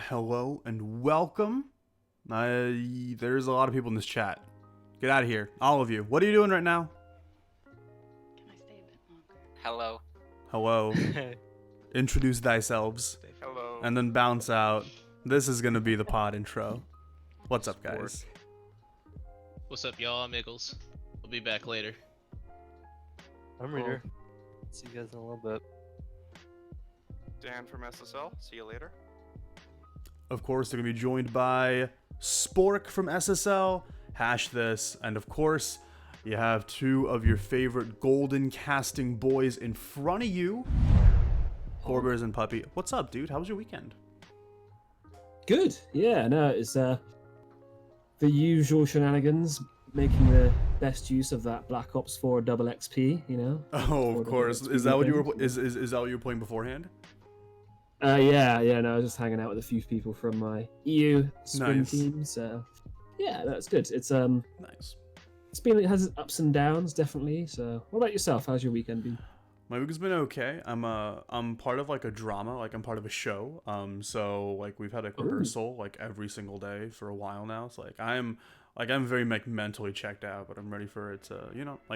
Hello and welcome. There's a lot of people in this chat. Get out of here, all of you. What are you doing right now? Can I stay a bit longer? Hello. Hello. Introduce thyselves. Hello. And then bounce out. This is gonna be the pod intro. What's up, guys? What's up, y'all? I'm Eagles. We'll be back later. I'm Reader. See you guys in a little bit. Dan from SSL. See you later. Of course, they're gonna be joined by Spork from SSL, Hash This, and of course, you have two of your favorite golden casting boys in front of you, Corbers and Puppy. What's up, dude? How was your weekend? Good. Yeah, no, it's the usual shenanigans, making the best use of that Black Ops 4 double XP, you know? Oh, of course. Is that what you were is that what you were playing beforehand? Yeah, no, I was just hanging out with a few people from my EU swim Nice. team, so yeah, that's good. It's Nice. it has its ups and downs, definitely. So what about yourself? How's your weekend been? My week's been okay. I'm part of like a drama, like I'm part of a show. So like we've had a rehearsal like every single day for a while now. So I'm very like mentally checked out, but I'm ready for it to,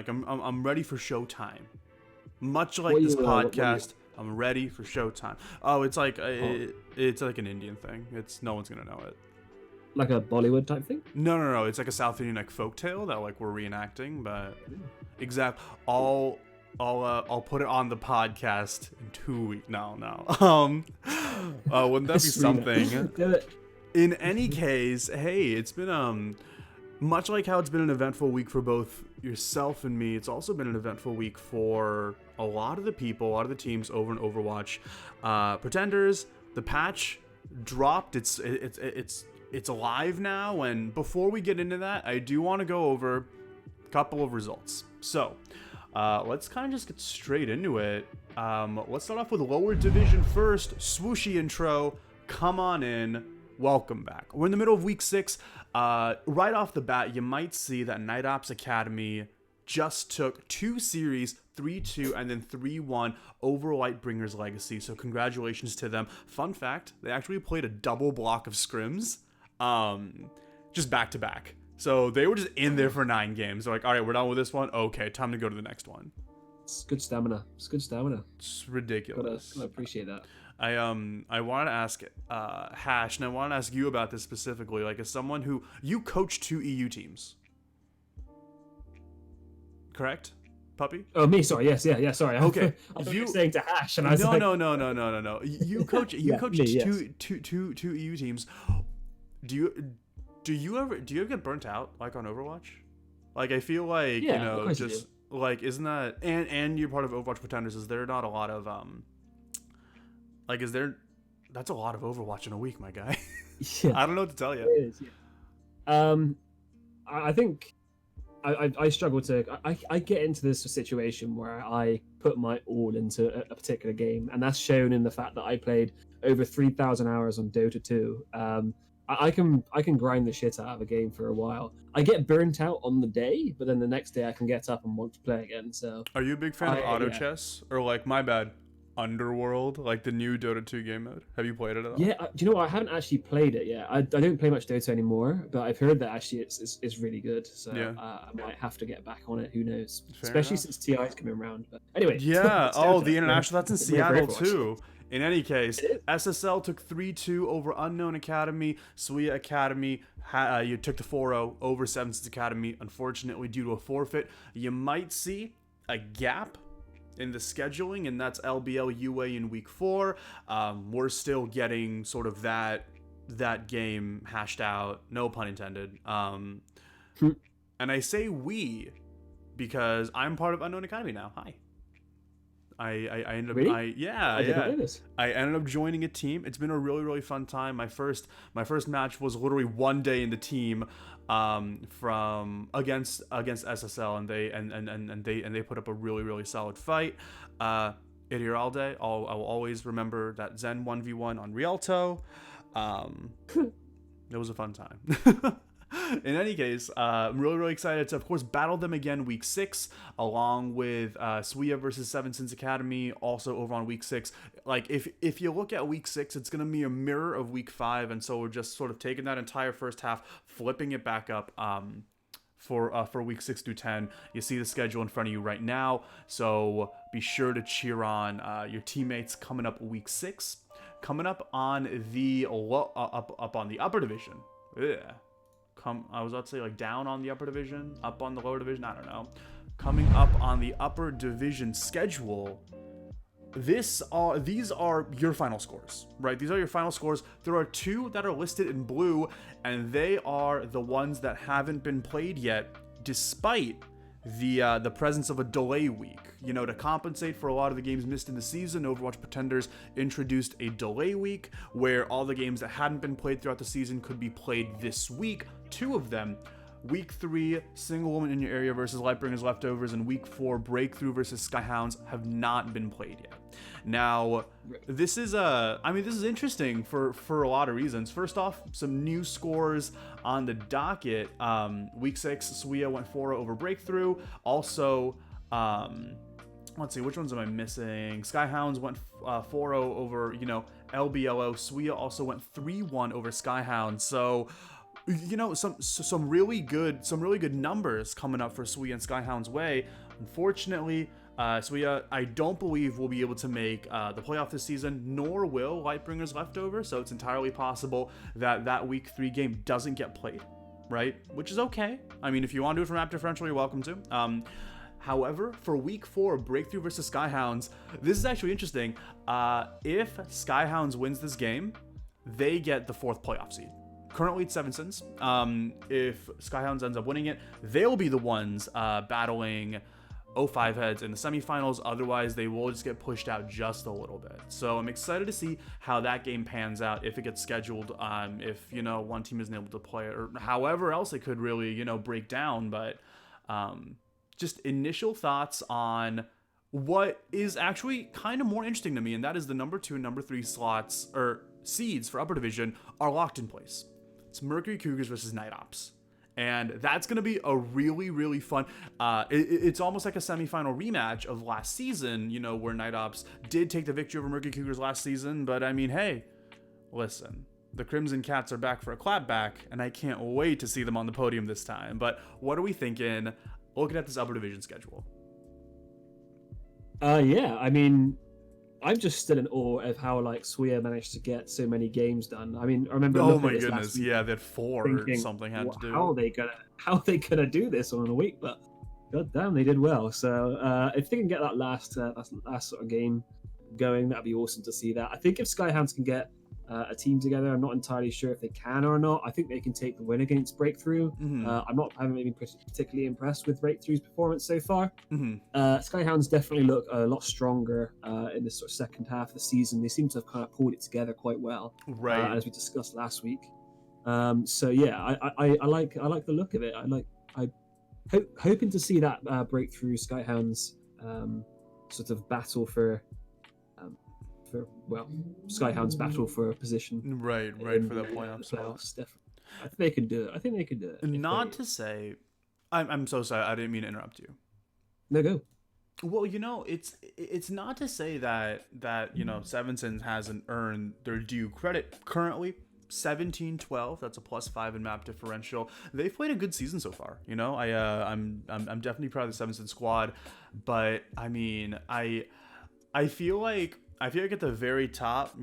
I'm ready for showtime. Much like What this you, what you- podcast, I'm ready for showtime. Oh, it's like it's like an Indian thing. It's no one's gonna know it. Like a Bollywood type thing? No. It's like a South Indian like folktale that like we're reenacting, but exact. I'll put it on the podcast in 2 weeks. No. Wouldn't that be something? Do it. In any case, hey, it's been much like how it's been an eventful week for both yourself and me. It's also been an eventful week for a lot of the people, a lot of the teams over in Overwatch. Pretenders, the patch dropped. It's alive now. And before we get into that, I do want to go over a couple of results. So let's kind of just get straight into it. Let's start off with lower division first. Swooshy intro. Come on in. Welcome back. We're in the middle of week 6. Right off the bat, you might see that Night Ops Academy just took 2 series, 3-2, and then 3-1 over Lightbringer's Legacy. So congratulations to them. Fun fact, they actually played a double block of scrims, just back to back. So they were just in there for 9 games. They're like, all right, we're done with this one. Okay, time to go to the next one. It's good stamina. It's ridiculous. I appreciate that. I wanted to ask Hash, and I want to ask you about this specifically. Like, as someone who you coach 2 EU teams, correct, Puppy? Oh, me? Sorry. Yes. Yeah. Sorry. Okay. I thought you were saying to Hash, and I was No. You coach Yeah, coach me, yes. two EU teams. Do you ever get burnt out like on Overwatch? Like, I feel like Yeah, of course you just like, isn't that and you're part of Overwatch Pretenders? Is there not a lot of like, is there? That's a lot of Overwatch in a week, my guy. Yeah. I don't know what to tell you. It is, yeah. I think I struggle to. I get into this situation where I put my all into a particular game, and that's shown in the fact that I played over 3,000 hours on Dota 2. I can grind the shit out of a game for a while. I get burnt out on the day, but then the next day I can get up and want to play again. So Are you a big fan of auto yeah. chess, or like, my bad, Underworld, like the new Dota 2 game mode? Have you played it at all? yeah, do you know what? I haven't actually played it yet. I don't play much Dota anymore, but I've heard that actually it's really good. So Yeah. I might have to get back on it. Who knows? Fair Especially enough. since TI's coming around. But anyway. Yeah. it's Oh, Dota, the yeah. international. That's in It's a way for Seattle Overwatch. too. In any case, It is. SSL took 3-2 over Unknown Academy. Suya Academy, you took the 4-0 over Seven Sins Academy. Unfortunately, due to a forfeit, you might see a gap in the scheduling, and that's LBL UA in week 4. We're still getting sort of that game hashed out. No pun intended. And I say we because I'm part of Unknown Academy now. Hi. I ended up Really? I did not know this. ended up joining a team. It's been a really, really fun time. My first match was literally one day in the team from against SSL, and they put up a really, really solid fight. It here all day. I will always remember that Zen 1v1 on Rialto. It was a fun time. In any case, I'm really, really excited to, of course, battle them again week 6, along with Suya versus Seven Sins Academy, also over on week 6. Like, if you look at week 6, it's going to be a mirror of week 5, and so we're just sort of taking that entire first half, flipping it back up for week 6 through 10. You see the schedule in front of you right now, so be sure to cheer on your teammates coming up week 6. Coming up on the up on the upper division. Yeah. I was about to say like down on the upper division, up on the lower division, I don't know. Coming up on the upper division schedule, these are your final scores, right? These are your final scores. There are 2 that are listed in blue, and they are the ones that haven't been played yet, despite the presence of a delay week. You know, to compensate for a lot of the games missed in the season, Overwatch Pretenders introduced a delay week where all the games that hadn't been played throughout the season could be played this week. 2 of them, week 3, Single Woman in Your Area versus Lightbringers Leftovers, and week 4, Breakthrough versus Skyhounds, have not been played yet. Now, this is interesting for a lot of reasons. First off, some new scores on the docket. Week 6, Suya went 4-0 over Breakthrough. Also, let's see, which ones am I missing? Skyhounds went 4-0 over, LBLO. Suya also went 3-1 over Skyhounds. So, some really good numbers coming up for Suya and Skyhound's way. Unfortunately, Suya, I don't believe will be able to make the playoff this season, nor will Lightbringers Leftover. So it's entirely possible that week 3 game doesn't get played, right? Which is okay. I mean, if you want to do it from map differential, you're welcome to. However, for week 4, Breakthrough versus Skyhounds, this is actually interesting. If Skyhounds wins this game, they get the 4th playoff seed. Currently it's 7 Sins. If Skyhounds ends up winning it, they'll be the ones battling O5 in the semifinals. Otherwise, they will just get pushed out just a little bit. So I'm excited to see how that game pans out, if it gets scheduled, if, one team isn't able to play it, or however else it could really, break down. But just initial thoughts on what is actually kind of more interesting to me, and that is the number 2 and number 3 slots, or seeds for upper division, are locked in place. It's Mercury Cougars versus Night Ops. And that's going to be a really, really fun, it's almost like a semifinal rematch of last season, where Night Ops did take the victory over Mercury Cougars last season. But I mean, hey, listen, the Crimson Cats are back for a clapback, and I can't wait to see them on the podium this time. But what are we thinking looking at this upper division schedule? Yeah, I mean, I'm just still in awe of how Suya managed to get so many games done. I mean, I remember. Oh my goodness, yeah, they had 4 thinking, or something had to do. How are they gonna do this all in a week? But god damn, they did well. So if they can get that last sort of game going, that'd be awesome to see that. I think if Skyhounds can get a team together, I'm not entirely sure if they can or not. I think they can take the win against Breakthrough. Mm-hmm. I haven't been particularly impressed with Breakthrough's performance so far. Mm-hmm. Skyhounds definitely look a lot stronger in this sort of second half of the season. They seem to have kind of pulled it together quite well, right? As we discussed last week. So yeah, I like the look of it. I hoping to see that Breakthrough Skyhounds sort of battle for Skyhounds battle for a position. Right, for the playoffs. Definitely. I think they can do it. Not to say, I'm so sorry, I didn't mean to interrupt you. No, go. Well, it's not to say that Seven Sins hasn't earned their due credit. Currently 17-12, that's a +5 in map differential. They've played a good season so far. I'm definitely proud of the Seven Sins squad, but I mean, I feel like at the very top,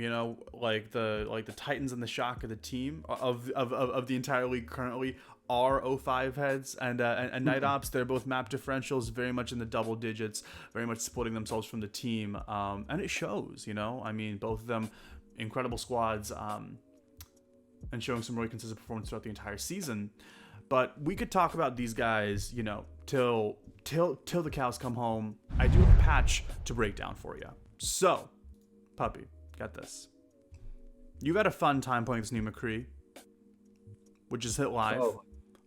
like the Titans and the shock of the team of the entire league currently are O5 heads and Night Ops. They're both map differentials, very much in the double digits, very much splitting themselves from the team, and it shows. I mean, both of them incredible squads, and showing some really consistent performance throughout the entire season. But we could talk about these guys, till the cows come home. I do have a patch to break down for you. So, Puppy, got this. You've had a fun time playing this new McCree, which is hit live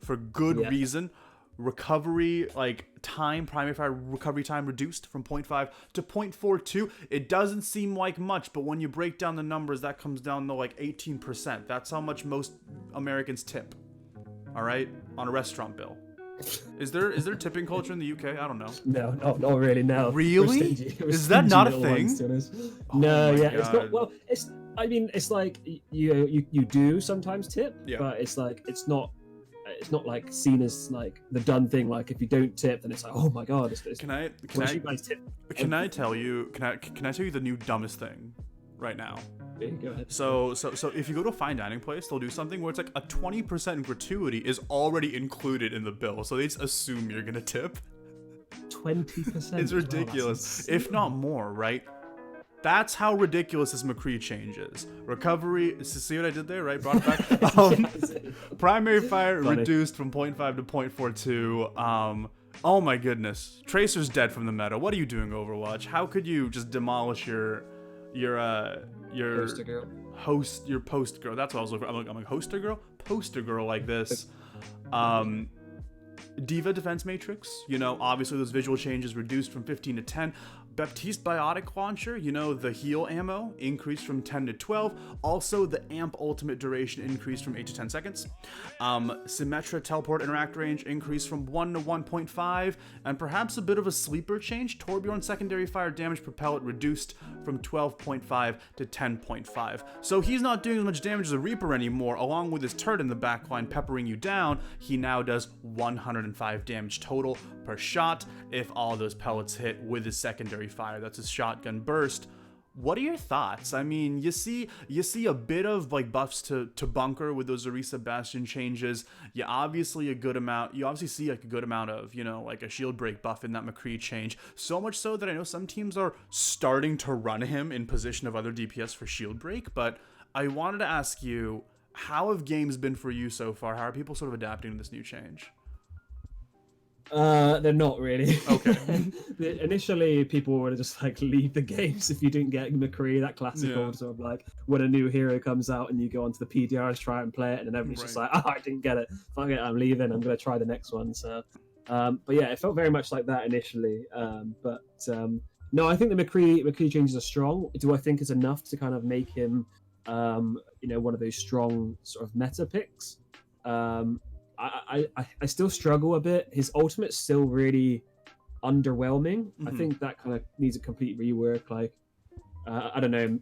for good reason. Recovery, primary fire recovery time reduced from 0.5 to 0.42. It doesn't seem like much, but when you break down the numbers, that comes down to 18%. That's how much most Americans tip. all right, on a restaurant bill. Is there tipping culture in the UK? I don't know. No, not really. No. Really? We're Is that stingy not a little ones, thing? to be honest. Oh No, my yeah, it's not. God. Well, it's. I mean, it's like you do sometimes tip, Yeah. but it's like it's not like seen as like the done thing. Like if you don't tip, then it's like, oh my god. Can I Whereas you guys tip. can I tell you the new dumbest thing right now? Okay, go ahead. So if you go to a fine dining place, they'll do something where it's like a 20% gratuity is already included in the bill, so they just assume you're gonna tip. 20%. It's ridiculous, if not more, right? That's how ridiculous this McCree change is. Recovery, see what I did there, right? Brought it back. Primary fire Funny. reduced from 0.5 to 0.42. Oh my goodness. Tracer's dead from the meta. What are you doing, Overwatch? How could you just demolish your Poster girl. your post girl? That's what I was looking for. I'm like hoster girl? Poster girl like this. Diva defense matrix, obviously those visual changes reduced from 15 to 10. Baptiste biotic launcher, the heal ammo increased from 10 to 12. Also, the amp ultimate duration increased from 8 to 10 seconds. Symmetra teleport interact range increased from 1 to 1.5. And perhaps a bit of a sleeper change, Torbjorn's secondary fire damage propellant reduced from 12.5 to 10.5. So he's not doing as much damage as a Reaper anymore. Along with his turret in the backline peppering you down, he now does 105 damage total per shot if all those pellets hit with his secondary fire. That's his shotgun burst. What are your thoughts? I mean, you see a bit of like buffs to bunker with those Orisa Bastion changes. You obviously see like a good amount of, like a shield break buff in that McCree change. So much so that I know some teams are starting to run him in position of other DPS for shield break. But I wanted to ask you, how have games been for you so far? How are people sort of adapting to this new change? They're not really. Okay. Initially, people would just like leave the games if you didn't get McCree, that classical sort of like when a new hero comes out and you go onto the PDRs, try and play it, and then everybody's just like, I didn't get it. Fuck it, I'm leaving. I'm gonna try the next one. So, but yeah, it felt very much like that initially. No, I think the McCree changes are strong. Do I think it's enough to kind of make him, one of those strong sort of meta picks? I still struggle a bit. His ultimate's still really underwhelming. I think that kind of needs a complete rework. Like, I don't know,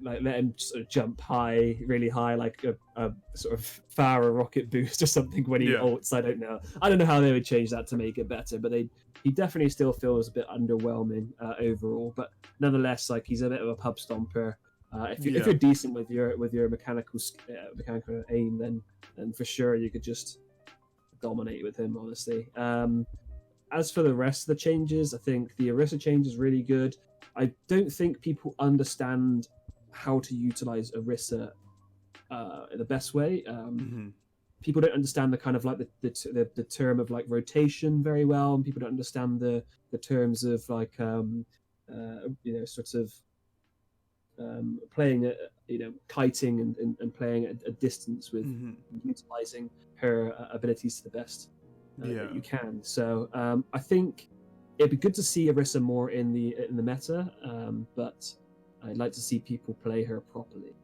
like let him sort of jump high, really high, like a sort of Farah rocket boost or something when he ults. I don't know. I don't know how they would change that to make it better, but he definitely still feels a bit underwhelming overall. But nonetheless, like he's a bit of a pub stomper. If you're decent with your mechanical aim, then for sure you could just dominate with him, honestly. As for the rest of the changes, I think the Orisa change is really good. I don't think people understand how to utilize Orisa in the best way. People don't understand the kind of like the term of like rotation very well, and people don't understand the terms of like sort of playing kiting and playing at a distance with utilizing her abilities to the best that you can. So I think it'd be good to see Orisa more in the meta, but I'd like to see people play her properly.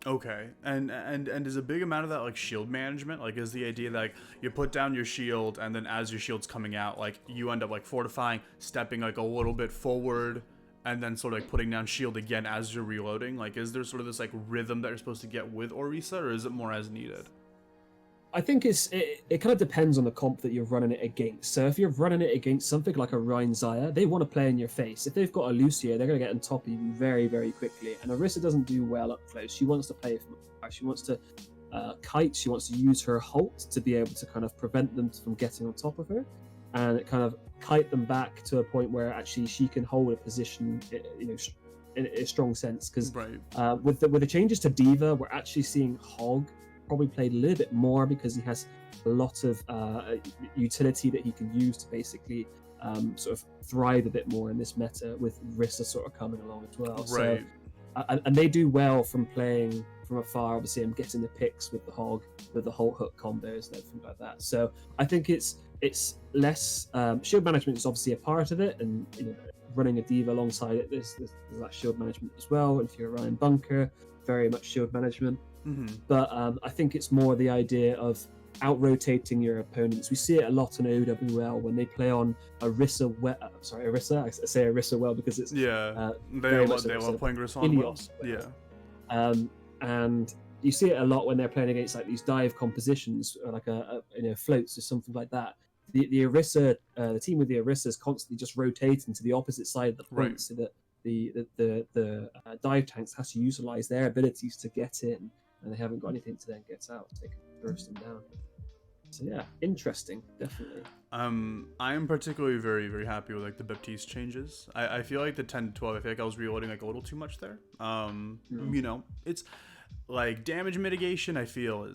Okay, and is a big amount of that like shield management? Like, is the idea that like you put down your shield and then as your shield's coming out, like you end up like fortifying, stepping like a little bit forward, and then sort of like putting down shield again as you're reloading? Like, is there sort of this like rhythm that you're supposed to get with Orisa, or is it more as needed? I think it kind of depends on the comp that you're running it against. So if you're running it against something like a Ryan Zaya, they want to play in your face. If they've got a Lucio, they're going to get on top of you very, very quickly. And Orisa doesn't do well up close. She wants to play from afar. She wants to kite. She wants to use her halt to be able to kind of prevent them from getting on top of her, and it kind of kite them back to a point where actually she can hold a position, in a strong sense. Because with the changes to Diva, we're actually seeing Hog probably played a little bit more because he has a lot of utility that he can use to basically sort of thrive a bit more in this meta, with Orisa sort of coming along as well. Right. So, and they do well from playing from afar, obviously, and getting the picks with the Hog, with the whole hook combos and everything like that. So I think it's less shield management is obviously a part of it, and running a Diva alongside it, there's that shield management as well. And if you're running bunker, very much shield management. But I think it's more the idea of out-rotating your opponents. We see it a lot in OWL when they play on Orisa well. Sorry, Orisa. I say Orisa well because it's They very much love playing Grissom on well. Ilios. Yeah. And you see it a lot when they're playing against like these dive compositions, or like a floats or something like that. The Orisa, the team with the Orisa is constantly just rotating to the opposite side of the point, Right. so that the dive tanks has to utilize their abilities to get in, and they haven't got anything to then get out. They can burst them down. So yeah, interesting, definitely. I am particularly very, very happy with like the Baptiste changes. I feel like the 10 to 12, I feel like I was reloading like a little too much there. You know, it's like damage mitigation, I feel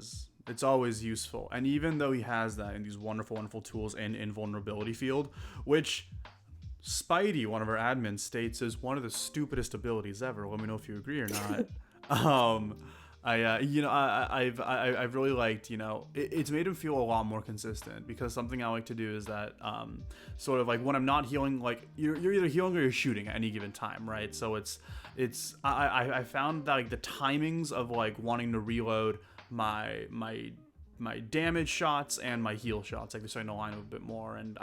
it's always useful. And even though he has that in these wonderful, wonderful tools in invulnerability field, which Spidey, one of our admins, states is one of the stupidest abilities ever. Let me know if you agree or not. I've really liked, it's made him feel a lot more consistent, because something I like to do is that sort of like when I'm not healing, like you're either healing or you're shooting at any given time, right? So I found that like the timings of like wanting to reload my damage shots and my heal shots, like they're starting to line up a bit more, and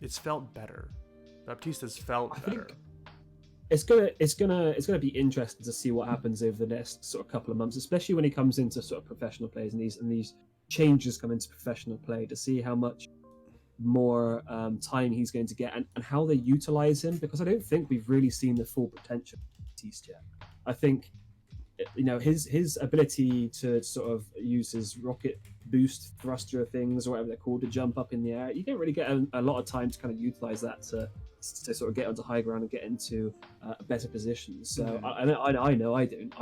it's felt better. Baptiste has felt better. It's gonna be interesting to see what happens over the next sort of couple of months, especially when he comes into sort of professional players and these changes come into professional play, to see how much more time he's going to get and how they utilize him, because I don't think we've really seen the full potential of Baptiste yet. I think his ability to sort of use his rocket boost thruster things, or whatever they're called, to jump up in the air, you don't really get a lot of time to kind of utilize that to sort of get onto high ground and get into better positions. So I know I don't.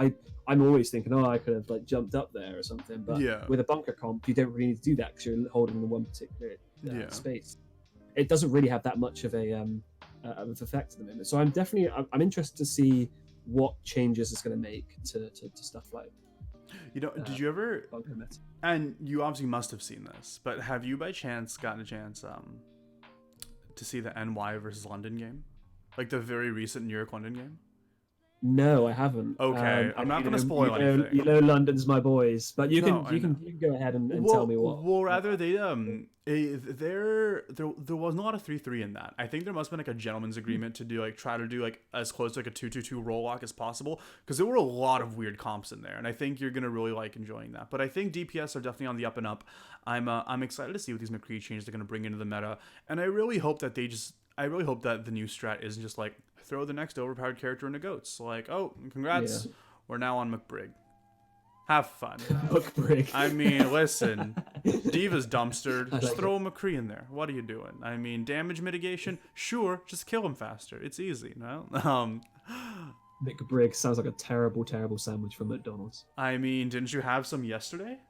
I'm always thinking, I could have like jumped up there or something. But with a bunker comp, you don't really need to do that because you're holding the one particular space. It doesn't really have that much of an effect at the moment. So I'm interested to see what changes it's going to make to stuff like. Did you ever? And you obviously must have seen this, but have you by chance gotten a chance to see the NY versus London game, like the very recent New York London game? No, I haven't. Okay, I'm not going to spoil anything. London's my boys, but you can go ahead and tell me what. Well, rather there was not a 3-3 in that. I think there must have been like a gentleman's agreement to try to do like as close to like a 2-2-2 roll lock as possible, because there were a lot of weird comps in there, and I think you're gonna really like enjoying that. But I think DPS are definitely on the up and up. I'm excited to see what these McCree changes are gonna bring into the meta, and I really hope that the new strat isn't just like throw the next overpowered character into goats. Like, oh, congrats, we're now on McBrig. Have fun. McBrig. I mean, listen, Diva's dumpstered. Just throw a McCree in there. What are you doing? I mean, damage mitigation? Sure, just kill him faster. It's easy, no? McBrig sounds like a terrible, terrible sandwich from McDonald's. I mean, didn't you have some yesterday?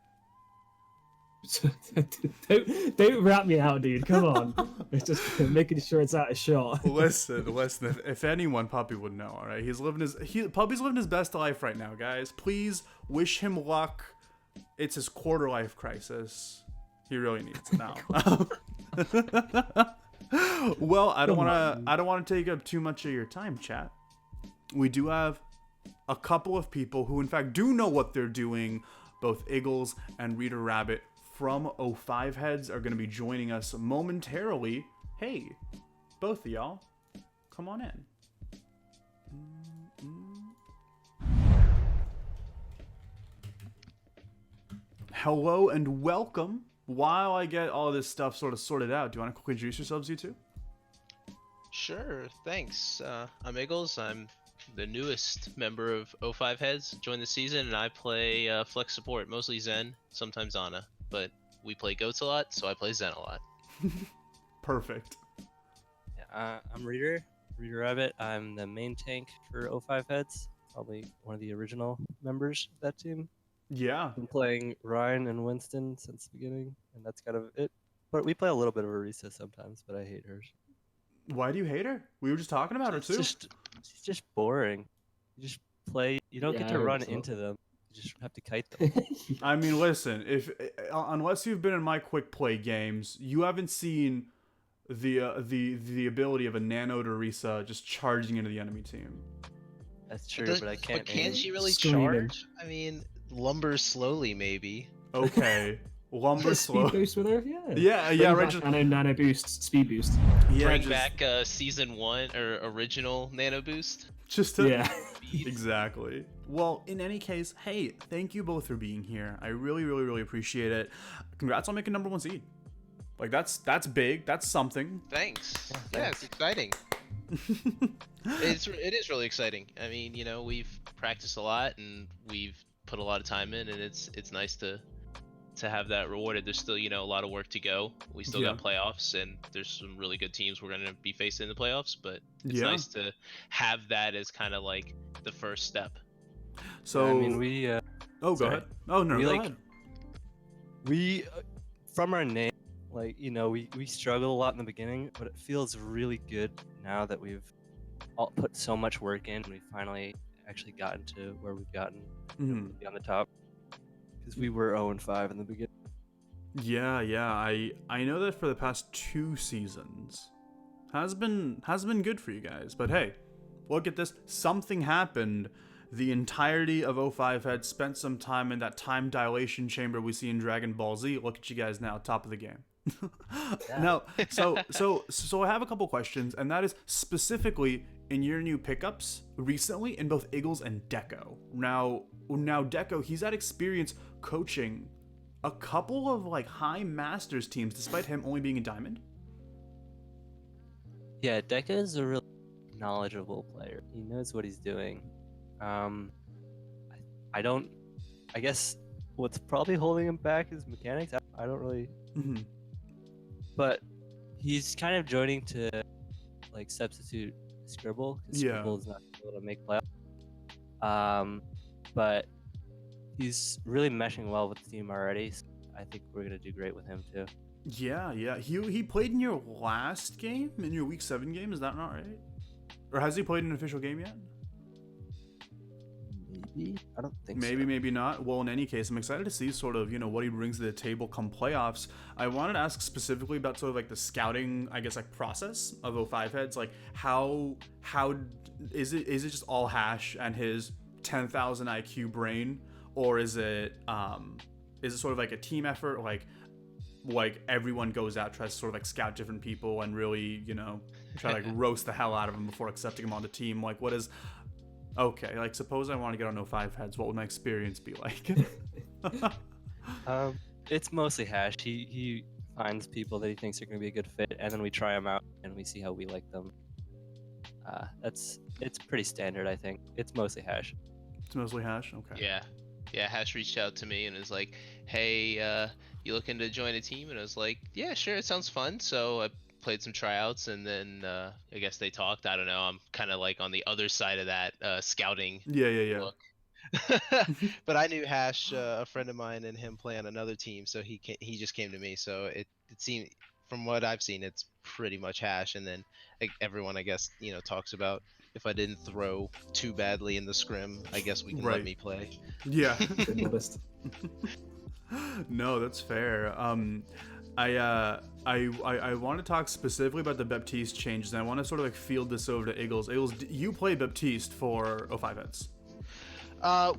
don't wrap me out, dude. Come on. It's just making sure it's out of shot. Listen. If anyone, Puppy would know. All right, Puppy's living his best life right now, guys. Please wish him luck. It's his quarter life crisis. He really needs it now. Well, I don't want to take up too much of your time, chat. We do have a couple of people who, in fact, do know what they're doing. Both Eagles and Reader Rabbit from O5 Heads are going to be joining us momentarily. Hey, both of y'all, come on in. Hello and welcome. While I get all this stuff sort of sorted out, do you want to quickly introduce yourselves, you two? Sure, thanks. I'm Eagles. I'm the newest member of O5 Heads. Joined the season, and I play flex support, mostly Zen, sometimes Ana. But we play goats a lot, so I play Zen a lot. Perfect. Yeah, I'm Reader Rabbit. I'm the main tank for O5 Heads. Probably one of the original members of that team. Yeah. Been playing Ryan and Winston since the beginning, and that's kind of it. But we play a little bit of Orisa sometimes, but I hate hers. Why do you hate her? We were just talking about her too. She's just boring. You just play. You don't get to run into them. You just have to kite them. I mean, listen. Unless you've been in my quick play games, you haven't seen the ability of a nanoed Orisa just charging into the enemy team. That's true, but I can't. But can she really Screaming. charge? I mean, Lumbers slowly, maybe. Okay. Lumber Speed slow. boost with her, yeah. Yeah, Bring right. back Just, nano boost, speed boost. yeah, Bring just, back season 1 or original Nano Boost. just to, Yeah. exactly. Well, in any case, hey, thank you both for being here. I really, really, really appreciate it. Congrats on making #1 seed. Like that's big. That's something. Thanks. Yeah, it's exciting. It is really exciting. I mean, you know, we've practiced a lot and we've put a lot of time in, and it's nice to have that rewarded. There's still, you know, a lot of work to go. We still got playoffs, and there's some really good teams we're gonna be facing in the playoffs. But it's nice to have that as kind of like the first step. So I mean, we. oh, go sorry. ahead. Oh no, We, go like, ahead. We, from our name, like, you know, we struggled a lot in the beginning, but it feels really good now that we've all put so much work in. We finally actually gotten to where we've gotten to be on the top, because we were 0-5 in the beginning. Yeah. I know that for the past 2 seasons has been good for you guys. But hey, look at this. Something happened. The entirety of O5 had spent some time in that time dilation chamber we see in Dragon Ball Z. Look at you guys now, top of the game. Now, so I have a couple questions, and that is specifically in your new pickups recently in both Eagles and Deco. Now Deco, he's had experience coaching a couple of like high masters teams, despite him only being a diamond. Yeah, Deca is a really knowledgeable player. He knows what he's doing. I guess what's probably holding him back is mechanics. I don't really. But he's kind of joining to like substitute Scribble, because Scribble is not able to make playoffs. But he's really meshing well with the team already. So I think we're gonna do great with him too. Yeah. He played in your last game, in your week 7 game. Is that not right? Or has he played an official game yet? Maybe. I don't think Maybe, so. maybe not. Well, in any case, I'm excited to see sort of, you know, what he brings to the table come playoffs. I wanted to ask specifically about sort of like the scouting, I guess, like process of O5 heads. Like how is it just all Hash and his 10,000 IQ brain, or is it sort of like a team effort, like everyone goes out, tries to sort of like scout different people and really, you know, try to like roast the hell out of them before accepting them on the team? Like, what is... Okay, like suppose I want to get on O5 heads, what would my experience be like? It's mostly Hash. He finds people that he thinks are going to be a good fit, and then we try them out and we see how we like them. It's pretty standard, I think. It's mostly Hash. It's mostly Hash? Okay. Yeah, Hash reached out to me and was like, hey, you looking to join a team? And I was like, yeah, sure, it sounds fun. So I played some tryouts, and then I guess they talked. I don't know. I'm kind of like on the other side of that scouting Yeah. look. But I knew Hash, a friend of mine, and him play on another team, so he just came to me. So it seemed, from what I've seen, it's pretty much Hash. And then everyone, I guess, you know, talks about if I didn't throw too badly in the scrim, I guess we can let me play. Yeah. Modest. No, that's fair. I want to talk specifically about the Baptiste changes, and I want to sort of like field this over to Eagles. Eagles, you play Baptiste for O5 heads.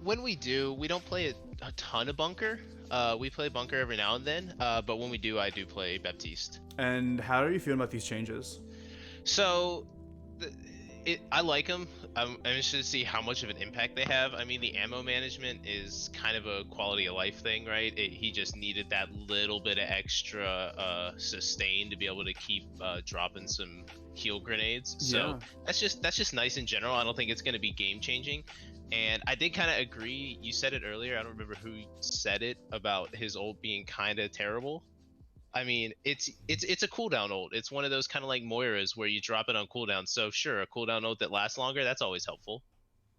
When we do, we don't play a ton of bunker. We play bunker every now and then, but when we do, I do play Baptiste. And how are you feeling about these changes? So, I like them. I'm interested to see how much of an impact they have. I mean, the ammo management is kind of a quality of life thing, right? He just needed that little bit of extra sustain to be able to keep dropping some heal grenades. So that's just nice in general. I don't think it's going to be game changing. And I did kind of agree. You said it earlier. I don't remember who said it about his ult being kind of terrible. I mean, it's a cooldown ult. It's one of those kind of like Moira's where you drop it on cooldown. So sure, a cooldown ult that lasts longer, that's always helpful.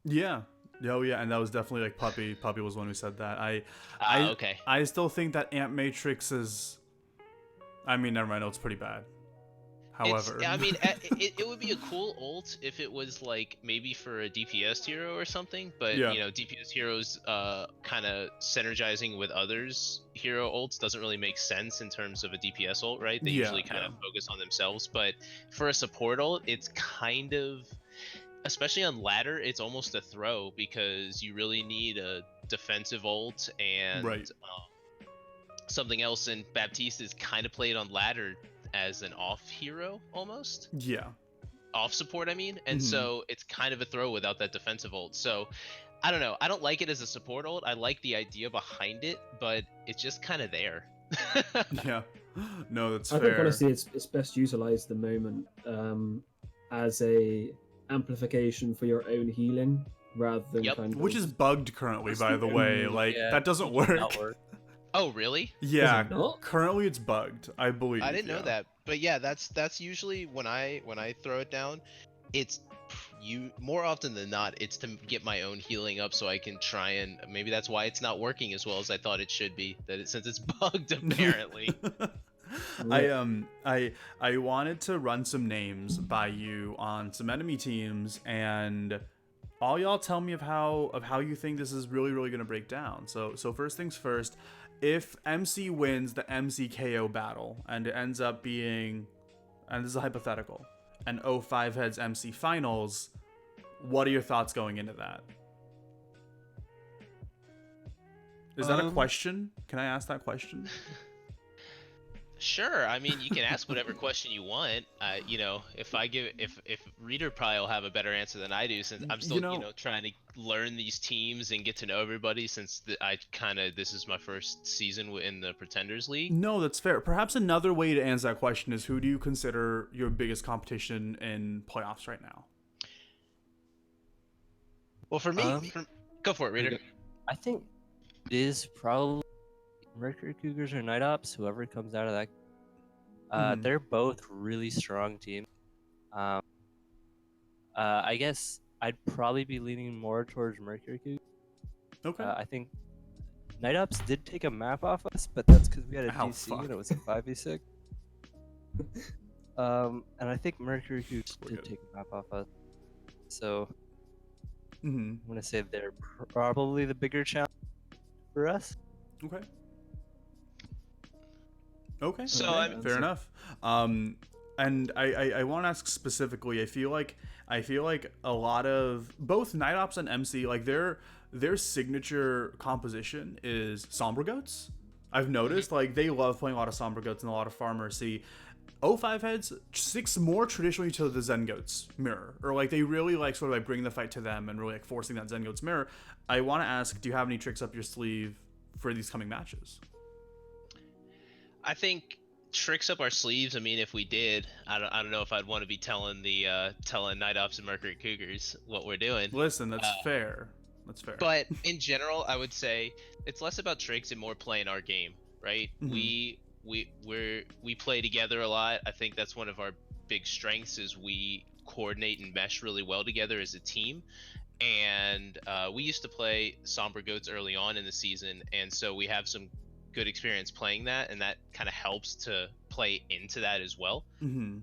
Yeah. Oh yeah, and that was definitely like Puppy. Puppy was the one who said that. Okay. I still think that Amp Matrix is... I mean, never mind. It's pretty bad. However, I mean, it would be a cool ult if it was like maybe for a DPS hero or something, but you know, DPS heroes kind of synergizing with others hero ults doesn't really make sense in terms of a DPS ult, right? They usually kind of focus on themselves, but for a support ult, it's kind of, especially on ladder, it's almost a throw because you really need a defensive ult and Right. something else, and Baptiste is kind of played on ladder as an off hero almost. Yeah. Off support, I mean, and Mhm. so it's kind of a throw without that defensive ult. So I don't know. I don't like it as a support ult. I like the idea behind it, but it's just kind of there. Yeah. No, that's I fair. think honestly, it's best utilized at the moment as a amplification for your own healing rather than Yep. kind of Which is bugged currently, That's by the the way. only- Like Yeah, that doesn't it does work. not work. Oh, really? Yeah. Does it not? Currently, it's bugged. I believe. I didn't know yeah. that. But yeah, that's usually when I throw it down, it's you more often than not it's to get my own healing up so I can try and maybe that's why it's not working as well as I thought it should be. Since it's bugged apparently. I wanted to run some names by you on some enemy teams, and all y'all tell me of how you think this is really gonna break down. So first things first, if MC wins the MCKO battle and it ends up being, and this is a hypothetical, an O5 heads MC finals, what are your thoughts going into that? Is that a question? Can I ask that question? Sure. I mean, you can ask whatever question you want. You know, if Reader probably will have a better answer than I do, since I'm still, trying to learn these teams and get to know everybody. Since this is my first season in the Pretenders League. No, that's fair. Perhaps another way to answer that question is, who do you consider your biggest competition in playoffs right now? Well, for me, go for it, Reader. I think it is probably Mercury Cougars or Night Ops, whoever comes out of that. They're both really strong teams. I guess I'd probably be leaning more towards Mercury Cougars. Okay. I think Night Ops did take a map off us, but that's because we had a Ow, DC fuck. and it was a 5v6. And I think Mercury Cougars We're did good. take a map off us. So Mm-hmm. I'm going to say they're probably the bigger challenge for us. Okay. Okay. So, okay, I'm- fair enough. And I want to ask specifically. I feel like a lot of both Night Ops and MC, like their signature composition is Sombra Goats. I've noticed like they love playing a lot of Sombra Goats and a lot of Farm Mercy. O5 heads sticks more traditionally to the Zen Goats mirror, or like they really like sort of like bringing the fight to them and really like forcing that Zen Goats mirror. I want to ask, do you have any tricks up your sleeve for these coming matches? I think tricks up our sleeves. I mean, if we did, I don't know if I'd want to be telling Night Ops and Mercury Cougars what we're doing. Listen, that's fair. That's fair. But in general, I would say it's less about tricks and more playing our game, right? Mhm. We play together a lot. I think that's one of our big strengths is we coordinate and mesh really well together as a team. And we used to play Sombra Goats early on in the season, and so we have some good experience playing that, and that kind of helps to play into that as well. Mm-hmm.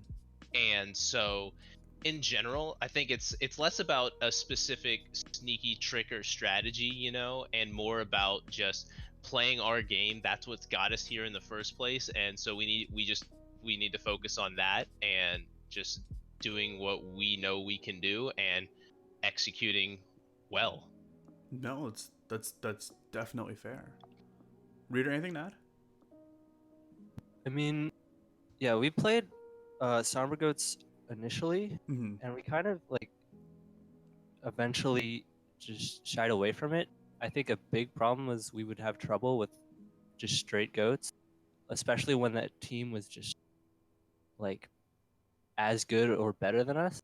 And so in general, I think it's less about a specific sneaky trick or strategy, and more about just playing our game. That's what's got us here in the first place, and so we need to focus on that and just doing what we know we can do and executing well. No, that's definitely fair. Reader, anything to add? I mean, yeah, we played Sombra Goats initially, Mm-hmm. and we kind of like eventually just shied away from it. I think a big problem was we would have trouble with just straight goats, especially when that team was just like as good or better than us.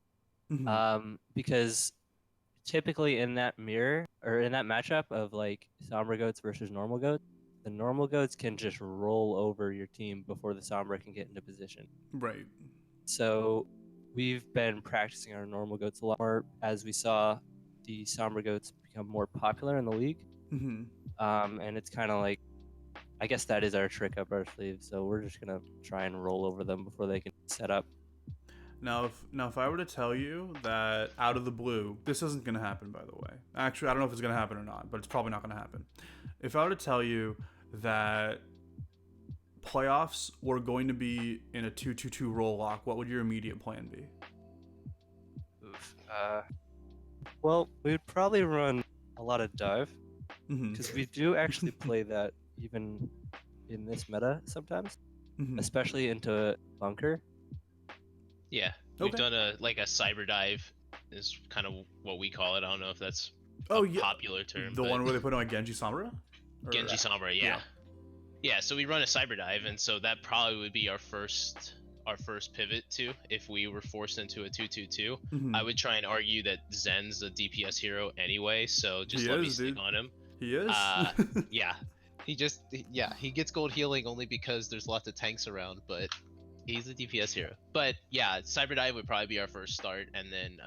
Mm-hmm. Because typically in that mirror or in that matchup of like Sombra Goats versus normal goats, the normal goats can just roll over your team before the Sombra can get into position. Right. So we've been practicing our normal goats a lot more as we saw the Sombra goats become more popular in the league. Mm-hmm. And it's kind of like, I guess that is our trick up our sleeve. So we're just gonna try and roll over them before they can set up. Now, if I were to tell you that out of the blue, this isn't going to happen, by the way. Actually, I don't know if it's going to happen or not, but it's probably not going to happen. If I were to tell you that playoffs were going to be in a 2-2-2 roll lock, what would your immediate plan be? Oof. Well, we would probably run a lot of dive. because we do actually play that even in this meta sometimes, especially into bunker. Yeah, we've Okay. done a cyber dive is kind of what we call it. I don't know if that's Oh a yeah, popular term. the but one where they put on like Genji Sombra. Genji Sombra, yeah. Yeah, so we run a cyber dive, and so that probably would be our first pivot to if we were forced into a 2-2-2. I would try and argue that Zen's a DPS hero anyway, so just He let me is, stick dude. on him. He is. Yeah, he gets gold healing only because there's lots of tanks around, but he's a DPS hero. But yeah, cyber dive would probably be our first start, and then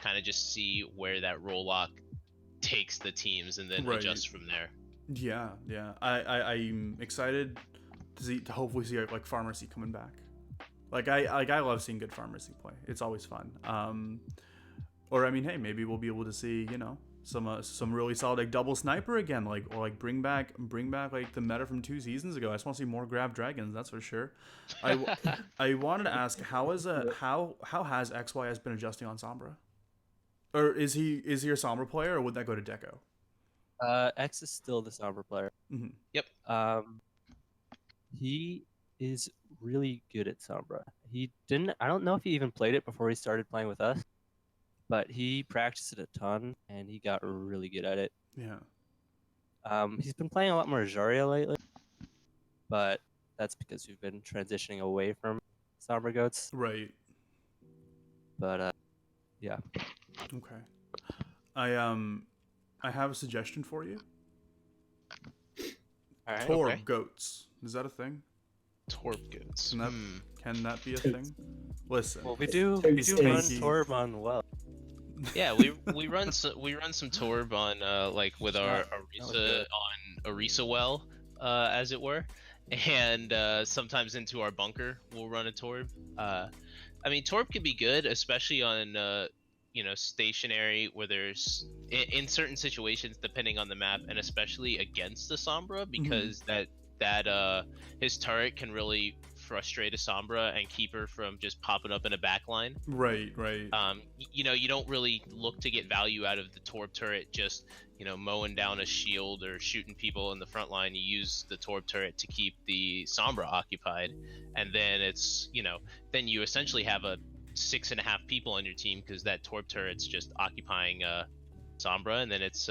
kind of just see where that role lock takes the teams, and then Right. adjust from there. Yeah. I'm excited to hopefully see like Pharmacy coming back. Like I love seeing good Pharmacy play. It's always fun. Or I mean, hey, maybe we'll be able to see some really solid like double sniper again, or like bring back like the meta from 2 seasons ago. I just want to see more grab dragons, that's for sure. I wanted to ask how has XYS been adjusting on Sombra? Or is he your Sombra player, or would that go to Deco? X is still the Sombra player. Yep. He is really good at Sombra. I don't know if he even played it before he started playing with us, but he practiced it a ton and he got really good at it. Yeah. He's been playing a lot more Zarya lately, but that's because we've been transitioning away from Sombra goats. Right. But yeah. Okay. I have a suggestion for you. All right. Torb okay. goats. Is that a thing? Torb goats. Can that be a thing? Listen. Well, we do run Torb on well. Yeah, we run some Torb on like with our Orisa well, as it were, and sometimes into our bunker we'll run a Torb. I mean, Torb can be good, especially on stationary where there's in certain situations depending on the map, and especially against the Sombra, because that his turret can really frustrate a Sombra and keep her from just popping up in a backline. Right. You don't really look to get value out of the Torb turret just mowing down a shield or shooting people in the front line. You use the Torb turret to keep the Sombra occupied, and then then you essentially have a 6.5 people on your team because that Torb turret's just occupying Sombra, and then it's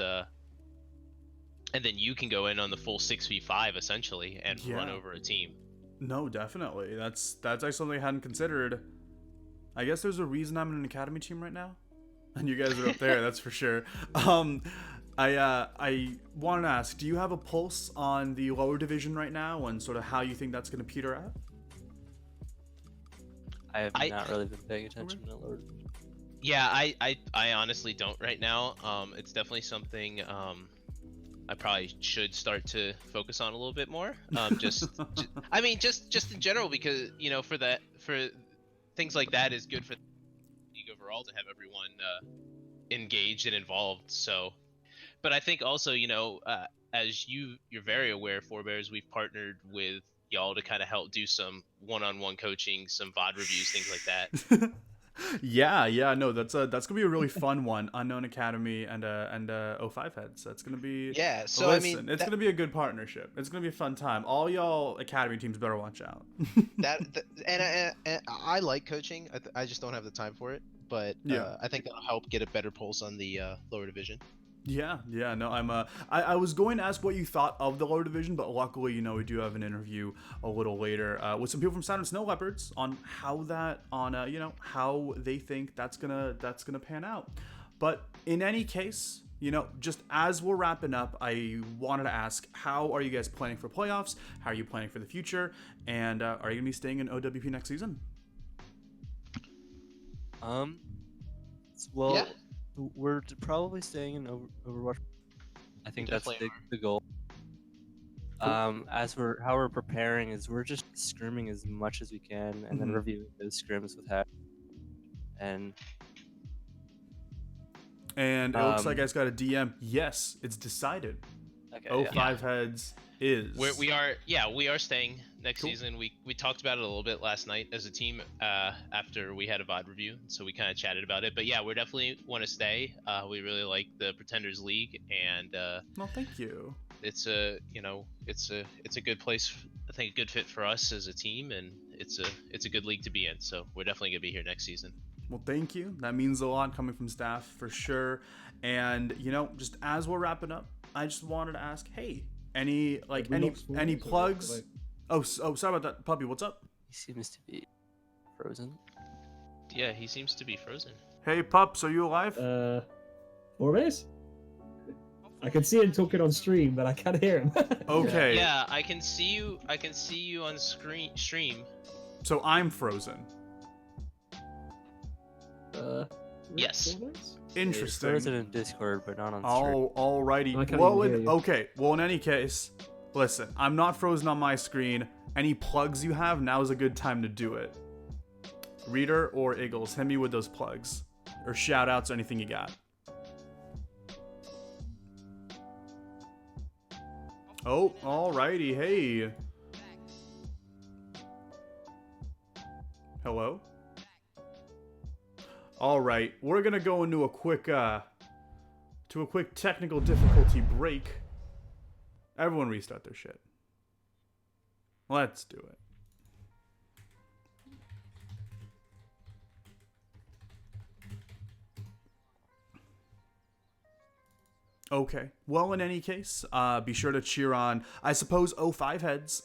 and then you can go in on the full 6v5 essentially and run over a team. No, definitely. That's actually something I hadn't considered. I guess there's a reason I'm in an academy team right now, and you guys are up there. That's for sure. I wanted to ask, do you have a pulse on the lower division right now, and sort of how you think that's going to peter out? I have not really been paying attention to lower division. Yeah, I honestly don't right now. It's definitely something I probably should start to focus on a little bit more. Just in general, because for things like that is good for the league overall to have everyone engaged and involved. So, but I think also as you're very aware, Forebears, we've partnered with y'all to kind of help do some one-on-one coaching, some VOD reviews, things like that. Yeah, no, that's gonna be a really fun one. Unknown Academy and O5 heads. That's gonna be So listen, it's gonna be a good partnership. It's gonna be a fun time. All y'all Academy teams better watch out. And I like coaching. I just don't have the time for it. But I think that'll help get a better pulse on the lower division. Yeah, no, I was going to ask what you thought of the lower division, but luckily, we do have an interview a little later with some people from Saturn Snow Leopards on how how they think that's gonna pan out. But in any case, just as we're wrapping up, I wanted to ask, how are you guys planning for playoffs? How are you planning for the future? And are you gonna be staying in OWP next season? Well. Yeah. We're probably staying in Overwatch. I think that's the goal. Cool. How we're preparing is we're just scrimming as much as we can, and then reviewing those scrims with Hack. And it looks like I just got a DM. Yes, it's decided. O5 Heads is. We are staying next season. We talked about it a little bit last night as a team after we had a VOD review, so we kind of chatted about it. But yeah, we definitely want to stay. We really like the Pretenders League, and well, thank you. It's a good place. I think a good fit for us as a team, and it's a good league to be in. So we're definitely gonna be here next season. Well, thank you. That means a lot coming from staff for sure. And just as we're wrapping up, I just wanted to ask, hey, any plugs? Oh, sorry about that, Puppy. What's up? He seems to be frozen. Yeah, he seems to be frozen. Hey, Pups, are you alive? Orbes? I can see him talking on stream, but I can't hear him. Okay. Yeah, I can see you. I can see you on stream. So I'm frozen. Yes. Interesting. Frozen in Discord, but not on stream. Alrighty. I can't Well, even hear you. okay. Well, in any case, listen. I'm not frozen on my screen. Any plugs you have, now is a good time to do it. Reader or Eagles, hit me with those plugs or shout outs or anything you got. Oh, alrighty. Hey. Hello? Alright, we're gonna go into a quick technical difficulty break. Everyone restart their shit. Let's do it. Okay. Well, in any case, be sure to cheer on, I suppose, O5 Heads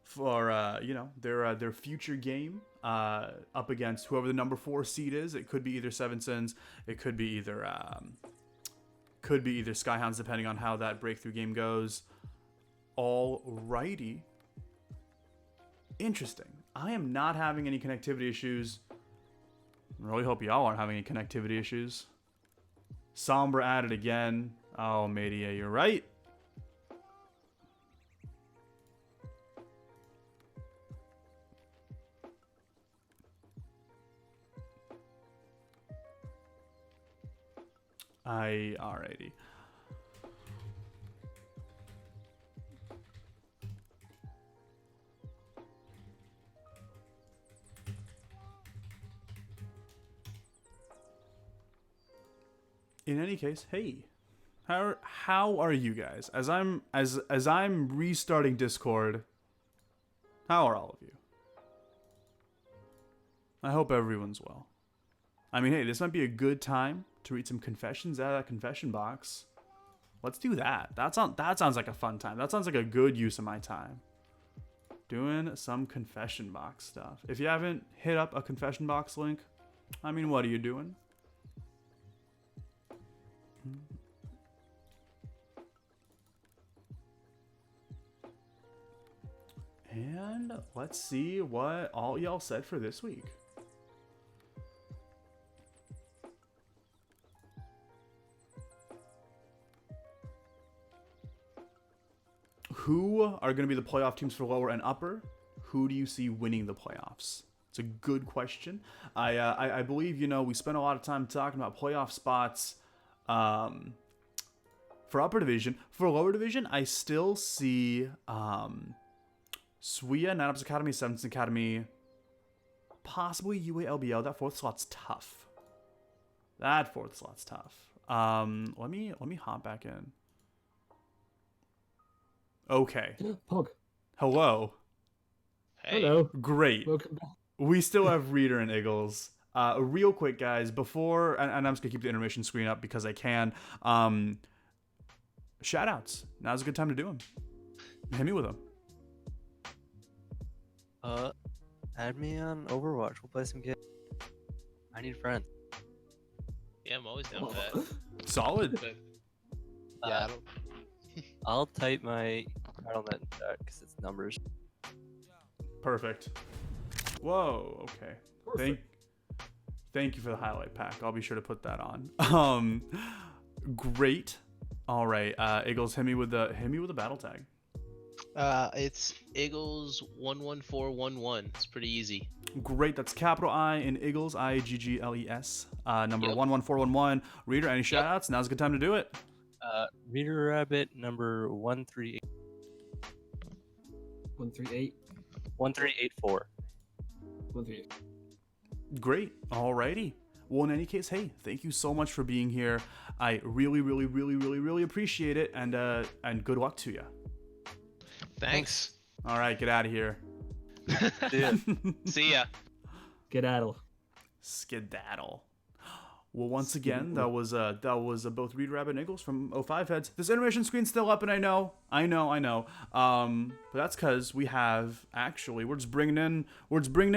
for their future game up against whoever the number 4 seed is. It could be either Seven Sins, it could be either Skyhounds, depending on how that breakthrough game goes. Alrighty. Interesting. I am not having any connectivity issues. I really hope y'all aren't having any connectivity issues. Sombra at it again. Oh, matey, yeah, you're right. Alrighty. In any case, hey, how are you guys? As I'm restarting Discord, how are all of you? I hope everyone's well. I mean, hey, this might be a good time to read some confessions out of that confession box. Let's do that. That sounds like a fun time. That sounds like a good use of my time. Doing some confession box stuff. If you haven't hit up a confession box link, I mean, what are you doing? And let's see what all y'all said for this week. Who are going to be the playoff teams for lower and upper? Who do you see winning the playoffs? It's a good question. I believe, we spent a lot of time talking about playoff spots for upper division. For lower division, I still see Suia, Nine Ups Academy, Seventh Academy, possibly UA LBL. That fourth slot's tough. Let me hop back in. Okay. Pog. Hello. Hey. Hello. Great. Welcome back. We still have Reader and Eagles. Real quick, guys, before, and I'm just going to keep the intermission screen up because I can. Shoutouts. Now's a good time to do them. Hit me with them. Add me on Overwatch. We'll play some games. I need friends. Yeah, I'm always down for that. Solid. Yeah, I don't... I'll type my Battle.net in chat because it's numbers. Perfect. Whoa. Okay. Perfect. Thank you for the highlight pack. I'll be sure to put that on. Great. All right. Eagles, hit me with the battle tag. It's Eagles 11411. It's pretty easy. Great. That's capital I in Eagles, IGGLES. Number 11411. Reader, any shout outs? Now's a good time to do it. Reader Rabbit number 138. 138. 1384. 138. Great. Alrighty. Well, in any case, hey, thank you so much for being here. I really, really, really, really, really appreciate it, and good luck to you. Thanks. All right, get out of here. Yeah. See ya. Skedaddle. Skedaddle. Well, once again, that was both Reed Rabbit and Eagles from O5 Heads. This animation screen's still up, and I know. But that's because we're just bringing in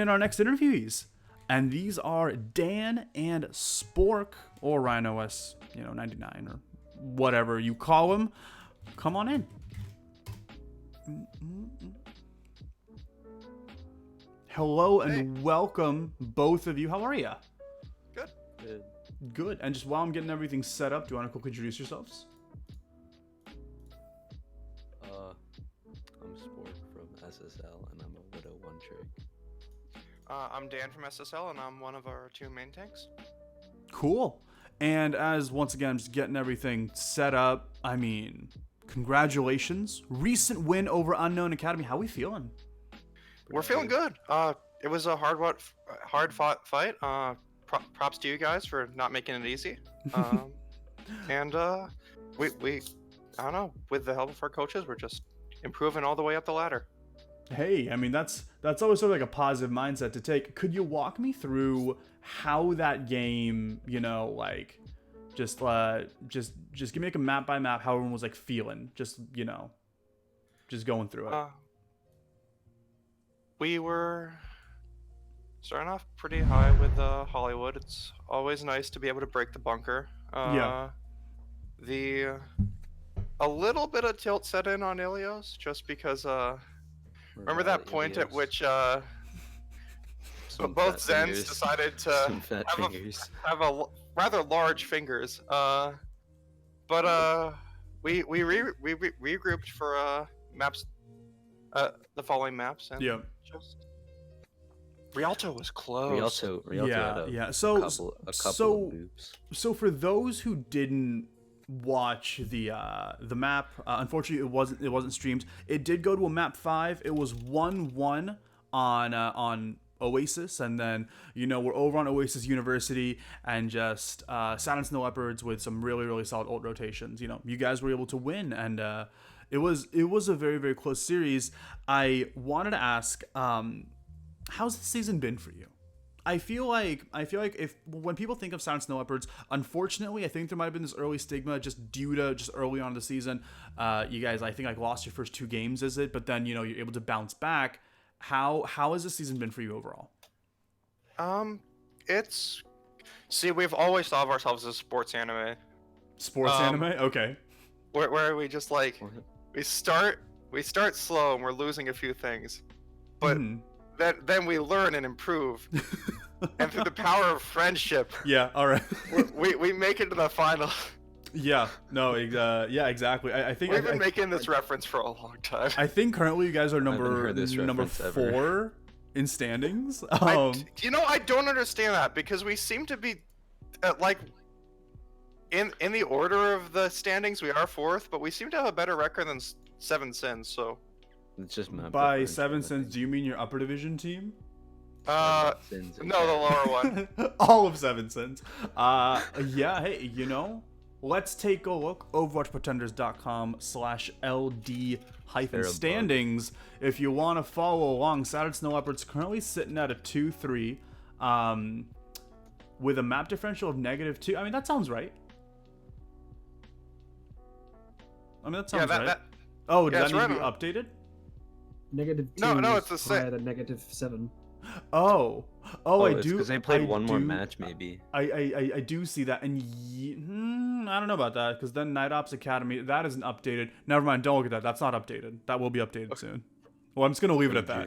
our next interviewees, and these are Dan and Spork, or RyanOS, 99 or whatever you call him. Come on in. Hello and welcome, both of you. How are you? Good. Good. And just while I'm getting everything set up, do you want to quickly introduce yourselves? I'm Sport from SSL, and I'm a Widow One Trick. I'm Dan from SSL, and I'm one of our 2 main tanks. Cool. And as once again, I'm just getting everything set up. I mean, congratulations. Recent win over Unknown Academy. How we feeling? We're feeling good. It was a hard-fought fight. Props to you guys for not making it easy. And we I don't know, with the help of our coaches, we're just improving all the way up the ladder. Hey, I mean, that's always sort of like a positive mindset to take. Could you walk me through how that game, just give me like a map by map, how everyone was like feeling, just going through it. We were starting off pretty high with Hollywood. It's always nice to be able to break the bunker. A little bit of tilt set in on Ilios, just because remember that point at which both Zens decided to have a rather large fingers. But we regrouped for maps, the following maps, and just Rialto was close. Rialto yeah. had So a couple of loops. So for those who didn't watch the map, unfortunately it wasn't streamed. It did go to a map 5. It was 1-1 on Oasis, and then we're over on Oasis University and just Silence and the Leopards with some really, really solid ult rotations. You guys were able to win, and it was a very, very close series. I wanted to ask, how's the season been for you? I feel like when people think of Silence and the Leopards, unfortunately, I think there might have been this early stigma just due to just early on in the season. You guys, I think, lost your first 2 games, is it? But then you're able to bounce back. How has the season been for you overall? We've always thought of ourselves as sports anime. Sports anime, okay. Where we just we start slow and we're losing a few things, but. Then we learn and improve, and through the power of friendship, all right, we make it to the final. Exactly. I think we've been making this reference for a long time. I think currently you guys are number 4 in standings. I don't understand that, because we seem to be in the order of the standings, we are 4th, but we seem to have a better record than 7 Sins. So. It's just by 7 Sins, do you mean your upper division team? No, the lower one. All of 7 Sins. Hey, let's take a look. OverwatchPretenders.com/LD-standings. If you want to follow along, Silence and the Leopards currently sitting at a 2-3, with a map differential of -2. I mean, that sounds right. Right. Did that need to be updated? -2. No, it's the same. -7. I do. Because they played one more match, maybe. I do see that, and I don't know about that, because then Night Ops Academy, that isn't updated. Never mind, don't look at that. That's not updated. That will be updated soon. Well, I'm just gonna leave it at that.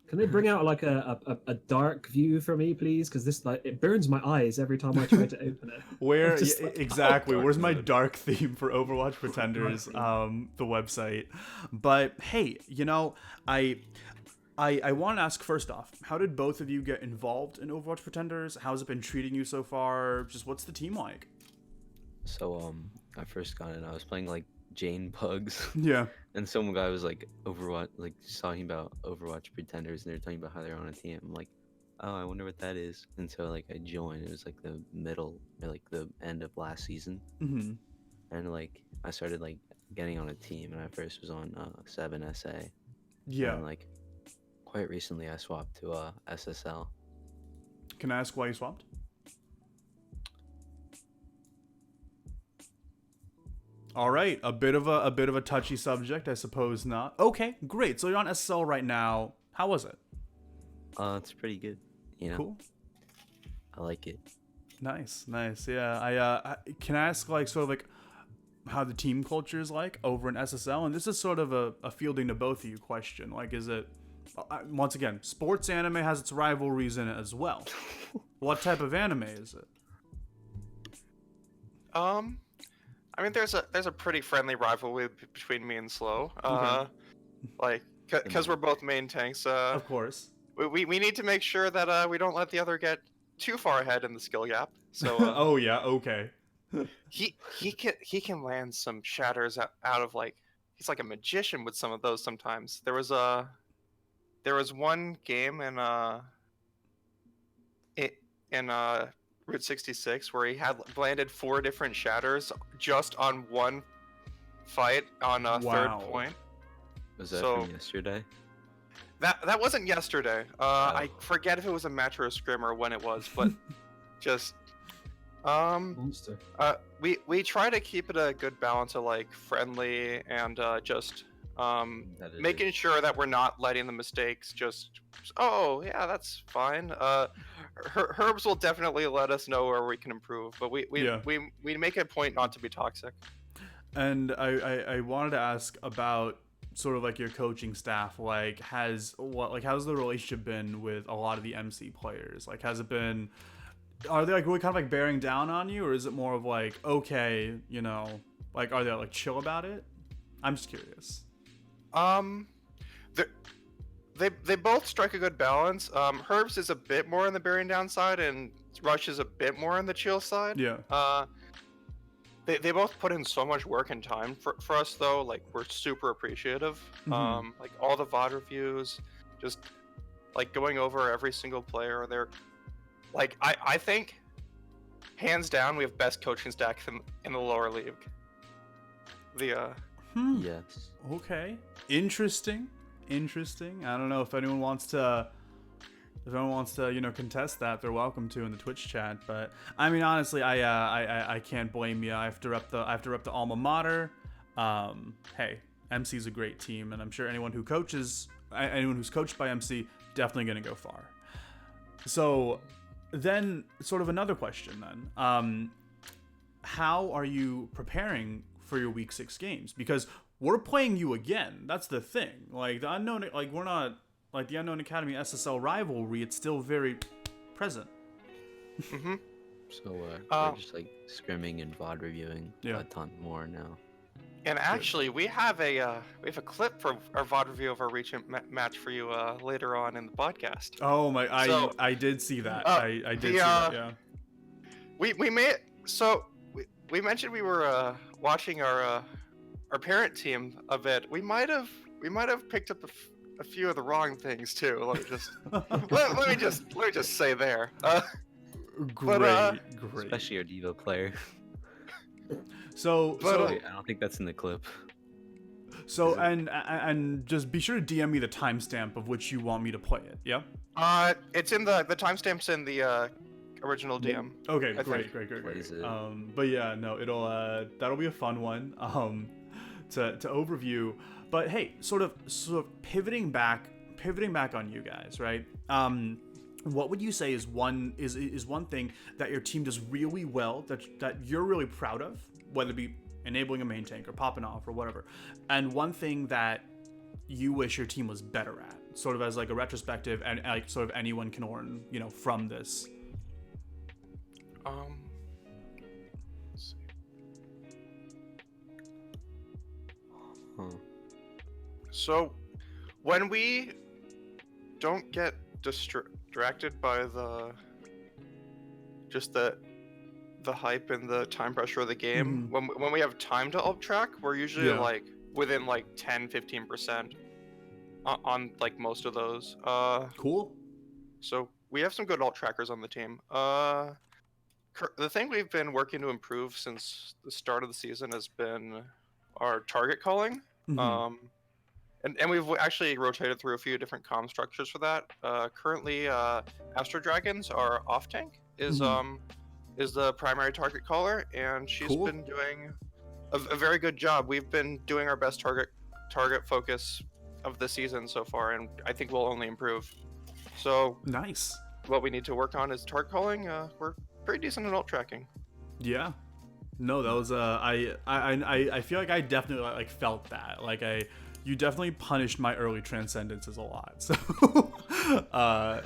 Can they bring out like a dark view for me, please? Because this it burns my eyes every time I try to open it. Where exactly? Where's my dark theme for Overwatch Pretenders? The website. But hey, I want to ask first off, how did both of you get involved in Overwatch Pretenders? How's it been treating you so far? Just what's the team like? So I first got in, I was playing like Jane Pugs, Yeah. and some guy was like Overwatch, like just talking about Overwatch pretenders, and they're talking about how they're on a team. I'm like, oh, I wonder what that is. And so like I joined. It was like the middle or like the end of last season, Mm-hmm. and like I started like getting on a team, and I first was on 7SA, Yeah. and like quite recently I swapped to SSL. Can I ask why you swapped? All right, a bit of a touchy subject, I suppose not. Okay, great. So you're on SSL right now. How was it? It's pretty good. You know, Cool. I like it. Nice. Yeah. I can I ask like sort of like how the team culture is like over in SSL, and this is sort of a fielding to both of you question. Like, is it once again, sports anime has its rivalries in it as well. What type of anime is it? I mean, there's a pretty friendly rivalry between me and Slow. Okay. Like, because we're both main tanks. Of course. We need to make sure that we don't let the other get too far ahead in the skill gap. So Oh yeah. Okay. he can land some shatters out of like he's like a magician with some of those sometimes. There was one game in Route 66 where he had landed 4 different shatters just on one fight on a third Wow. point. Was that So- from yesterday? That wasn't yesterday. I forget if it was a match or a scrim or when it was, but just Monster. we try to keep it a good balance of like friendly and just That is making sure that we're not letting the mistakes just oh yeah, that's fine. Herbs will definitely let us know where we can improve, but we Yeah. we make a point not to be toxic. And I wanted to ask about sort of like your coaching staff. Like, how's the relationship been with a lot of the MC players? Like, has it been, are they like really kind of like bearing down on you, or is it more of like, okay, you know, like are they like chill about it? I'm just curious. They both strike a good balance. Herbs is a bit more on the bearing down side, and Rush is a bit more on the chill side. Yeah. They both put in so much work and time for us though. Like, we're super appreciative. Mhm. Like all the VOD reviews, just like going over every single player. They're like I think hands down we have best coaching stack in the lower league. The Yes. Okay. Interesting. I don't know if anyone wants to, you know, contest that. They're welcome to in the Twitch chat. But I mean, honestly, I can't blame you. I have to rep the alma mater. Hey, MC's a great team, and I'm sure anyone who's coached by MC definitely gonna go far. So then, sort of another question then. How are you preparing for your week 6 games? Because we're playing you again. That's the thing. Like the unknown, like we're not like the Unknown Academy SSL rivalry. It's still very present. mhm. So we're just like scrimming and VOD reviewing Yeah. a ton more now. And actually, we have a clip from our VOD review of our recent match for you later on in the podcast. Oh my! So- I did see that. I did the, see that. Yeah. We made so we mentioned we were watching our parent team a bit. We might have picked up a few of the wrong things too. Let me just let me just say there. Great, great. Especially our Devo player. So, But, Wait, I don't think that's in the clip. and just be sure to DM me the timestamp of which you want me to play it. Yeah. It's in the timestamps in the original DM. Okay, I great. Plays it. But yeah, no, that'll be a fun one to overview. But hey, sort of pivoting back on you guys, right? What would you say is one thing that your team does really well that you're really proud of, whether it be enabling a main tank or popping off or whatever, and one thing that you wish your team was better at, sort of as like a retrospective, and like sort of anyone can learn, you know, from this. Let's see. Huh. So, when we don't get distracted by the the hype and the time pressure of the game. Mhm. When we have time to ult track, we're usually Yeah. like within like 10-15% on like most of those. Cool. So we have some good ult trackers on the team. The thing we've been working to improve since the start of the season has been our target calling. Mhm. And we've actually rotated through a few different comm structures for that. Currently, Astro Dragons, our off tank, is the primary target caller, and she's Cool. been doing a very good job. We've been doing our best target focus of the season so far, and I think we'll only improve. So Nice. what we need to work on is target calling. We're pretty decent at ult tracking. Yeah. No, that was I feel like I definitely like felt that. Like you definitely punished my early transcendences a lot. So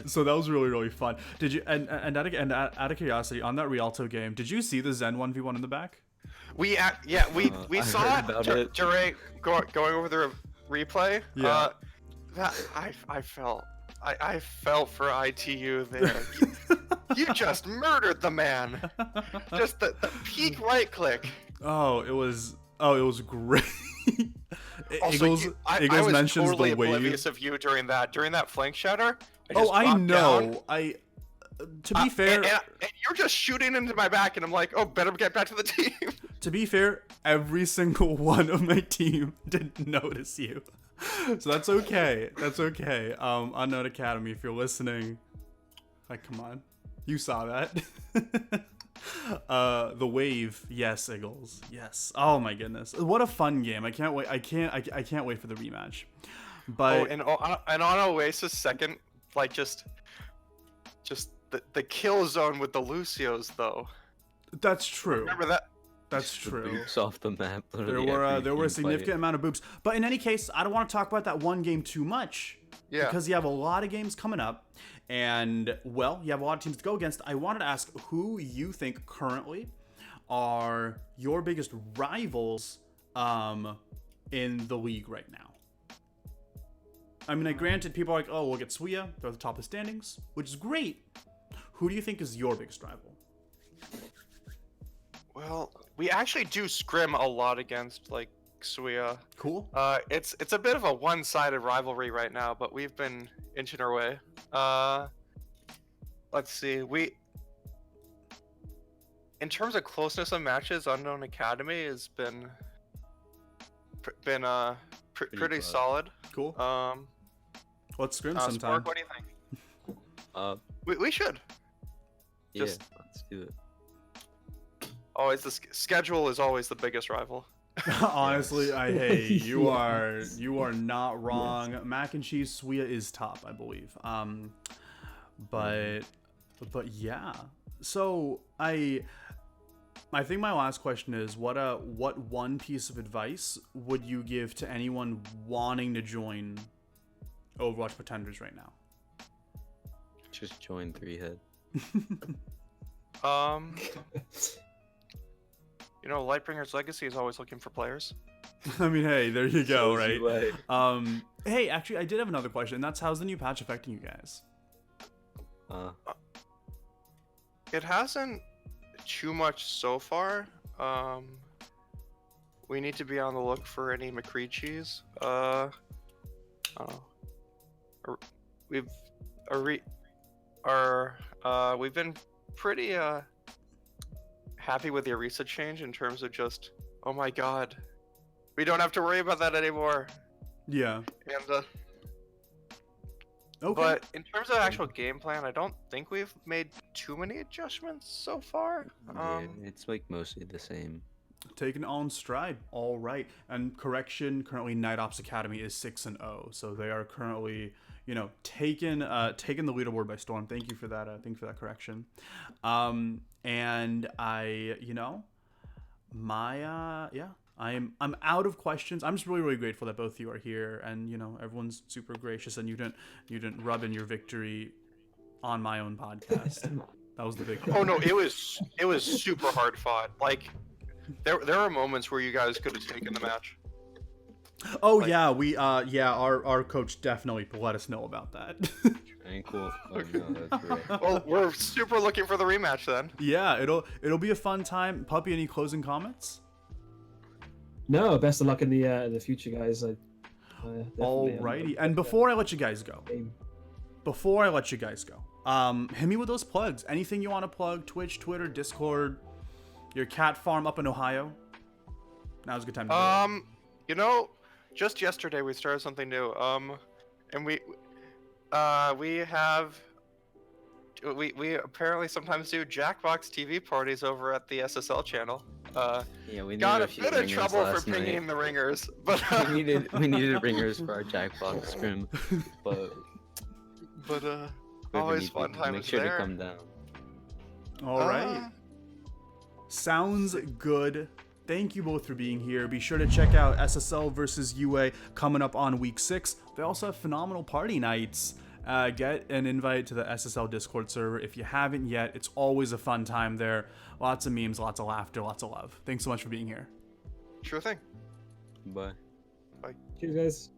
so that was really, really fun. Did you and out of curiosity, on that Rialto game, did you see the Zen 1v1 in the back? We I saw heard it about it. during going over the replay. Yeah. That I felt for ITU there. You just murdered the man. Just the peak right click. it was great. Also, Eagles I was mentions totally the wave. oblivious of you during that flank shatter. I dropped know. down, To be fair, and you're just shooting into my back, and I'm like, oh, better get back to the team. to be fair, every single one of my team didn't notice you. So that's okay. That's okay. Unknown Academy, if you're listening, like, come on. You saw that. The wave, yes, Eagles, yes. Oh my goodness, what a fun game! I can't wait. I can't wait for the rematch. But and on Oasis second, like just the kill zone with the Lucios though. that's true. Remember that? That's The true. boops off the map. There literally were every there were a team significant played. amount of boops. But in any case, I don't want to talk about that one game too much. Yeah. Because you have a lot of games coming up, and well, you have a lot of teams to go against. I wanted to ask who you think currently are your biggest rivals in the league right now. I mean, granted, people are like, oh, we'll get Suya. They're at the top of the standings, which is great. Who do you think is your biggest rival? Well, we actually do scrim a lot against like Suya. Cool. It's a bit of a one-sided rivalry right now, but we've been inching our way. Let's see. In terms of closeness of matches, Unknown Academy has been pretty close. solid. Cool. Let's scrim sometime. Spark, what do you think? We should. Yeah, Just- let's do it. Always the schedule is always the biggest rival. Honestly, you Yes. are not wrong. Mac and cheese Suya is top, I believe. But yeah. So I think my last question is what one piece of advice would you give to anyone wanting to join Overwatch Pretenders right now? Just join 3-head. Lightbringer's Legacy is always looking for players. I mean, hey, there you go, So is right? UA. Hey, actually, I did have another question. And that's how's the new patch affecting you guys? It hasn't too much so far. We need to be on the look for any McCree cheese. We've been pretty happy with the Arisa change in terms of just, oh my god, we don't have to worry about that anymore. Yeah. And Okay. but in terms of actual game plan, I don't think we've made too many adjustments so far. Yeah, it's like mostly the same. Taken on stride. All right. And correction, currently Night Ops Academy is 6-0. So they are currently, taking the leaderboard by storm. Thank you for that. Thank you for that correction. And I, I'm out of questions. I'm just really, really grateful that both of you are here, and everyone's super gracious, and you didn't rub in your victory on my own podcast. That was the big thing. Oh no, it was super hard fought. Like there are moments where you guys could have taken the match. Oh Like- yeah, we our coach definitely let us know about that. Tranquil. Oh no, that's right. Well, we're super looking for the rematch then. Yeah, it'll be a fun time. Puppy, any closing comments? No, best of luck in the future, guys. Alrighty. And before I let you guys go, hit me with those plugs. Anything you want to plug? Twitch, Twitter, Discord, your cat farm up in Ohio. Now's a good time to do it. You know, just yesterday we started something new. And we apparently sometimes do Jackbox TV parties over at the SSL channel. Yeah, we Got needed a a few bit of ringers trouble for last pinging night. the ringers, but we needed ringers for our Jackbox scrim, but but whoever always needs fun it, times make sure there. to come down. All right. Sounds good. Thank you both for being here. Be sure to check out SSL versus UA coming up on week 6. They also have phenomenal party nights. Get an invite to the SSL Discord server if you haven't yet. It's always a fun time there. Lots of memes, lots of laughter, lots of love. Thanks so much for being here. Sure thing. Bye. Cheers, guys.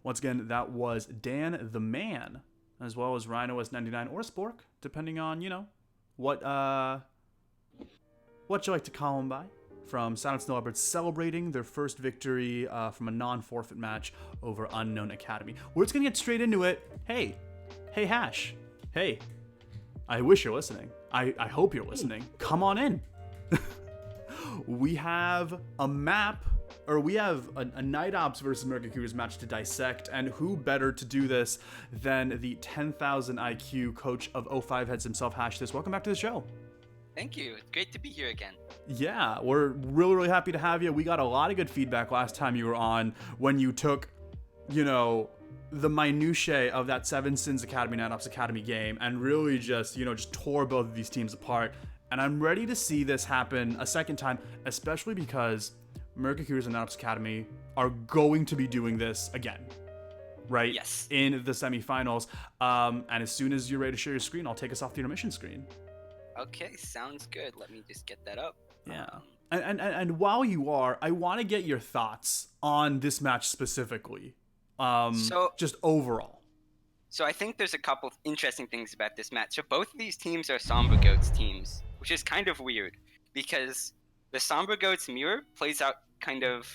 Once again, that was Dan the Man, as well as Rhino S99 or Spork, depending on, what you like to call them by, from Silent Snow Leopards celebrating their first victory from a non-forfeit match over Unknown Academy. We're just going to get straight into it. Hey, Hash. Hey, I wish you're listening. I hope you're listening. Come on in. We have a map, or we have a Night Ops versus American Cougars match to dissect, and who better to do this than the 10,000 IQ coach of O5 Heads himself, Hash this. Welcome back to the show. Thank you. It's great to be here again. Yeah, we're really, really happy to have you. We got a lot of good feedback last time you were on when you took, the minutiae of that Seven Sins Academy, Night Ops Academy game and really just tore both of these teams apart. And I'm ready to see this happen a second time, especially because American Cougars and Night Ops Academy are going to be doing this again, right? Yes. In the semifinals. And as soon as you're ready to share your screen, I'll take us off the intermission screen. Okay, sounds good. Let me just get that up. Yeah. And while you are, I want to get your thoughts on this match specifically. Just overall. So I think there's a couple of interesting things about this match. So both of these teams are Sombra Goats teams, which is kind of weird because the Sombra Goats mirror plays out kind of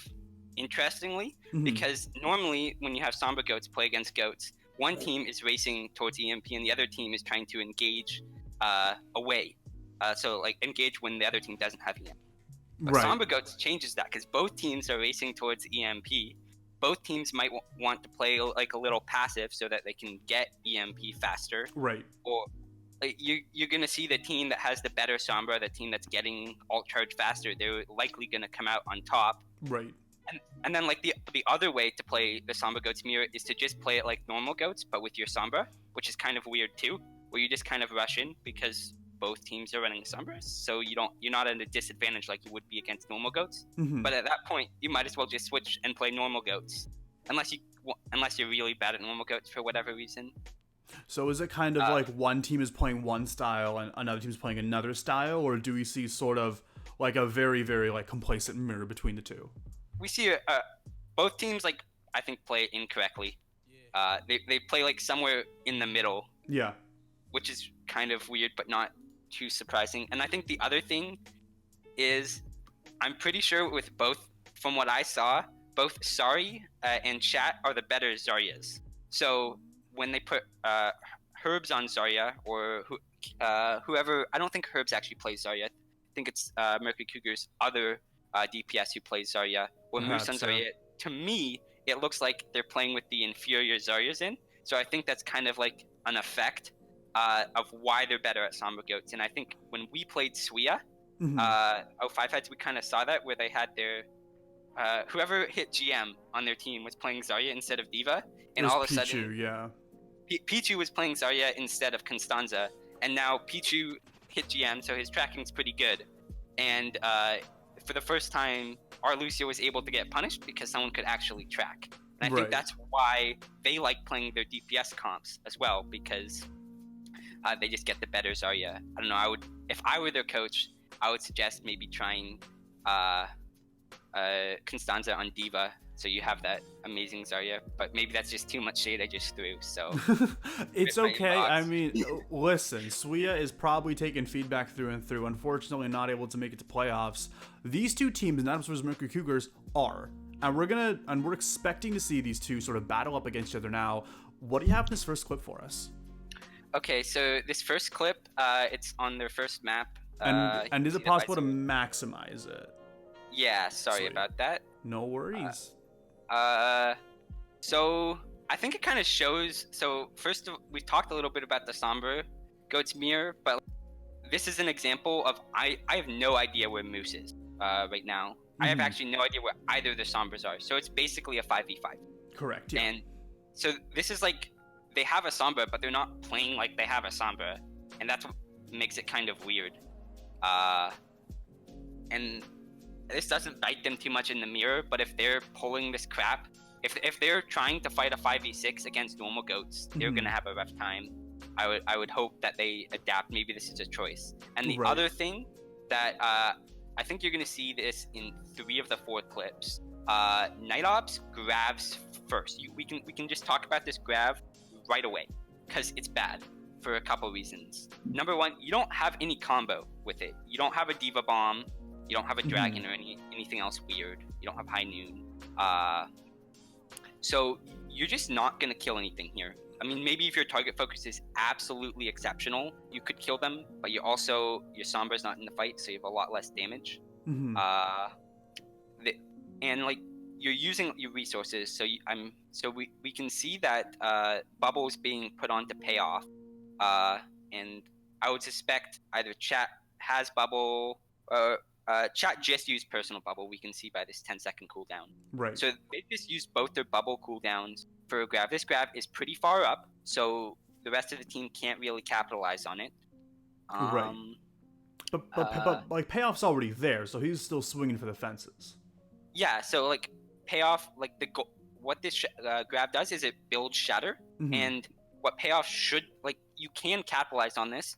interestingly because normally when you have Sombra Goats play against Goats, one team is racing towards EMP and the other team is trying to engage away. So like engage when the other team doesn't have EMP. But Right. Sombra Goats changes that because both teams are racing towards EMP. Both teams might want to play like a little passive so that they can get EMP faster. Right. Or like, you're going to see the team that has the better Sombra, the team that's getting alt charge faster, they're likely going to come out on top. Right. And then like the other way to play the Sombra Goats mirror is to just play it like normal Goats, but with your Sombra, which is kind of weird too, where you just kind of rush in because both teams are running Sombras, so you're not at a disadvantage like you would be against normal Goats. But at that point, you might as well just switch and play normal Goats, unless you're really bad at normal Goats for whatever reason. So is it kind of like one team is playing one style and another team is playing another style, or do we see sort of like a very, very like complacent mirror between the two? We see both teams like I think play incorrectly. They play like somewhere in the middle. Yeah. Which is kind of weird, but not too surprising. And I think the other thing is, I'm pretty sure with both, from what I saw, both Sari and Chat are the better Zaryas. So when they put Herbs on Zarya, or whoever, I don't think Herbs actually plays Zarya. I think it's Mercury Cougar's other DPS who plays Zarya, or Moose on Zarya. To me, it looks like they're playing with the inferior Zaryas in. So I think that's kind of like an effect of why they're better at Sombra Goats. And I think when we played Suia, O5 Heads, we kind of saw that where they had their whoever hit GM on their team was playing Zarya instead of Diva, and all of a sudden Pichu was playing Zarya instead of Constanza, and now Pichu hit GM, so his tracking's pretty good. And for the first time, our Lucio was able to get punished because someone could actually track. And I think that's why they like playing their DPS comps as well, because they just get the better Zarya. I don't know. If I were their coach, I would suggest maybe trying Constanza on Diva, so you have that amazing Zarya. But maybe that's just too much shade I just threw. So it's my okay. I inbox. mean, listen, Suya is probably taking feedback through and through. Unfortunately, not able to make it to playoffs. These two teams, Nats versus Mercury Cougars, are, and we're expecting to see these two sort of battle up against each other now. What do you have in this first clip for us? Okay, so this first clip, it's on their first map. And you can is see it that by possible to zoom. maximize it? Yeah, sorry Sweet. about that. No worries. So I think it kind of shows. So first, we talked a little bit about the Sombra Goat's Mirror, but this is an example of I have no idea where Moose is right now. I have actually no idea where either of the Sombras are. So it's basically a 5v5. Correct. Yeah. And so this is like they have a Sombra, but they're not playing like they have a Sombra, and that's what makes it kind of weird. And this doesn't bite them too much in the mirror, but if they're pulling this crap, if they're trying to fight a 5v6 against normal goats, they're gonna have a rough time. I would hope that they adapt. Maybe this is a choice. And the other thing that I think you're gonna see this in 3 of the 4 clips. Night Ops grabs first. We can just talk about this grab right away because it's bad for a couple reasons. Number one, you don't have any combo with it. You don't have a Diva Bomb. You don't have a Dragon or anything else weird. You don't have High Noon. So you're just not gonna kill anything here. I mean, maybe if your target focus is absolutely exceptional, you could kill them, but your Sombra's not in the fight, so you have a lot less damage. And like you're using your resources, so we can see that bubbles being put on to pay off, and I would suspect either chat has bubble or chat just used personal bubble. We can see by this 10-second cooldown. Right. So they just used both their bubble cooldowns for a grab. This grab is pretty far up, so the rest of the team can't really capitalize on it. Right. But like payoff's already there, so he's still swinging for the fences. Yeah. So like payoff, like what this grab does is it builds shatter, and what payoff should you can capitalize on this.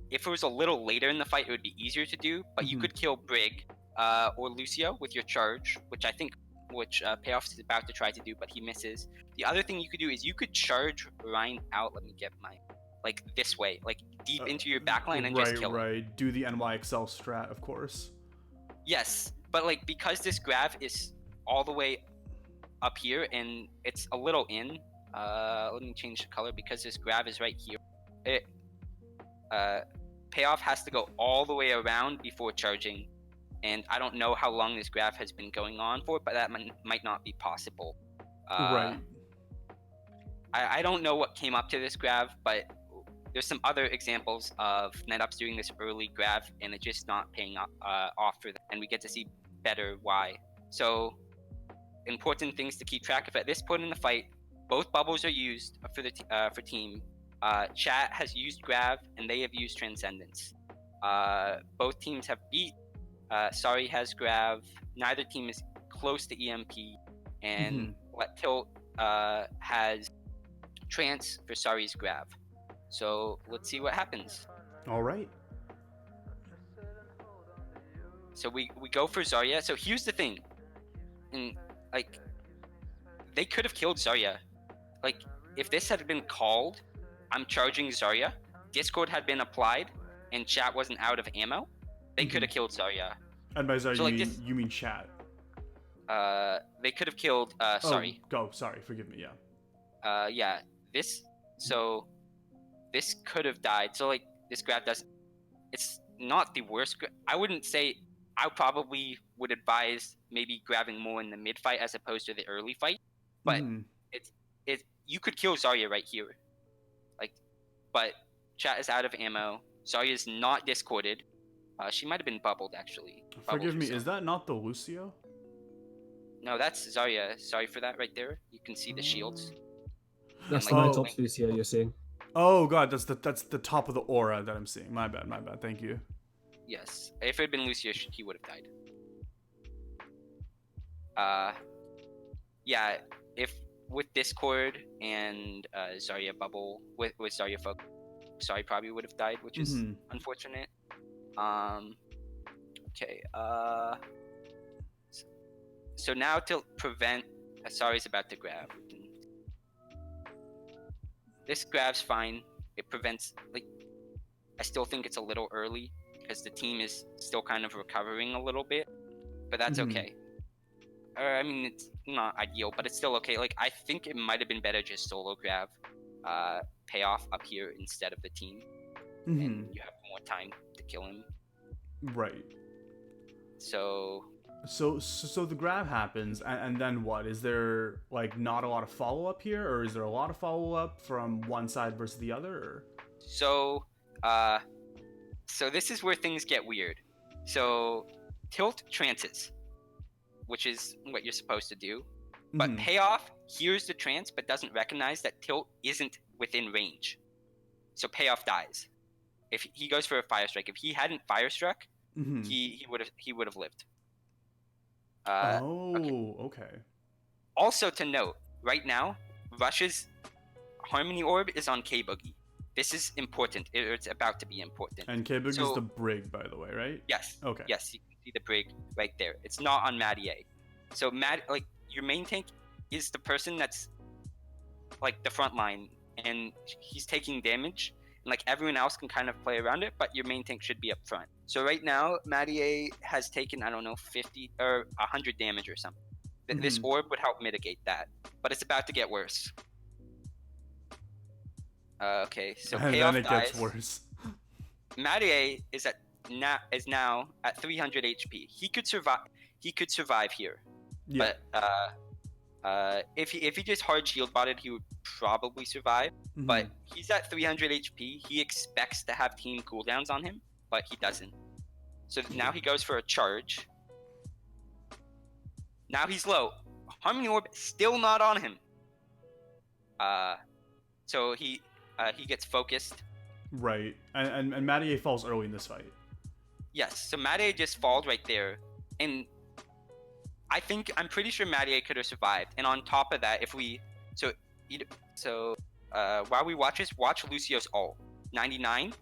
If it was a little later in the fight, it would be easier to do, but you could kill Brig or Lucio with your charge, which Payoff is about to try to do, but he misses. The other thing you could do is you could charge Ryan out. Let me get this way, deep into your backline and just kill him. Right. Do the NYXL strat, of course. Yes, but because this graph is all the way up here and it's a little in. Let me change the color because this graph is right here. Payoff has to go all the way around before charging, and I don't know how long this graph has been going on for, but that might not be possible. Right. I don't know what came up to this graph, but there's some other examples of NetUps doing this early graph and it just not paying off for them, and we get to see better why. So important things to keep track of at this point in the fight. Both bubbles are used for team. Chat has used Grav and they have used Transcendence. Both teams have beat. Sorry has Grav. Neither team is close to EMP. And Let Tilt has Trance for Sorry's Grav. So let's see what happens. All right. So we go for Zarya. So here's the thing. And they could have killed Zarya. If this had been called, I'm charging Zarya, Discord had been applied, and chat wasn't out of ammo, they could have killed Zarya. And by Zarya, you mean chat? They could have killed, Sorry. Sorry, forgive me, yeah. Yeah, this could have died. So, this grab it's not the worst. I wouldn't say, I probably would advise maybe grabbing more in the mid fight as opposed to the early fight. But you could kill Zarya right here. But chat is out of ammo. Zarya is not discorded. She might have been bubbled, actually. Forgive me, is that not the Lucio? No, that's Zarya. Sorry for that right there. You can see the shields. That's the Night Ops Lucio you're seeing. Oh god, that's the top of the aura that I'm seeing. My bad, thank you. Yes. If it had been Lucio, he would have died. Yeah, if with Discord and Zarya bubble, with Zarya focus, Sorry probably would have died, which is unfortunate. Okay, So now to prevent, Asari's about to grab. This grab's fine. It prevents, like, I still think it's a little early because the team is still kind of recovering a little bit, but that's okay. I mean, it's not ideal, but it's still okay. Like, I think it might have been better just solo grab, payoff up here instead of the team, and you have more time to kill him. Right. So the grab happens, and then what? Is there like not a lot of follow up here, or is there a lot of follow up from one side versus the other? Or? So this is where things get weird. So tilt trances, which is what you're supposed to do, but payoff hears the trance but doesn't recognize that tilt isn't within range. So payoff dies. If he goes for a fire strike, if he hadn't fire struck, he would have lived. Okay. Also to note, right now, Rush's Harmony Orb is on K-Boogie. This is important. It's about to be important. And K-Boogie is the brig, by the way, right? Yes. Okay. Yes, you can see the brig right there. It's not on Mattier. So your main tank is the person that's like the front line, and he's taking damage. And like everyone else can kind of play around it, but your main tank should be up front. So right now, Mattier has taken, I don't know, 50 or 100 damage or something. This orb would help mitigate that, but it's about to get worse. Okay, so and payoff then it dies. gets worse. Mattier is now at 300 HP. He could survive here. Yeah. But if he just hard shield botted, he would probably survive. But he's at 300 HP. He expects to have team cooldowns on him, but he doesn't. So now he goes for a charge. Now he's low. Harmony Orb still not on him. So he gets focused. Right, and Mattier falls early in this fight. Yes, so Mattier just falls right there, and I'm pretty sure Mattier could have survived. And on top of that, while we watch Lucio's ult 99.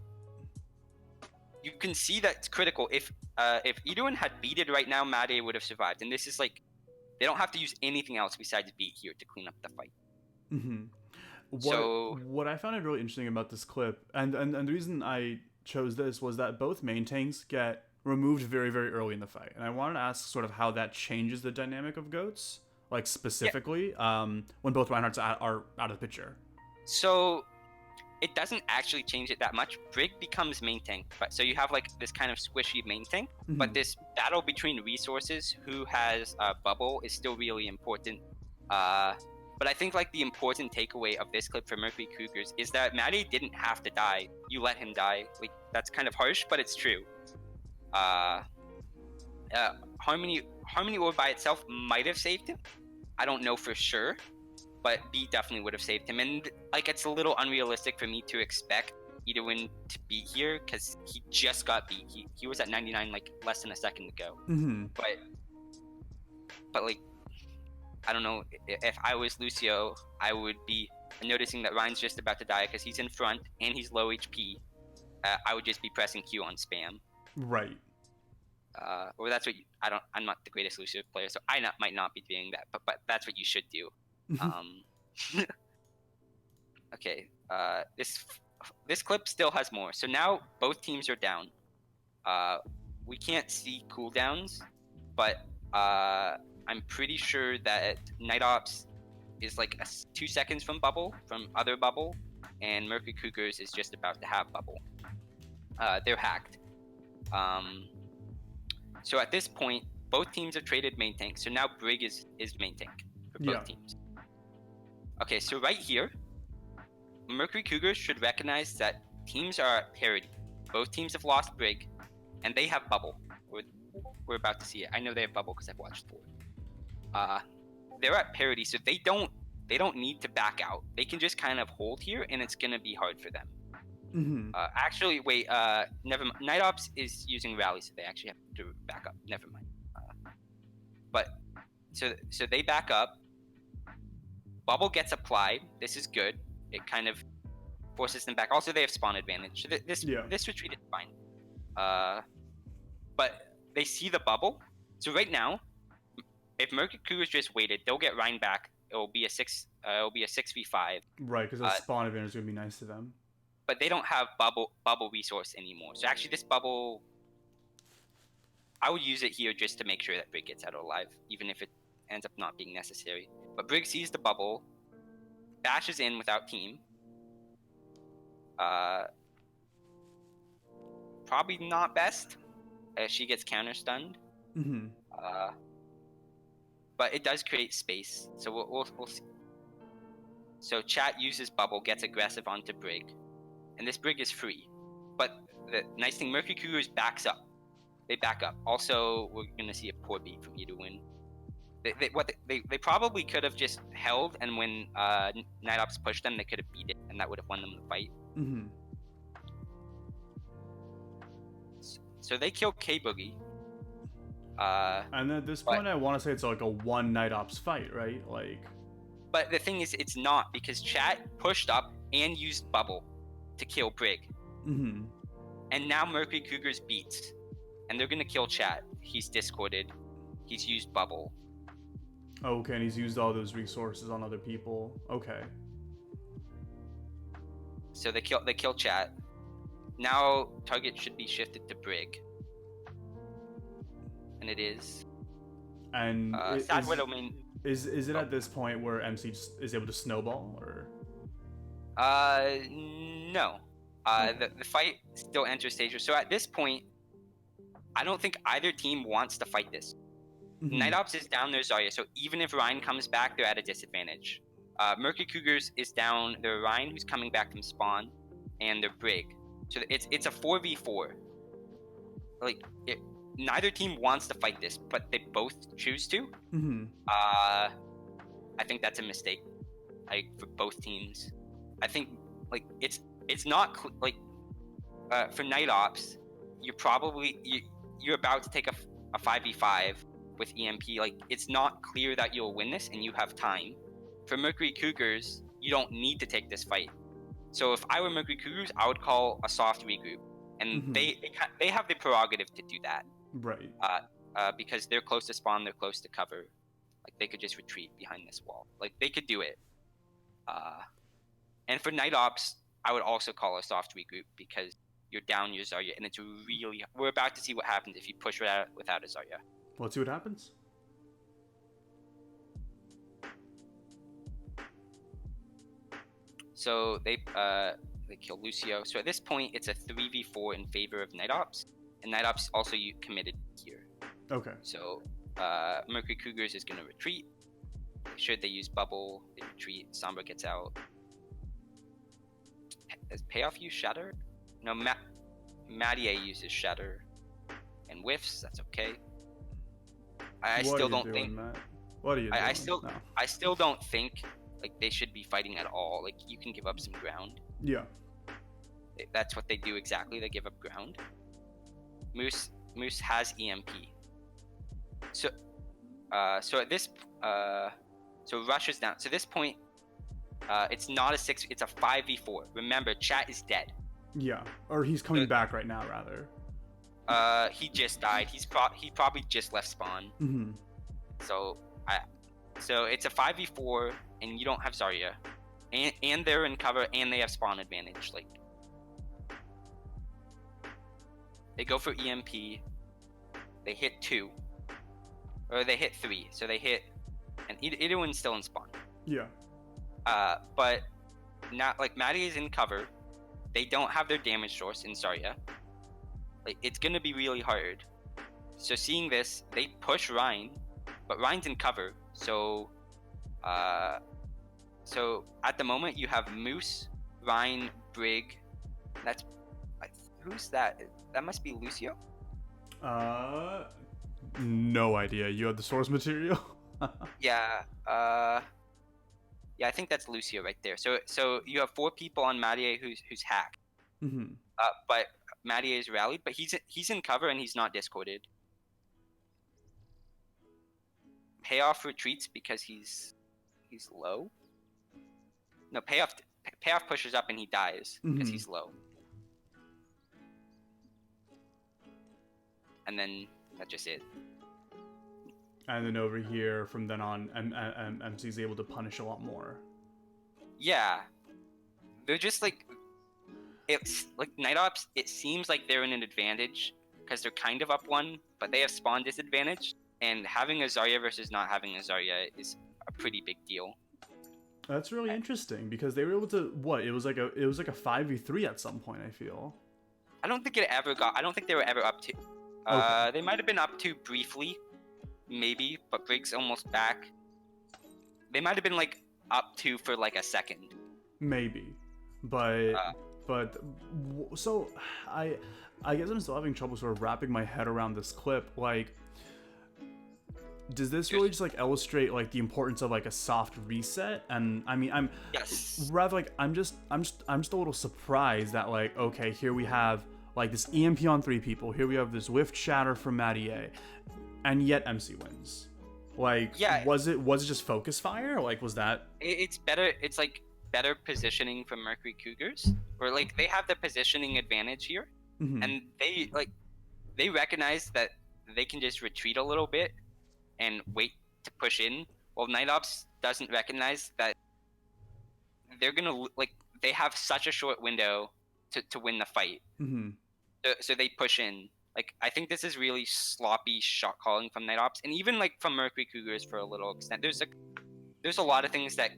You can see that it's critical. If Edwin had beated right now, Mattier would have survived. And this is like, they don't have to use anything else besides beat here to clean up the fight. What I found really interesting about this clip, and the reason I chose this was that both main tanks get removed very, very early in the fight. And I wanted to ask sort of how that changes the dynamic of GOATs, like specifically when both Reinhardts are out of the picture. So it doesn't actually change it that much. Brig becomes main tank, so you have like this kind of squishy main tank, but this battle between resources, who has bubble, is still really important. But I think like the important takeaway of this clip for Mercury Cougars is that Matty didn't have to die. You let him die. Like, that's kind of harsh, but it's true. Harmony Orb by itself might have saved him. I don't know for sure, but B definitely would have saved him. And like, it's a little unrealistic for me to expect Edwin to beat here because he just got beat. He was at 99 like less than a second ago. But like, I don't know, if I was Lucio, I would be noticing that Ryan's just about to die because he's in front and he's low HP. I would just be pressing Q on spam. Right. Or that's what I'm not the greatest Lucio player, so might not be doing that, but that's what you should do. Okay. This clip still has more. So now both teams are down. We can't see cooldowns, but I'm pretty sure that Night Ops is like 2 seconds from other bubble, and Mercury Cougars is just about to have bubble. They're hacked. So at this point, both teams have traded main tank. So now Brig is main tank for both teams. Okay, so right here, Mercury Cougars should recognize that teams are at parity. Both teams have lost Brig, and they have bubble. We're about to see it. I know they have bubble because I've watched 4. They're at parity, so they don't need to back out. They can just kind of hold here, and it's gonna be hard for them. Actually, wait. Never mind. Night Ops is using rally, so they actually have to back up. Never mind. But so they back up. Bubble gets applied. This is good. It kind of forces them back. Also, they have spawn advantage. So this retreat is fine. But they see the bubble. So right now, if Mercury Cougars just waited, they'll get Ryan back. It'll be a 6v5. Right, because that spawn advantage is gonna be nice to them. But they don't have bubble resource anymore. So actually, this bubble, I would use it here just to make sure that Brig gets out alive, even if it ends up not being necessary. But Brig sees the bubble, dashes in without team. Probably not best. She gets counter stunned. Mm-hmm. But it does create space, so we'll see. So chat uses bubble, gets aggressive onto Brig, and this Brig is free. But the nice thing, Mercury Cougars backs up. They back up. Also, we're gonna see a poor beat from you to win. They probably could have just held, and when Night Ops pushed them, they could have beat it, and that would have won them the fight. Mm-hmm. So they kill K Boogie. And at this point, I want to say it's like a one Night Ops fight, right? Like. But the thing is, it's not, because chat pushed up and used bubble to kill Brig. Mm-hmm. And now Mercury Cougars beats, and they're gonna kill chat. He's discorded. He's used bubble. Okay, and he's used all those resources on other people. Okay. So they kill chat. Now target should be shifted to Brig. And it is. And Sad Widow main. Is it at this point where MC is able to snowball, or? No. The fight still enters stage. So at this point, I don't think either team wants to fight this. Mm-hmm. Night Ops is down their Zarya, so even if Ryan comes back, they're at a disadvantage. Mercury Cougars is down their Ryan, who's coming back from spawn, and their Brig. So it's a 4v4. Like, neither team wants to fight this, but they both choose to. Mm-hmm. I think that's a mistake, like, for both teams. I think, like, it's not for Night Ops, you're about to take a 5v5 with EMP. Like, it's not clear that you'll win this, and you have time. For Mercury Cougars, you don't need to take this fight. So if I were Mercury Cougars, I would call a soft regroup, and Mm-hmm. they have the prerogative to do that. Right. Because they're close to spawn, they're close to cover. Like, they could just retreat behind this wall. Like, they could do it. And for Night Ops, I would also call a soft regroup, because you're down your Zarya, and it's really. We're about to see what happens if you push without a Zarya. Let's see what happens. So they kill Lucio. So at this point, it's a 3v4 in favor of Night Ops, and Night Ops also committed here. Okay. So Mercury Cougars is going to retreat. Should they use bubble, they retreat. Sombra gets out. Does Payoff use Shatter? No, Mattia uses Shatter and whiffs. That's okay. I still don't think. Matt? What are you doing? I still don't think like they should be fighting at all. Like, you can give up some ground. Yeah. That's what they do exactly. They give up ground. Moose has EMP. So at this so Rush is down. So this point, it's not a 6. It's a 5v4. Remember, chat is dead. Yeah, or he's coming back right now, rather. He just died. He probably just left spawn. Mm-hmm. So it's a 5v4, and you don't have Zarya, and they're in cover, and they have spawn advantage. Like, they go for EMP. They hit 2, or they hit 3. So they hit, and Idoin's still in spawn. Yeah. But not like Maddie is in cover. They don't have their damage source in Zarya. Like, it's gonna be really hard. So seeing this, they push Ryan, but Ryan's in cover. So at the moment you have Moose, Ryan, Brig. Who's that? That must be Lucio. No idea. You have the source material. Yeah. Yeah, I think that's Lucio right there. So you have 4 people on Mattia who's hacked. Mm-hmm. But Mattia is rallied, but he's in cover and he's not discorded. Payoff retreats because he's low. No, Payoff pushes up and he dies because he's low. And then that's just it. And then over here, from then on, MC's able to punish a lot more. Yeah, they're just like, it's like Night Ops. It seems like they're in an advantage because they're kind of up one, but they have spawn disadvantage. And having a Zarya versus not having a Zarya is a pretty big deal. That's really interesting because they were able to It was like a 5v3 at some point. I feel. I don't think they were ever up to. Okay. They might have been up to briefly, maybe, but Briggs almost back. They might have been like up to for like a second. Maybe, so I guess I'm still having trouble sort of wrapping my head around this clip. Like, does this really just like illustrate like the importance of like a soft reset? And I mean, I'm just a little surprised that like, okay, here we have like this EMP on 3 people. Here we have this Whiff Shatter from Mattier, and yet MC wins. Like, was it just focus fire? Like, was that? It's better. It's like better positioning from Mercury Cougars, or like they have the positioning advantage here, and they recognize that they can just retreat a little bit and wait to push in. Well, Night Ops doesn't recognize that they're gonna they have such a short window to win the fight, so they push in. Like, I think this is really sloppy shot calling from Night Ops, and even like from Mercury Cougars for a little extent. There's a lot of things that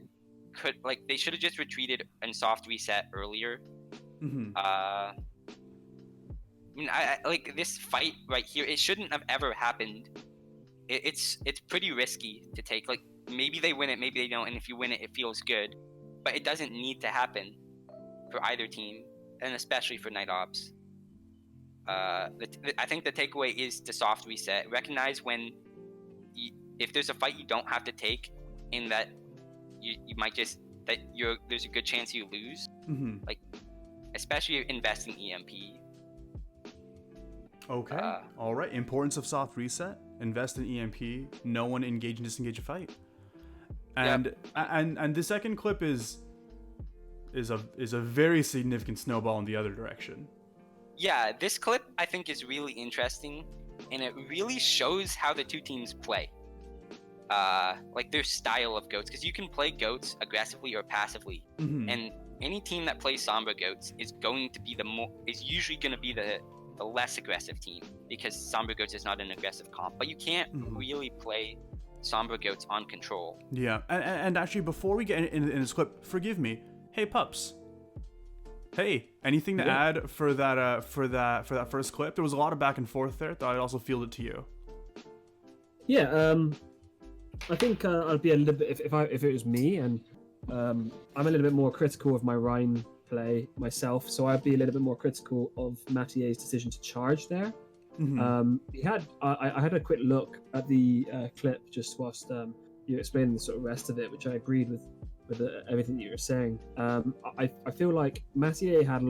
could, like, they should have just retreated and soft reset earlier. I mean, I like this fight right here. It shouldn't have ever happened. It's pretty risky to take. Like, maybe they win it, maybe they don't, and if you win it, it feels good, but it doesn't need to happen for either team, and especially for Night Ops. I think the takeaway is to soft reset. Recognize when, if there's a fight you don't have to take, in that you might just there's a good chance you lose. Like, especially invest in EMP. Okay. All right. Importance of soft reset. Invest in EMP. No one engage and disengage a fight. And and the second clip is a very significant snowball in the other direction. Yeah, this clip I think is really interesting, and it really shows how the two teams play. Like their style of goats, because you can play goats aggressively or passively, and any team that plays Sombra goats is going to be usually going to be the less aggressive team, because Sombra goats is not an aggressive comp. But you can't really play Sombra goats on control. Yeah, and actually, before we get in this clip, forgive me. Hey, pups. Hey, anything to add for that first clip? There was a lot of back and forth there. Thought I'd also field it to you. Yeah, I think I'd be a little bit if it was me, and I'm a little bit more critical of my Rhine play myself, so I'd be a little bit more critical of Mattier's decision to charge there. I had a quick look at the clip just whilst you explained the sort of rest of it, which I agreed with everything that you were saying. I feel like Mattier had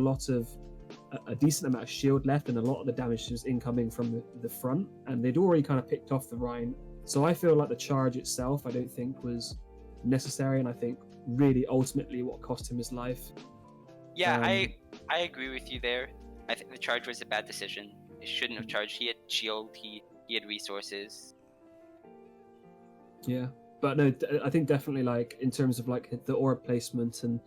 a decent amount of shield left, and a lot of the damage was incoming from the front, and they'd already kind of picked off the Rhine. So I feel like the charge itself, I don't think was necessary, and I think really ultimately what cost him his life. Yeah, I agree with you there. I think the charge was a bad decision. He shouldn't have charged. He had shield. He had resources. Yeah, but no, I think definitely like in terms of like the orb placement, and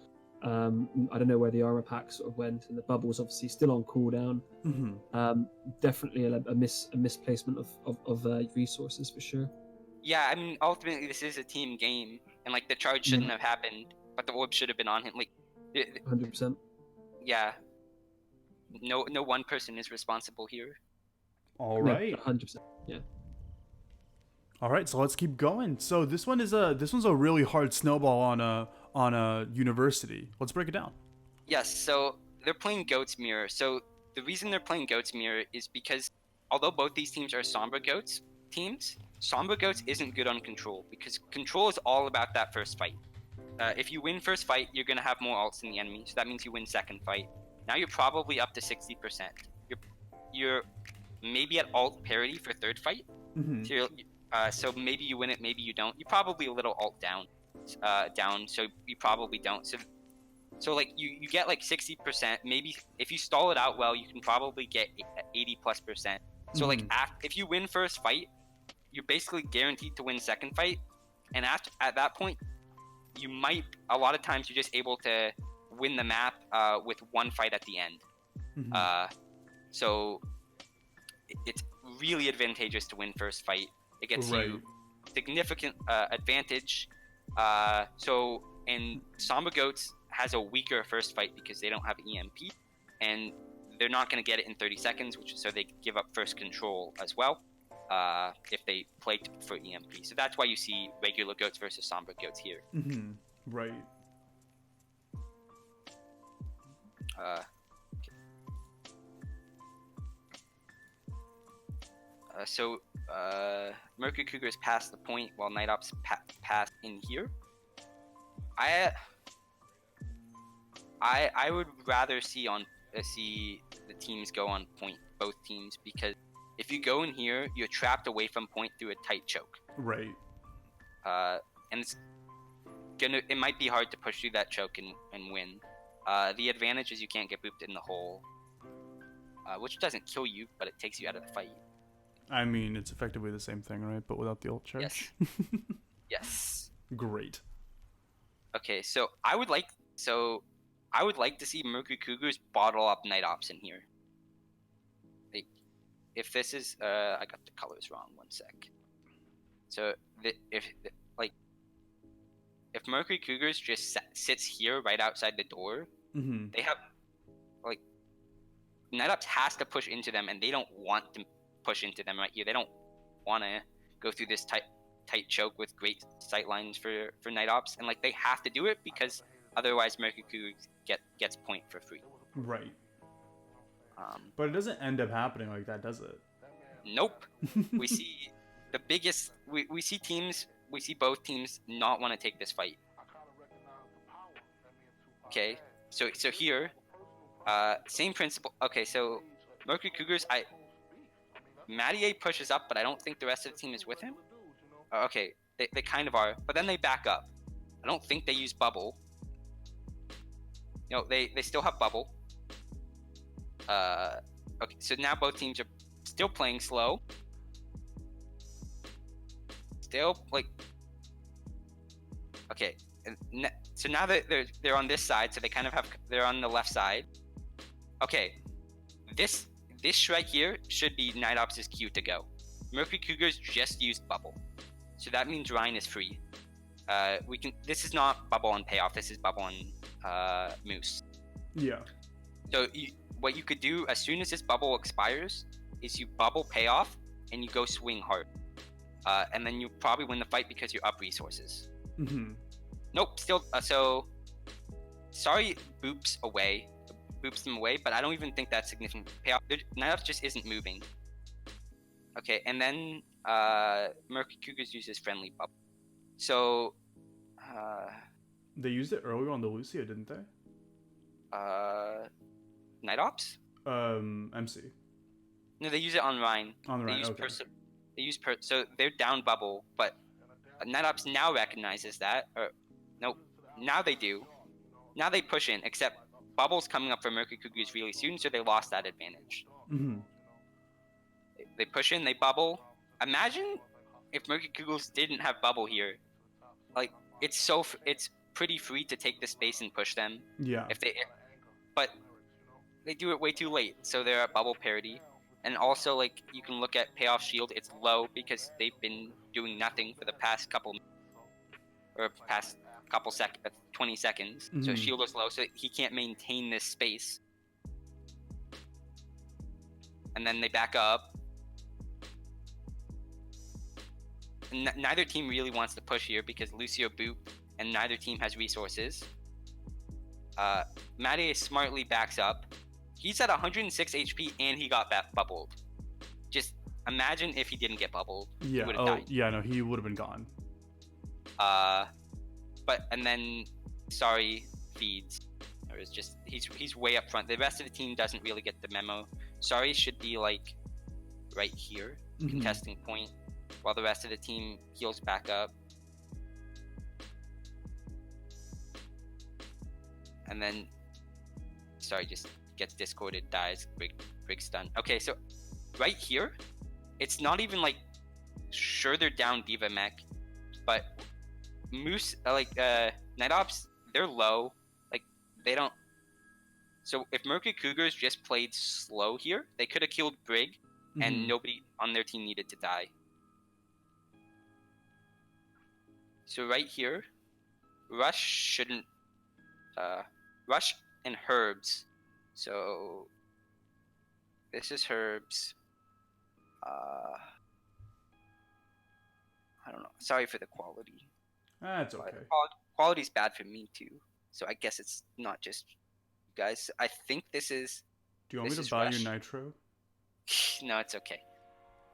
I don't know where the armor pack sort of went, and the bubbles obviously still on cooldown. Definitely a misplacement of resources for sure. Yeah, I mean, ultimately this is a team game, and like the charge shouldn't have happened, but the orb should have been on him. Like, 100%. Yeah. No one person is responsible here. All right. 100%. Yeah. All right, so let's keep going. So this one's a really hard snowball on a university. Let's break it down. Yes, so they're playing Goats Mirror. So the reason they're playing Goats Mirror is because although both these teams are Sombra Goats teams, Sombra Goats isn't good on control, because control is all about that first fight. If you win first fight, you're gonna have more ults than the enemy, so that means you win second fight. Now you're probably up to 60%. You're maybe at ult parity for third fight. So maybe you win it, maybe you don't. You're probably a little ult down, so you probably don't. So like you get like 60%. Maybe if you stall it out well, you can probably get 80+%. So like if you win first fight, you're basically guaranteed to win second fight, and at that point, you might a lot of times you're just able to win the map with one fight at the end. So it's really advantageous to win first fight. It gets you significant advantage. And Samba Goats has a weaker first fight because they don't have EMP, and they're not going to get it in 30 seconds, so they give up first control as well if they play for EMP. So that's why you see regular Goats versus Samba Goats here. Right. So Mercury Cougars passed the point while Night Ops passed in here. I would rather see the teams go on point, both teams, because if you go in here, you're trapped away from point through a tight choke. Right. And it might be hard to push through that choke and win. The advantage is you can't get booped in the hole, which doesn't kill you, but it takes you out of the fight. I mean, it's effectively the same thing, right? But without the ult charge. Yes. Yes. Great. Okay, so I would like to see Mercury Cougars bottle up Night Ops in here. Like, if this is, I got the colors wrong. 1 sec. So if Mercury Cougars just sits here right outside the door, they have Night Ops has to push into them, and they don't want to push into them right here. They don't want to go through this tight choke with great sight lines for Night Ops, and they have to do it because otherwise Mercury Cougars gets point for free. Right. But it doesn't end up happening like that, does it? Nope. We see we see both teams not want to take this fight. Okay, so here, same principle. Okay, so Mercury Cougars, Matty A pushes up, but I don't think the rest of the team is with him. Okay, they kind of are, but then they back up. I don't think they use bubble. They still have bubble. Okay, so now both teams are still playing slow. Still okay, so now that they're on this side, so they kind of they're on the left side. Okay, this right here should be Night Ops' cue to go. Mercury Cougars just used bubble, so that means Ryan is free. This is not bubble on payoff. This is bubble on Moose. Yeah. So what you could do as soon as this bubble expires is you bubble payoff and you go swing hard, and then you probably win the fight because you're up resources. Nope. Still. So sorry, boops them away, but I don't even think that's significant payoff. Night Ops just isn't moving. Okay, and then Mercury Cougars uses friendly bubble. So they used it earlier on the Lucia, didn't they? Night Ops? MC. No, they use it on Ryan. On Ryan, okay. So they're down bubble, but Night Ops now recognizes that. Nope. Now they do. Now they push in, except bubble's coming up for Mercury Cougars really soon, so they lost that advantage. They push in, they bubble. Imagine if Mercury Cougars didn't have bubble here. It's pretty free to take the space and push them. Yeah. But they do it way too late, so they're at bubble parity. And also, you can look at payoff shield. It's low because they've been doing nothing for the past couple 20 seconds. So shield is low, so he can't maintain this space. And then they back up. Neither team really wants to push here because Lucio boop, and neither team has resources. Matty smartly backs up. He's at 106 HP and he got bubbled. Just imagine if he didn't get bubbled. Yeah. He would have died. Yeah. No, he would have been gone. And then sorry feeds. Or is just he's way up front. The rest of the team doesn't really get the memo. Sorry should be right here, contesting point, while the rest of the team heals back up. And then sorry just gets discorded, dies, big stun. Okay, so right here, it's not even sure they're down Diva Mech, but Moose Night Ops, they're low. Like they don't. So if Mercury Cougars just played slow here, they could have killed Brig, and nobody on their team needed to die. So right here, Rush shouldn't. Rush and Herbs. So this is Herbs. I don't know. Sorry for the quality. That's okay. Quality's bad for me too. So I guess it's not just you guys. I think this is. Do you want me to buy you nitro? No, it's okay.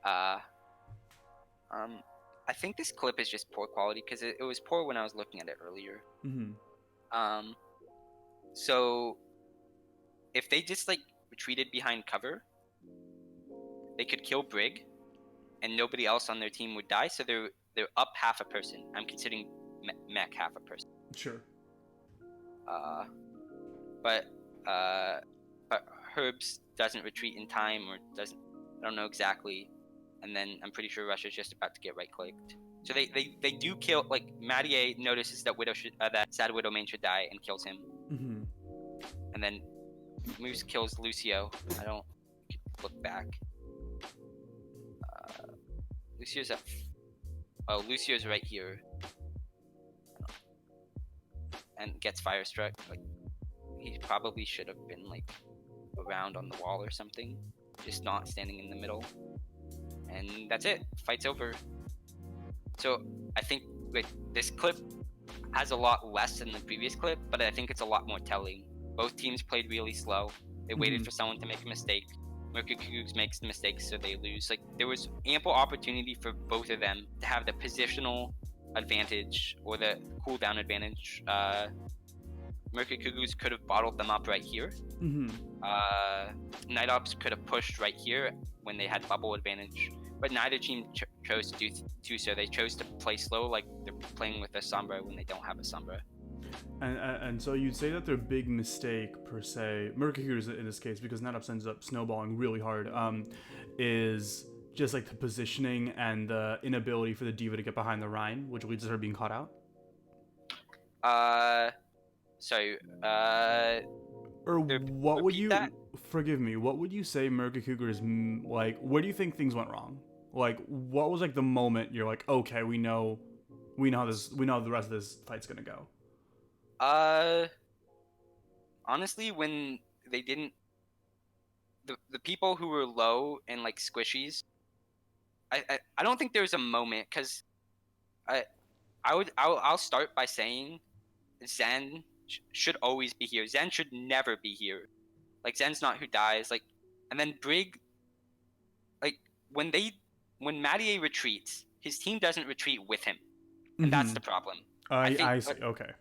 I think this clip is just poor quality because it was poor when I was looking at it earlier. So if they just like retreated behind cover, they could kill Brig, and nobody else on their team would die. So they're up half a person. I'm considering Mech half a person. Sure. But Herbs doesn't retreat in time, or doesn't. I don't know exactly. And then I'm pretty sure Russia's just about to get right clicked. So they do kill. Like Mattier notices that that Sad Widow main should die and kills him. And then Moose kills Lucio. I don't look back. Lucio's up. Oh, Lucio's right here. And gets Firestruck. Like he probably should have been like around on the wall or something, just not standing in the middle. And that's it. Fight's over. So I think like this clip has a lot less than the previous clip, but I think it's a lot more telling. Both teams played really slow. They waited for someone to make a mistake. Mercury Cougars makes the mistake, so they lose. Like there was ample opportunity for both of them to have the positional advantage or the cooldown advantage. Mercury Cougars could have bottled them up right here. Night Ops could have pushed right here when they had bubble advantage, but neither team chose to do so. They chose to play slow, like they're playing with a Sombra when they don't have a Sombra. And so you'd say that their big mistake per se, Mercury Cougars in this case, because Night Ops ends up snowballing really hard, is just like the positioning and the inability for the Diva to get behind the Rhine, which leads to her being caught out. Or what would you forgive me? What would you say Mercury Cougars like? Where do you think things went wrong? Like, what was like the moment you're like, okay, we know how the rest of this fight's gonna go? Honestly, when they didn't, the people who were low and like squishies, I don't think there was a moment, because I'll start by saying Zen should always be here. Zen should never be here. Like Zen's not who dies. Like, and then Brig, like when Mattier retreats, his team doesn't retreat with him, and that's the problem. I see. Okay.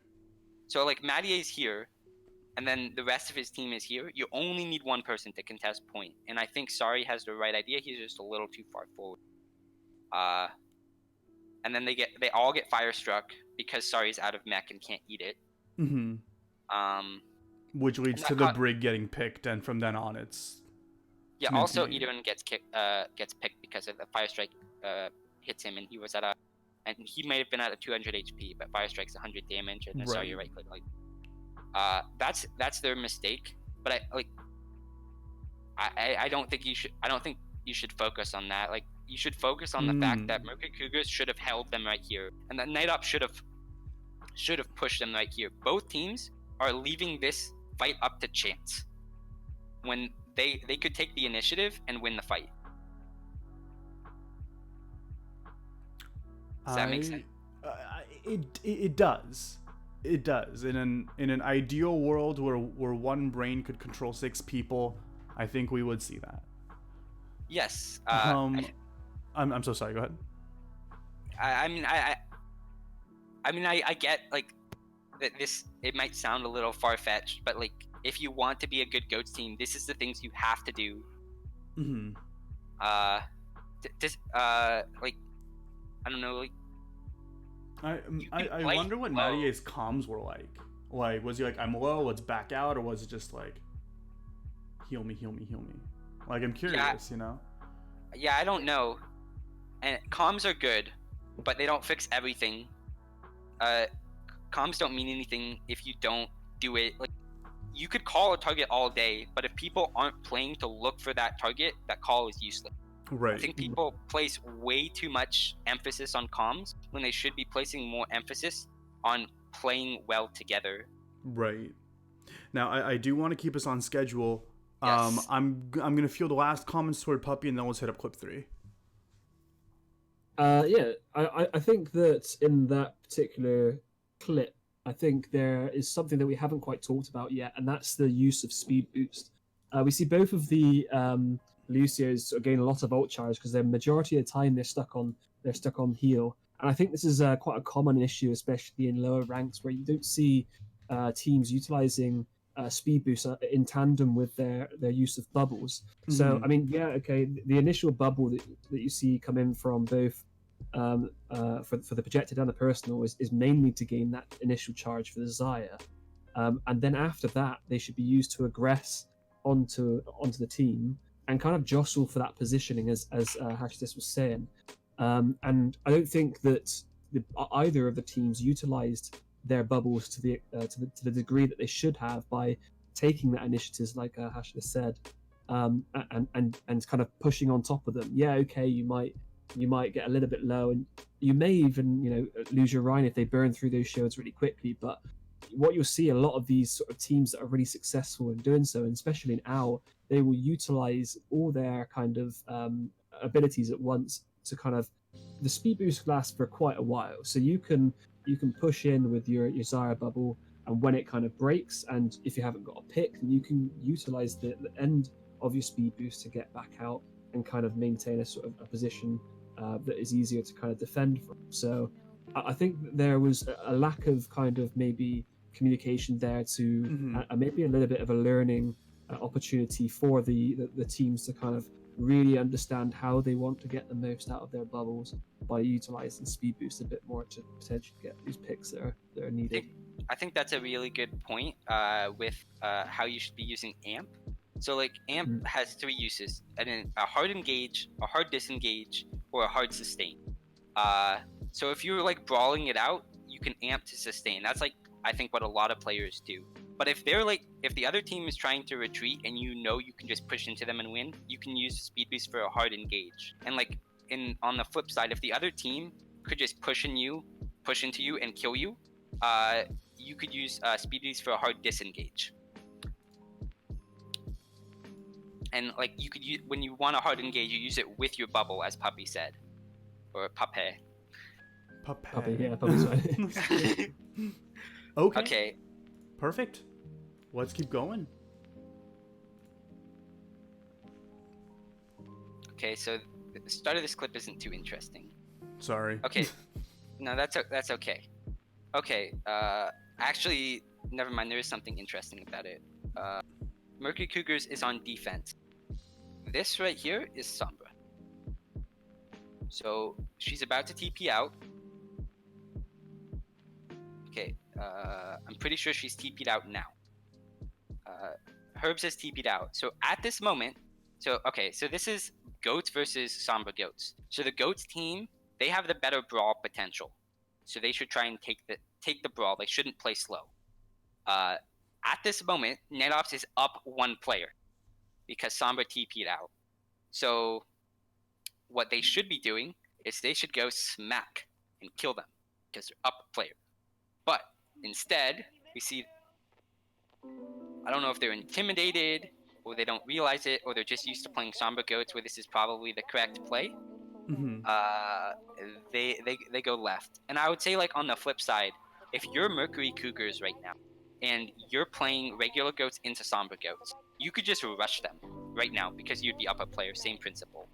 So like Mattier's here, and then the rest of his team is here. You only need one person to contest point, and I think Sari has the right idea. He's just a little too far forward. And then they all get Firestruck because Sari's out of mech and can't eat it. Which leads to the Brig getting picked, and from then on it's also Edwin gets picked because of the Firestrike hits him, and he was and he may have been at a 200 HP, but Firestrike's 100 damage, and Sorry, you're right click. Like, that's their mistake. But I don't think you should. I don't think you should focus on that. Like, you should focus on the fact that Mercury Cougars should have held them right here, and that Night Ops should have pushed them right here. Both teams are leaving this fight up to chance when they could take the initiative and win the fight. Does that make sense? It does. It does. In an ideal world where one brain could control 6 people, I think we would see that. Yes. I'm so sorry. Go ahead. I mean, I get like that. This, it might sound a little far fetched, but like if you want to be a good GOATS team, this is the things you have to do. Like, I don't know, like. I wonder what Mattier's comms were like. Like, was he like, I'm low, let's back out, or was it just like, heal me? Like, I'm curious, you know? Yeah, I don't know. and comms are good, but they don't fix everything. Comms don't mean anything if you don't do it. Like, you could call a target all day, but if people aren't playing to look for that target, that call is useless. Right. I think people place way too much emphasis on comms when they should be placing more emphasis on playing well together. Right. Now, I do want to keep us on schedule. Yes. I'm gonna field the last comments toward Puppy, and then let's hit up clip 3. Yeah, I think that in that particular clip, I think there is something that we haven't quite talked about yet, and that's the use of speed boost. We see both of the Lucios gain a lot of ult charge because the majority of the time they're stuck on heal, and I think this is quite a common issue, especially in lower ranks where you don't see teams utilizing speed boost in tandem with their use of bubbles. So I mean, yeah, okay, the initial bubble that you see come in from both for the projected and the personal is mainly to gain that initial charge for the Zaya, and then after that they should be used to aggress onto the team and kind of jostle for that positioning, as Hashtis was saying. And I don't think that either of the teams utilized their bubbles to the degree that they should have by taking that initiatives, like Hashtis said, and kind of pushing on top of them. Yeah, okay, you might get a little bit low, and you may even lose your Rhine if they burn through those shields really quickly. But what you'll see a lot of these sort of teams that are really successful in doing so, and especially in OWL, they will utilize all their kind of abilities at once to kind of, the speed boost lasts for quite a while, so you can push in with your Zarya bubble, and when it kind of breaks, and if you haven't got a pick, then you can utilize the end of your speed boost to get back out and kind of maintain a sort of a position that is easier to kind of defend from. So I think there was a lack of kind of maybe communication there to maybe a little bit of a learning opportunity for the teams to kind of really understand how they want to get the most out of their bubbles by utilizing speed boost a bit more to potentially get these picks that are needed. I think that's a really good point with how you should be using AMP. So like AMP has 3 uses, and then a hard engage, a hard disengage, or a hard sustain. So if you're like brawling it out, you can AMP to sustain. That's like, I think, what a lot of players do. But if the other team is trying to retreat and you can just push into them and win, you can use speed boost for a hard engage. And like on the flip side, if the other team could just push into you and kill you, you could use speed boost for a hard disengage. And like you could use, when you want a hard engage, you use it with your bubble, as Puppy said, or Puppy. Puppy, yeah, Puppy's right. Okay. Perfect. Let's keep going. Okay, so the start of this clip isn't too interesting. Sorry. Okay. No, that's okay. Okay. Actually, never mind. There is something interesting about it. Mercury Cougars is on defense. This right here is Sombra. So she's about to TP out. Okay. I'm pretty sure she's TP'd out now. Herbs has TP'd out. So at this moment, so this is Goats versus Sombra Goats. So the Goats team, they have the better brawl potential. So they should try and take the brawl. They shouldn't play slow. At this moment, NetOps is up 1 player because Sombra TP'd out. So what they should be doing is they should go smack and kill them because they're up a player. But instead, we see, I don't know if they're intimidated or they don't realize it, or they're just used to playing Sombra Goats where this is probably the correct play. They go left. And I would say, like, on the flip side, if you're Mercury Cougars right now and you're playing regular Goats into Sombra Goats, you could just rush them right now because you'd be up a player. Same principle.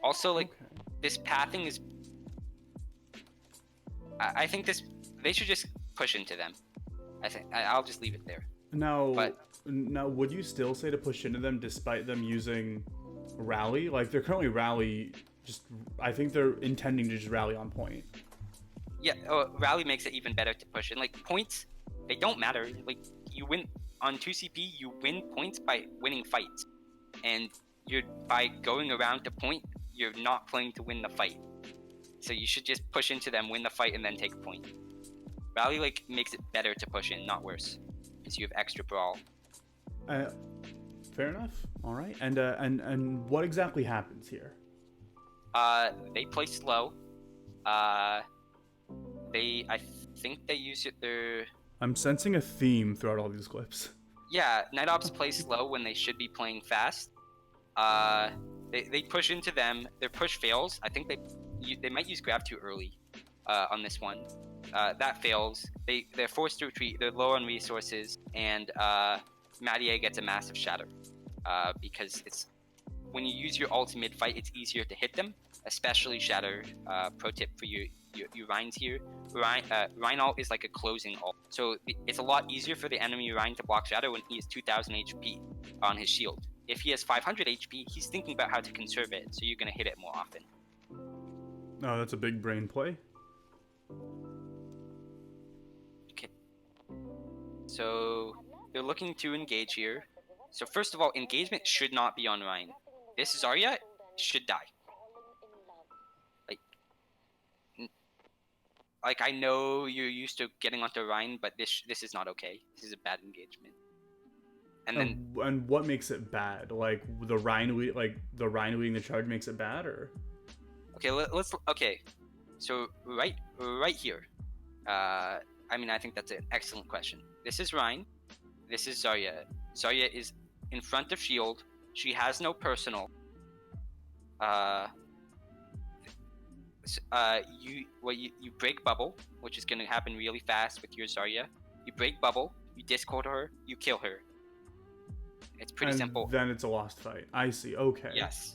Also, like, this pathing is, I think they should just push into them. I think I'll just leave it there. Now, would you still say to push into them despite them using rally? Like, they're currently rally. I think they're intending to just rally on point. Yeah, rally makes it even better to push. And like points, they don't matter. Like, you win on 2CP, you win points by winning fights. And you're by going around the point, you're not playing to win the fight. So you should just push into them, win the fight, and then take a point. Rally like makes it better to push in, not worse, because you have extra brawl. Fair enough. All right. And what exactly happens here? They play slow. I think they use it. I'm sensing a theme throughout all these clips. Yeah, Night Ops play slow when they should be playing fast. They push into them. Their push fails. I think they might use grab too early on this one. That fails. They're forced to retreat. They're low on resources, and Mattier gets a massive shatter because it's when you use your ult mid-fight, it's easier to hit them, especially shatter. Pro tip for your Rhines here. Rhine ult is like a closing ult, so it's a lot easier for the enemy Rhine to block shatter when he has 2,000 HP on his shield. If he has 500 HP, he's thinking about how to conserve it, so you're gonna hit it more often. Oh, that's a big brain play. Okay. So they're looking to engage here. So first of all, engagement should not be on Rhine. This Zarya should die. Like I know you're used to getting onto Rhine, but this is not okay. This is a bad engagement. And what makes it bad? Like the Rhine leading the charge makes it bad, or? Okay, let's. Okay, so right here. I mean, I think that's an excellent question. This is Rhine. This is Zarya. Zarya is in front of shield. She has no personal. You break bubble, which is gonna happen really fast with your Zarya. You break bubble. You discord her. You kill her. It's pretty simple. Then it's a lost fight. I see. Okay. Yes.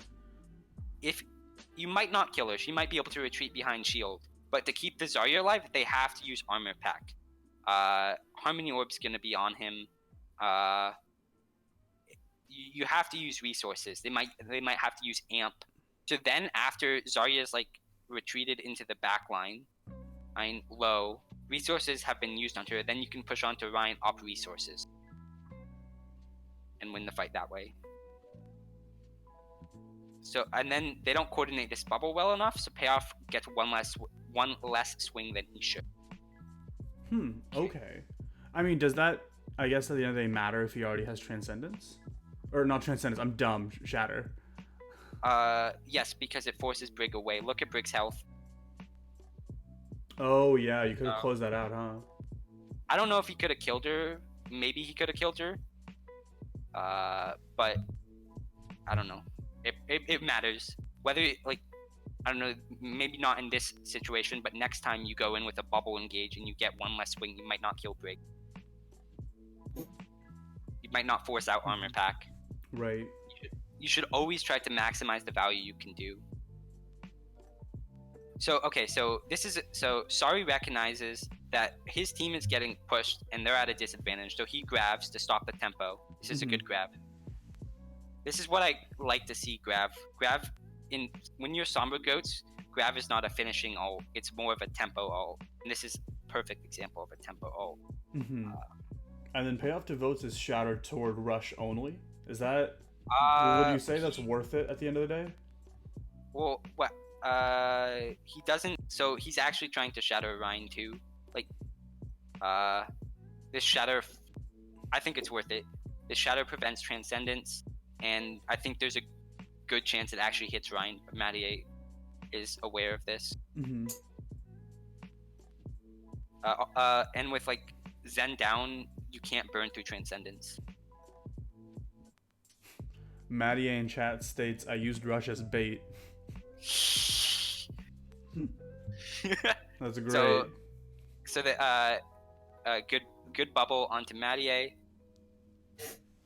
If you might not kill her, she might be able to retreat behind shield. But to keep the Zarya alive, they have to use armor pack. Harmony Orb's gonna be on him. You have to use resources. They might have to use amp. So then after Zarya's like retreated into the back line, low, resources have been used onto her, then you can push onto Ryan up resources and win the fight that way. So, and then they don't coordinate this bubble well enough, so Payoff gets one less swing than he should. Okay. I mean, does that, I guess at the end of the day, matter if he already has Transcendence? Or not Transcendence, I'm dumb, Shatter. Yes, because it forces Brig away. Look at Brig's health. Oh yeah, you could have closed that out, huh? I don't know if he could have killed her. Maybe he could have killed her. But I don't know. It matters. Whether, like, I don't know, maybe not in this situation, but next time you go in with a bubble engage and you get one less swing, you might not kill Brig. You might not force out armor pack. Right. You should always try to maximize the value you can do. So, okay, so Sari recognizes that his team is getting pushed and they're at a disadvantage, so he grabs to stop the tempo. This is a good grab. This is what I like to see grab. When you're Sombra Goats, grab is not a finishing ult, it's more of a tempo ult. And this is a perfect example of a tempo ult. And then Payoff devotes his shatter toward rush only. Is that, would you say that's worth it at the end of the day? Well, what? He doesn't. So he's actually trying to shatter Ryan too. Like, this shatter, I think it's worth it. This shatter prevents Transcendence, and I think there's a good chance it actually hits Ryan. But Mattier is aware of this. And with like Zen down, you can't burn through Transcendence. Mattier in chat states, "I used rush as bait." That's great. So the good bubble onto Mattier.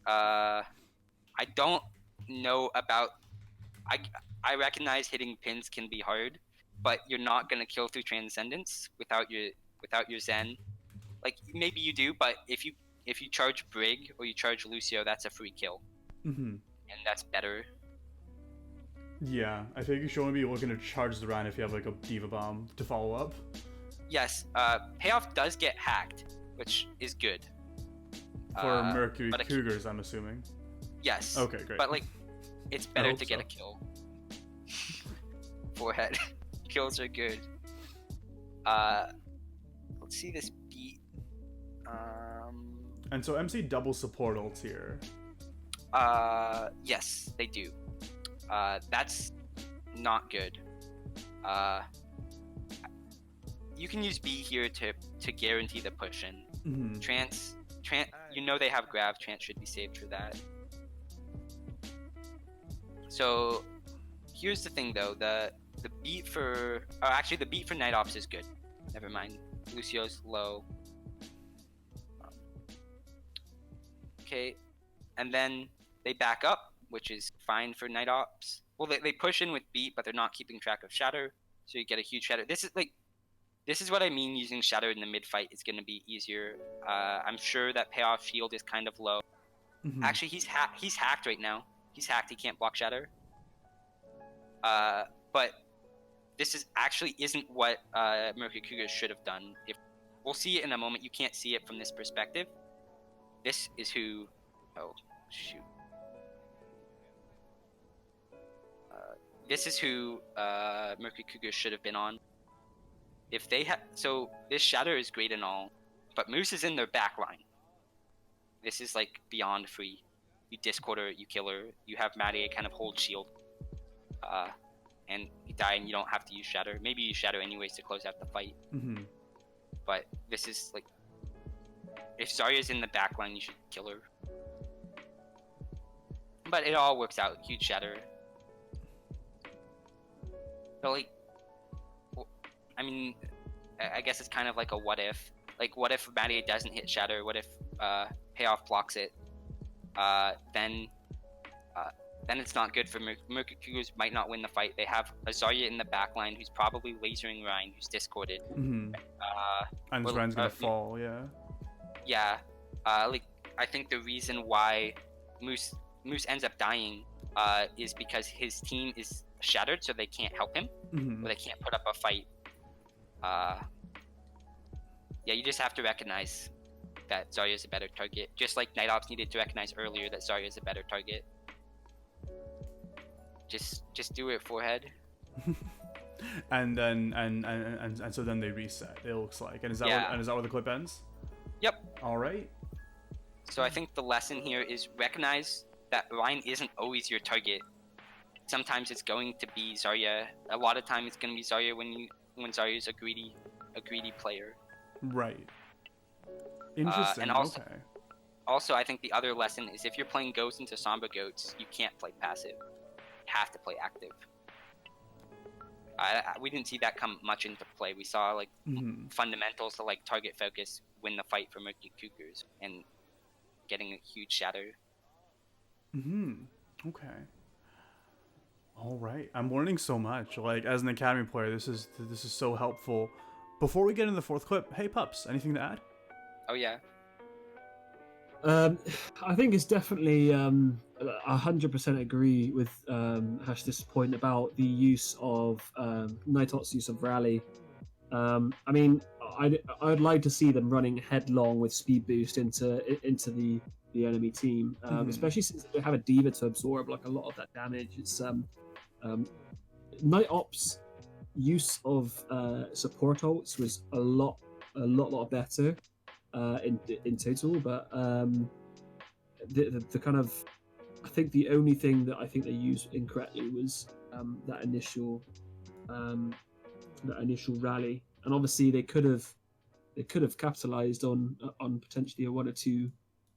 I don't know about. I recognize hitting pins can be hard, but you're not gonna kill through Transcendence without your Zen. Like maybe you do, but if you charge Brig or you charge Lucio, that's a free kill, and that's better. Yeah, I think you should only be looking to charge the Rhine if you have like a Diva Bomb to follow up. Yes, Payoff does get hacked, which is good. For Mercury Cougars, I'm assuming. Yes. Okay, great. But like, it's better hope to get so. a kill. Forehead. Kills are good. Let's see this beat. And so MC double support ults here. Yes, they do. That's not good. You can use B here to guarantee the push in. Mm-hmm. Trance, you know they have grav. Trance should be saved for that. So here's the thing though, the beat for the beat for Night Ops is good. Never mind. Lucio's low. Okay, and then they back up, which is fine for Night Ops. Well, they push in with beat, but they're not keeping track of shatter, so you get a huge shatter. This is what I mean. Using shatter in the mid fight is going to be easier. I'm sure that payoff shield is kind of low. Mm-hmm. Actually, he's hacked right now. He's hacked. He can't block shatter. But this isn't what Mercury Cougar should have done. If we'll see it in a moment, you can't see it from this perspective. This is who. Oh shoot. This is who Mercury Cougar should have been on. If they had, so this shatter is great and all, but Moose is in their back line. This is like beyond free. You discord her, you kill her. You have Maddie kind of hold shield, and you die, and you don't have to use shatter. Maybe you use shatter anyways to close out the fight. Mm-hmm. But this is like, if Zarya's in the back line, you should kill her. But it all works out. Huge shatter. But like, I mean, I guess it's kind of like a what if. Like, what if Maddie doesn't hit shatter? What if payoff blocks it? Then it's not good for Mercury Cougars. Might not win the fight. They have a Zarya in the back line who's probably lasering Ryan, who's discorded. Mm-hmm. And this Ryan's gonna fall. Yeah. Yeah. Like, I think the reason why Moose ends up dying is because his team is shattered, so they can't help him. Mm-hmm. Or they can't put up a fight. Yeah, you just have to recognize that Zarya is a better target, just like Night Ops needed to recognize earlier that Zarya is a better target. Just do it, forehead. And then and so then they reset. It looks like, and is that where the clip ends? Yep. All right. So I think the lesson here is recognize that Ryan isn't always your target. Sometimes it's going to be Zarya. A lot of time it's going to be Zarya when Zarya is a greedy player. Right. Interesting. And also, okay. Also, I think the other lesson is if you're playing Ghosts into Sombra Goats, you can't play passive. You have to play active. We didn't see that come much into play. We saw like fundamentals to like target focus win the fight for Mercury Cougars and getting a huge shatter. Okay. All right. I'm learning so much. Like, as an Academy player, this is so helpful. Before we get into the fourth clip, hey Pups, anything to add? Oh yeah. I think it's definitely 100% agree with Hash's point about the use of Night Ops' use of rally. I mean, I'd like to see them running headlong with speed boost into the enemy team, especially since they have a diva to absorb like a lot of that damage. It's Night Ops' use of support ults was a lot better in total, but the kind of, I think the only thing that I think they used incorrectly was that initial rally, and obviously they could have capitalized on potentially a 1 or 2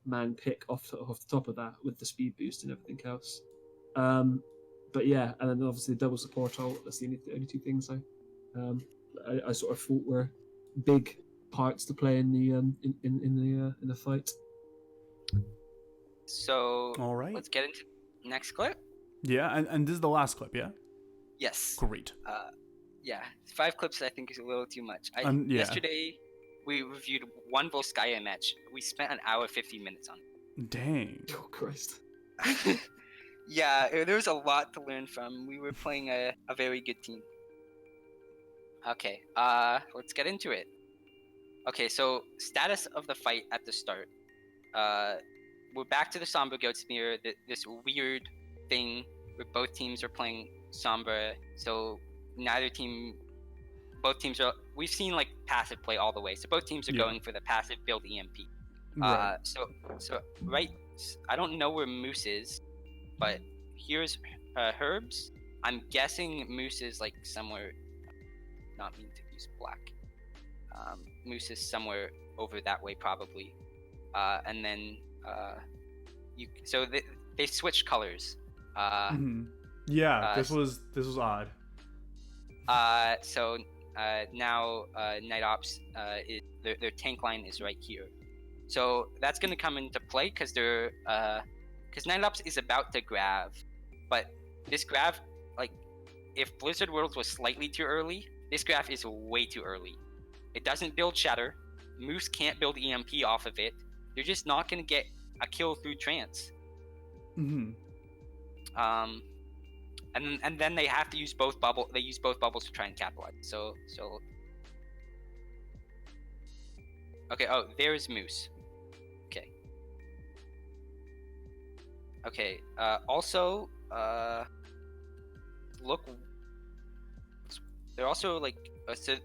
man pick off the top of that with the speed boost and everything else. But yeah, and then obviously the double support ult. That's the only 2 things I sort of thought were big parts to play in the fight. So all right, let's get into next clip. Yeah, and this is the last clip, yeah? Yes. Great. Yeah, 5 clips I think is a little too much. Yeah. Yesterday we reviewed one Volskaya match. We spent an hour 15 minutes on it. Dang. Oh Christ. Yeah, there was a lot to learn from. We were playing a very good team. Okay, let's get into it. Okay, so status of the fight at the start. We're back to the Sombra Goats mirror. This weird thing where both teams are playing Sombra. So both teams are. We've seen like passive play all the way. So both teams are going for the passive build EMP. Right. So right. I don't know where Moose is, but here's Herbs. I'm guessing Moose is like somewhere. Not mean to use black. Moose is somewhere over that way probably. And then so they switched colors. Yeah, this was odd. So now Night Ops their tank line is right here. So that's gonna come into play because Night Ops is about to grab, but this grab, like, if Blizzard Worlds was slightly too early, this grab is way too early. It doesn't build Shatter. Moose can't build EMP off of it. You're just not gonna get a kill through trance. And then they have to use both bubble. They use both bubbles to try and capitalize. So. Okay. Oh, there's Moose. Okay. Okay. Also, look. They're also like so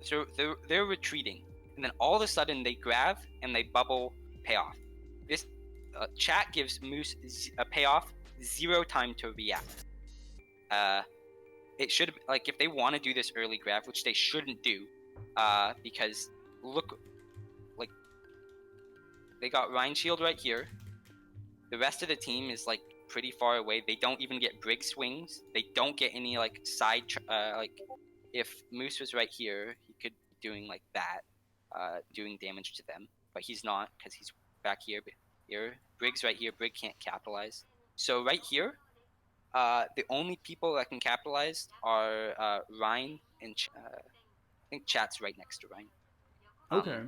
they're retreating, and then all of a sudden they grab and they bubble payoff. This chat gives Moose a payoff 0 time to react. It should, like, if they want to do this early grab, which they shouldn't do, because look, like, they got Rhine Shield right here. The rest of the team is like pretty far away. They don't even get Brig swings. They don't get any like side like, if Moose was right here, he could be doing like that, doing damage to them, but he's not because he's back here. But here, Brig's right here. Brig can't capitalize. So right here, the only people that can capitalize are Ryan and I think Chat's right next to Ryan. Okay.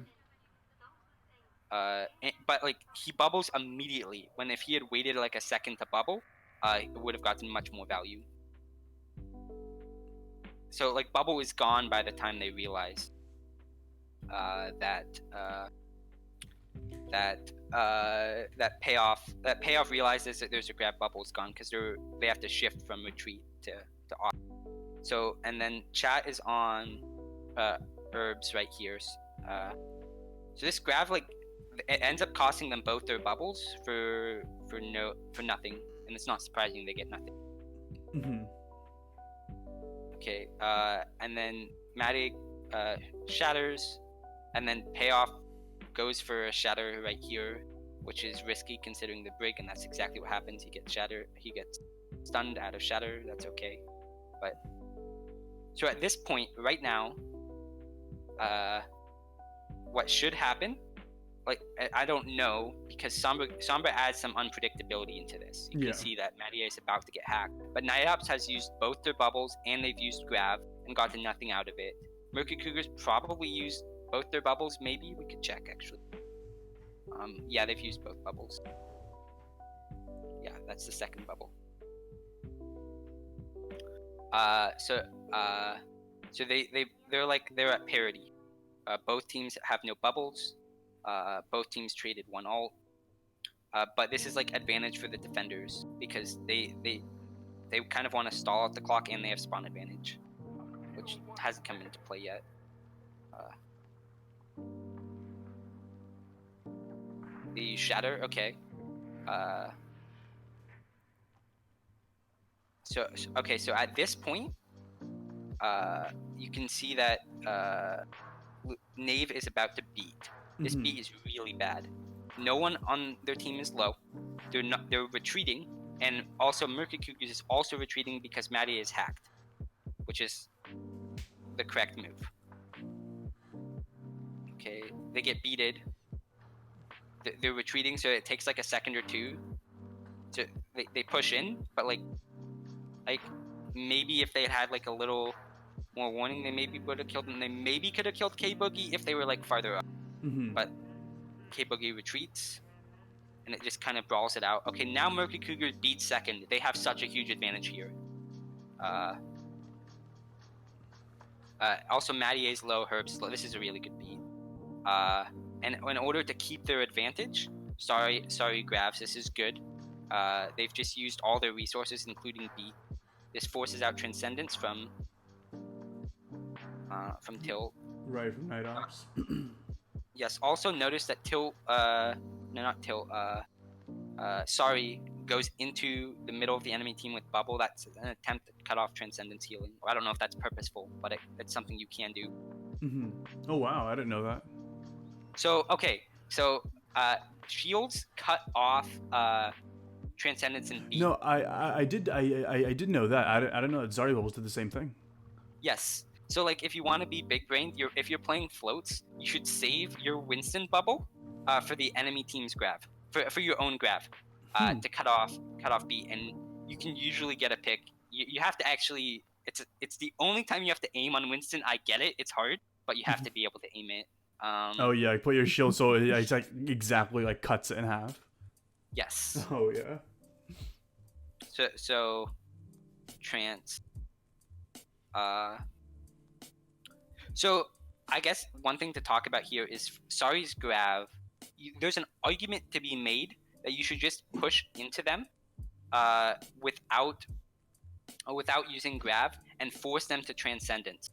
But like he bubbles immediately. When if he had waited like a second to bubble, it would have gotten much more value. So like bubble is gone by the time they realize that payoff realizes that there's a grab. Bubble is gone because they have to shift from retreat to off. So and then Chat is on Herbs right here. So this grab, like, it ends up costing them both their bubbles for nothing, and it's not surprising they get nothing. Okay, and then Maddie shatters, and then payoff goes for a shatter right here, which is risky considering the Brig, and that's exactly what happens. He gets stunned out of shatter. That's okay, but so at this point right now, what should happen? Like, I don't know, because Sombra adds some unpredictability into this. You can see that Madia is about to get hacked. But Night Ops has used both their bubbles and they've used Grav and gotten nothing out of it. Mercury Cougars probably used both their bubbles, maybe? We could check, actually. Yeah, they've used both bubbles. Yeah, that's the second bubble. So they're at parity. Both teams have no bubbles. Both teams traded one ult, but this is like advantage for the defenders because they kind of want to stall out the clock and they have spawn advantage, which hasn't come into play yet. The shatter, okay. So at this point, you can see that Knave is about to beat. This beat is really bad. No one on their team is low. They're retreating, and also Mercury Cougars is also retreating because Maddie is hacked, which is the correct move. Okay, they get beated. They're retreating, so it takes like a second or two. So they push in, but like maybe if they had like a little more warning, they maybe would have killed them. They maybe could have killed K Boogie if they were like farther up. But K Boogie retreats, and it just kind of brawls it out. Okay, now Mercury Cougars beats second. They have such a huge advantage here. Also, Maddie's low, Herb's low. This is a really good beat. And in order to keep their advantage, sorry, Grabs, this is good. They've just used all their resources, including beat, This forces out Transcendence from Till. Right, from Night Ops. Yes. Also notice that Till, no, not Till. Sorry, goes into the middle of the enemy team with Bubble. That's an attempt to cut off Transcendence healing. I don't know if that's purposeful, but it's something you can do. Oh wow, I didn't know that. So okay, so shields cut off Transcendence and beat. No, I did know that. I didn't know that Zarya bubbles did the same thing. Yes. So like if you want to be big brained, if you're playing floats, you should save your Winston bubble for the enemy team's grav, for your own grav, to cut off beat, and you can usually get a pick. You have to actually. It's the only time you have to aim on Winston. I get it. It's hard, but you have to be able to aim it. Oh yeah, put your shield so it's like exactly like cuts it in half. Yes. Oh yeah. So trance. So I guess one thing to talk about here is Sari's grav. There's an argument to be made that you should just push into them without using grav and force them to Transcendence.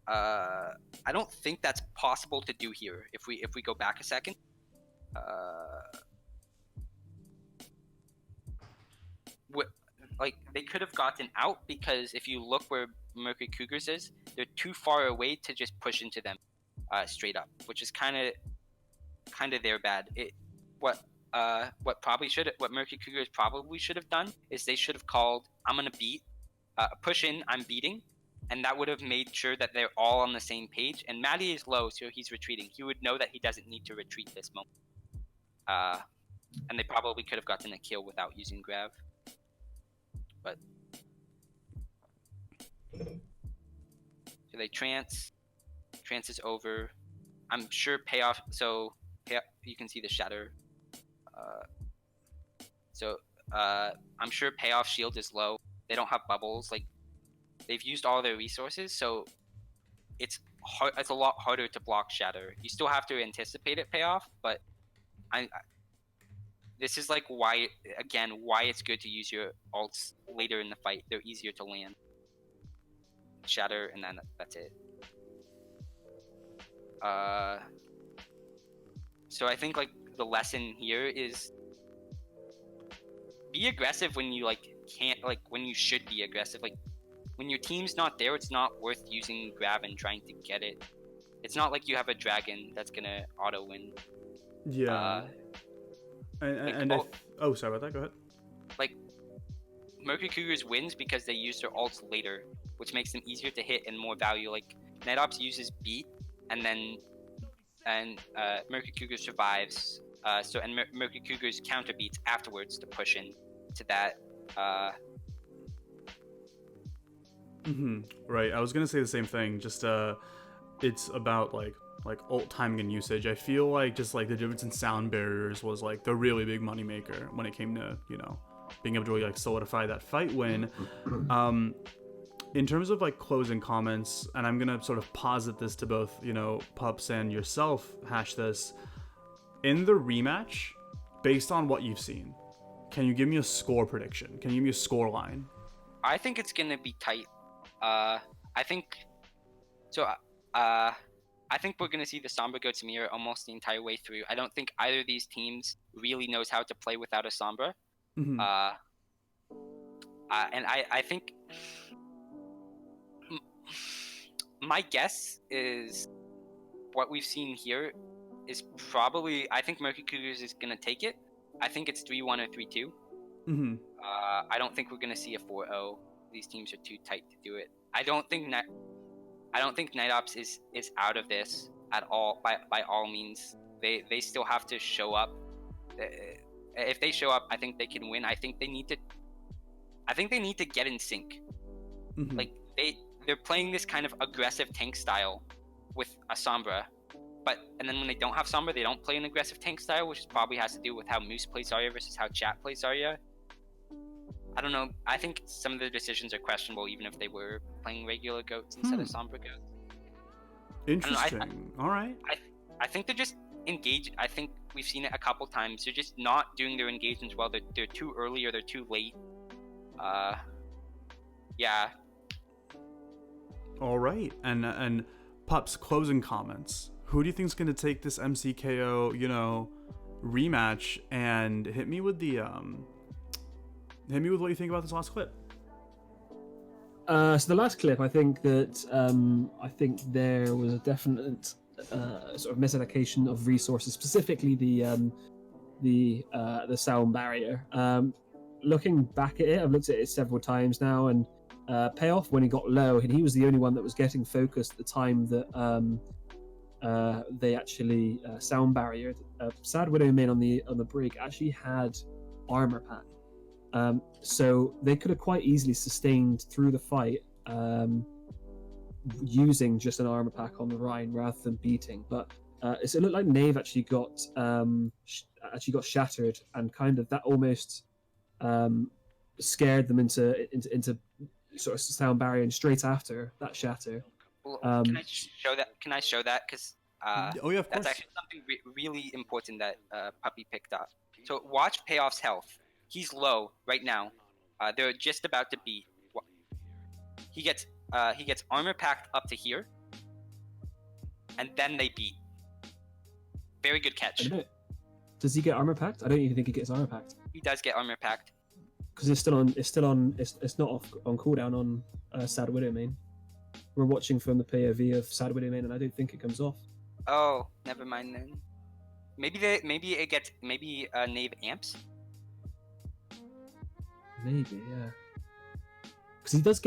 I don't think that's possible to do here. If we go back a second, like they could have gotten out, because if you look where Mercury Cougars is, they're too far away to just push into them straight up, which is kind of their bad. What Mercury Cougars probably should have done is they should have called, I'm gonna beat, push in, I'm beating, and that would have made sure that they're all on the same page. And Maddie is low, so he's retreating. He would know that he doesn't need to retreat this moment. And they probably could have gotten a kill without using grav. But so they trance is over. I'm sure payoff. So you can see the shatter. I'm sure payoff shield is low. They don't have bubbles. Like they've used all their resources, so it's hard. It's a lot harder to block shatter. You still have to anticipate it payoff, but this is like why it's good to use your ults later in the fight. They're easier to land. Shatter, and then that's it. So I think like the lesson here is be aggressive when you when you should be aggressive. Like when your team's not there, it's not worth using grab and trying to get it. It's not like you have a dragon that's gonna auto win. Yeah. Sorry about that. Go ahead. Like Mercury Cougars wins because they use their ults later, which makes them easier to hit and more value. Like Night Ops uses beat, and Mercury Cougars survives. Mercury Cougars counter beats afterwards to push in to that. Right. I was gonna say the same thing. Just it's about like ult timing and usage. I feel like just like the difference in sound barriers was like the really big moneymaker when it came to, you know, being able to really like solidify that fight win. In terms of like closing comments, and I'm gonna sort of posit this to both, you know, Pups and yourself, Hash this. In the rematch, based on what you've seen, can you give me a score prediction? Can you give me a score line? I think it's gonna be tight. I think we're going to see the Sombra go to mirror almost the entire way through. I don't think either of these teams really knows how to play without a Sombra. And I think my guess is what we've seen here is probably, I think Mercury Cougars is going to take it. I think it's 3-1 or 3-2. I don't think we're going to see a 4-0. These teams are too tight to do it. I don't think Night Ops is out of this at all. By all means, they still have to show up. If they show up, I think they can win. I think they need to get in sync. Like they're playing this kind of aggressive tank style with a Sombra, and then when they don't have Sombra, they don't play an aggressive tank style, which probably has to do with how Moose plays Zarya versus how Chat plays Zarya. I don't know. I think some of the decisions are questionable, even if they were playing regular goats instead of Sombra goats. Interesting. All right. I think they're just engaged. I think we've seen it a couple times. They're just not doing their engagements well. They're too early or they're too late. Yeah. All right, and Pups, closing comments. Who do you think's gonna take this MCKO, rematch? And hit me with what you think about this last clip. So the last clip, I think that there was a definite sort of misallocation of resources, specifically the sound barrier. Looking back at it, I've looked at it several times now, and Payoff, when he got low, and he was the only one that was getting focused at the time that they actually sound barriered. Sad Widow Main on the break actually had armor pack. So they could have quite easily sustained through the fight using just an armor pack on the Rhine rather than beating. But it looked like Nave actually got shattered, and kind of that almost scared them into sort of sound barrier. And straight after that shatter, Well, can I show that? Can I show that? Because oh yeah, of course. that's actually something really important that Puppy picked up. So watch Payoff's health. He's low right now. They're just about to beat. He gets armor packed up to here, and then they beat. Very good catch. Does he get armor packed? I don't even think he gets armor packed. He does get armor packed. Because it's not off on cooldown on Sad Widow Main. We're watching from the POV of Sad Widow Main, and I don't think it comes off. Oh, never mind then. Maybe Nave amps. Maybe, yeah. Because he does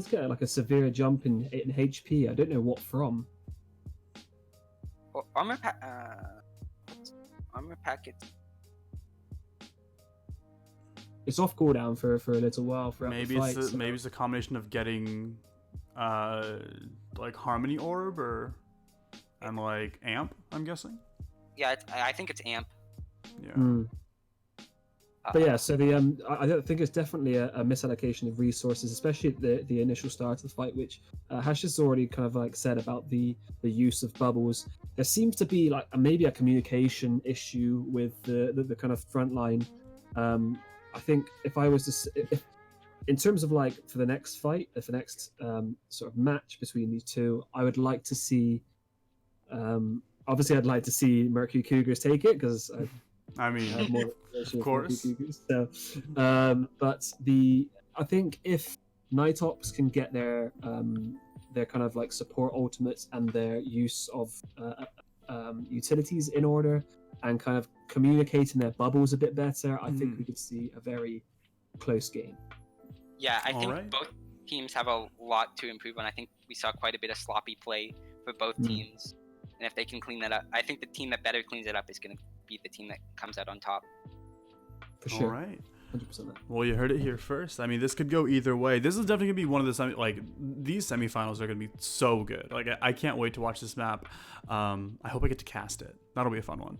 get like a severe jump in HP. I don't know what from. Well, armor packet. It's off cooldown for a little while. Maybe it's a combination of getting like Harmony Orb and like Amp. I'm guessing. Yeah, I think it's Amp. Yeah. But yeah, so I don't think it's definitely a misallocation of resources, especially at the initial start of the fight, which Hash has already kind of like said about the use of bubbles. There seems to be like maybe a communication issue with the kind of front line. I think if I was to, in terms of like for the next fight, for the next sort of match between these two, I would like to see. Obviously, I'd like to see Mercury Cougars take it because I have more of course. So, but I think if Nightops can get their kind of like support ultimates and their use of utilities in order and kind of communicating their bubbles a bit better, I think we could see a very close game. Yeah, I think both teams have a lot to improve on. I think we saw quite a bit of sloppy play for both teams. And if they can clean that up, I think the team that better cleans it up is going to be the team that comes out on top. For sure. All right. 100%. Well, you heard it here first. I mean, this could go either way. This is definitely gonna be one of the these semifinals are gonna be so good. Like, I can't wait to watch this map. I hope I get to cast it. That'll be a fun one.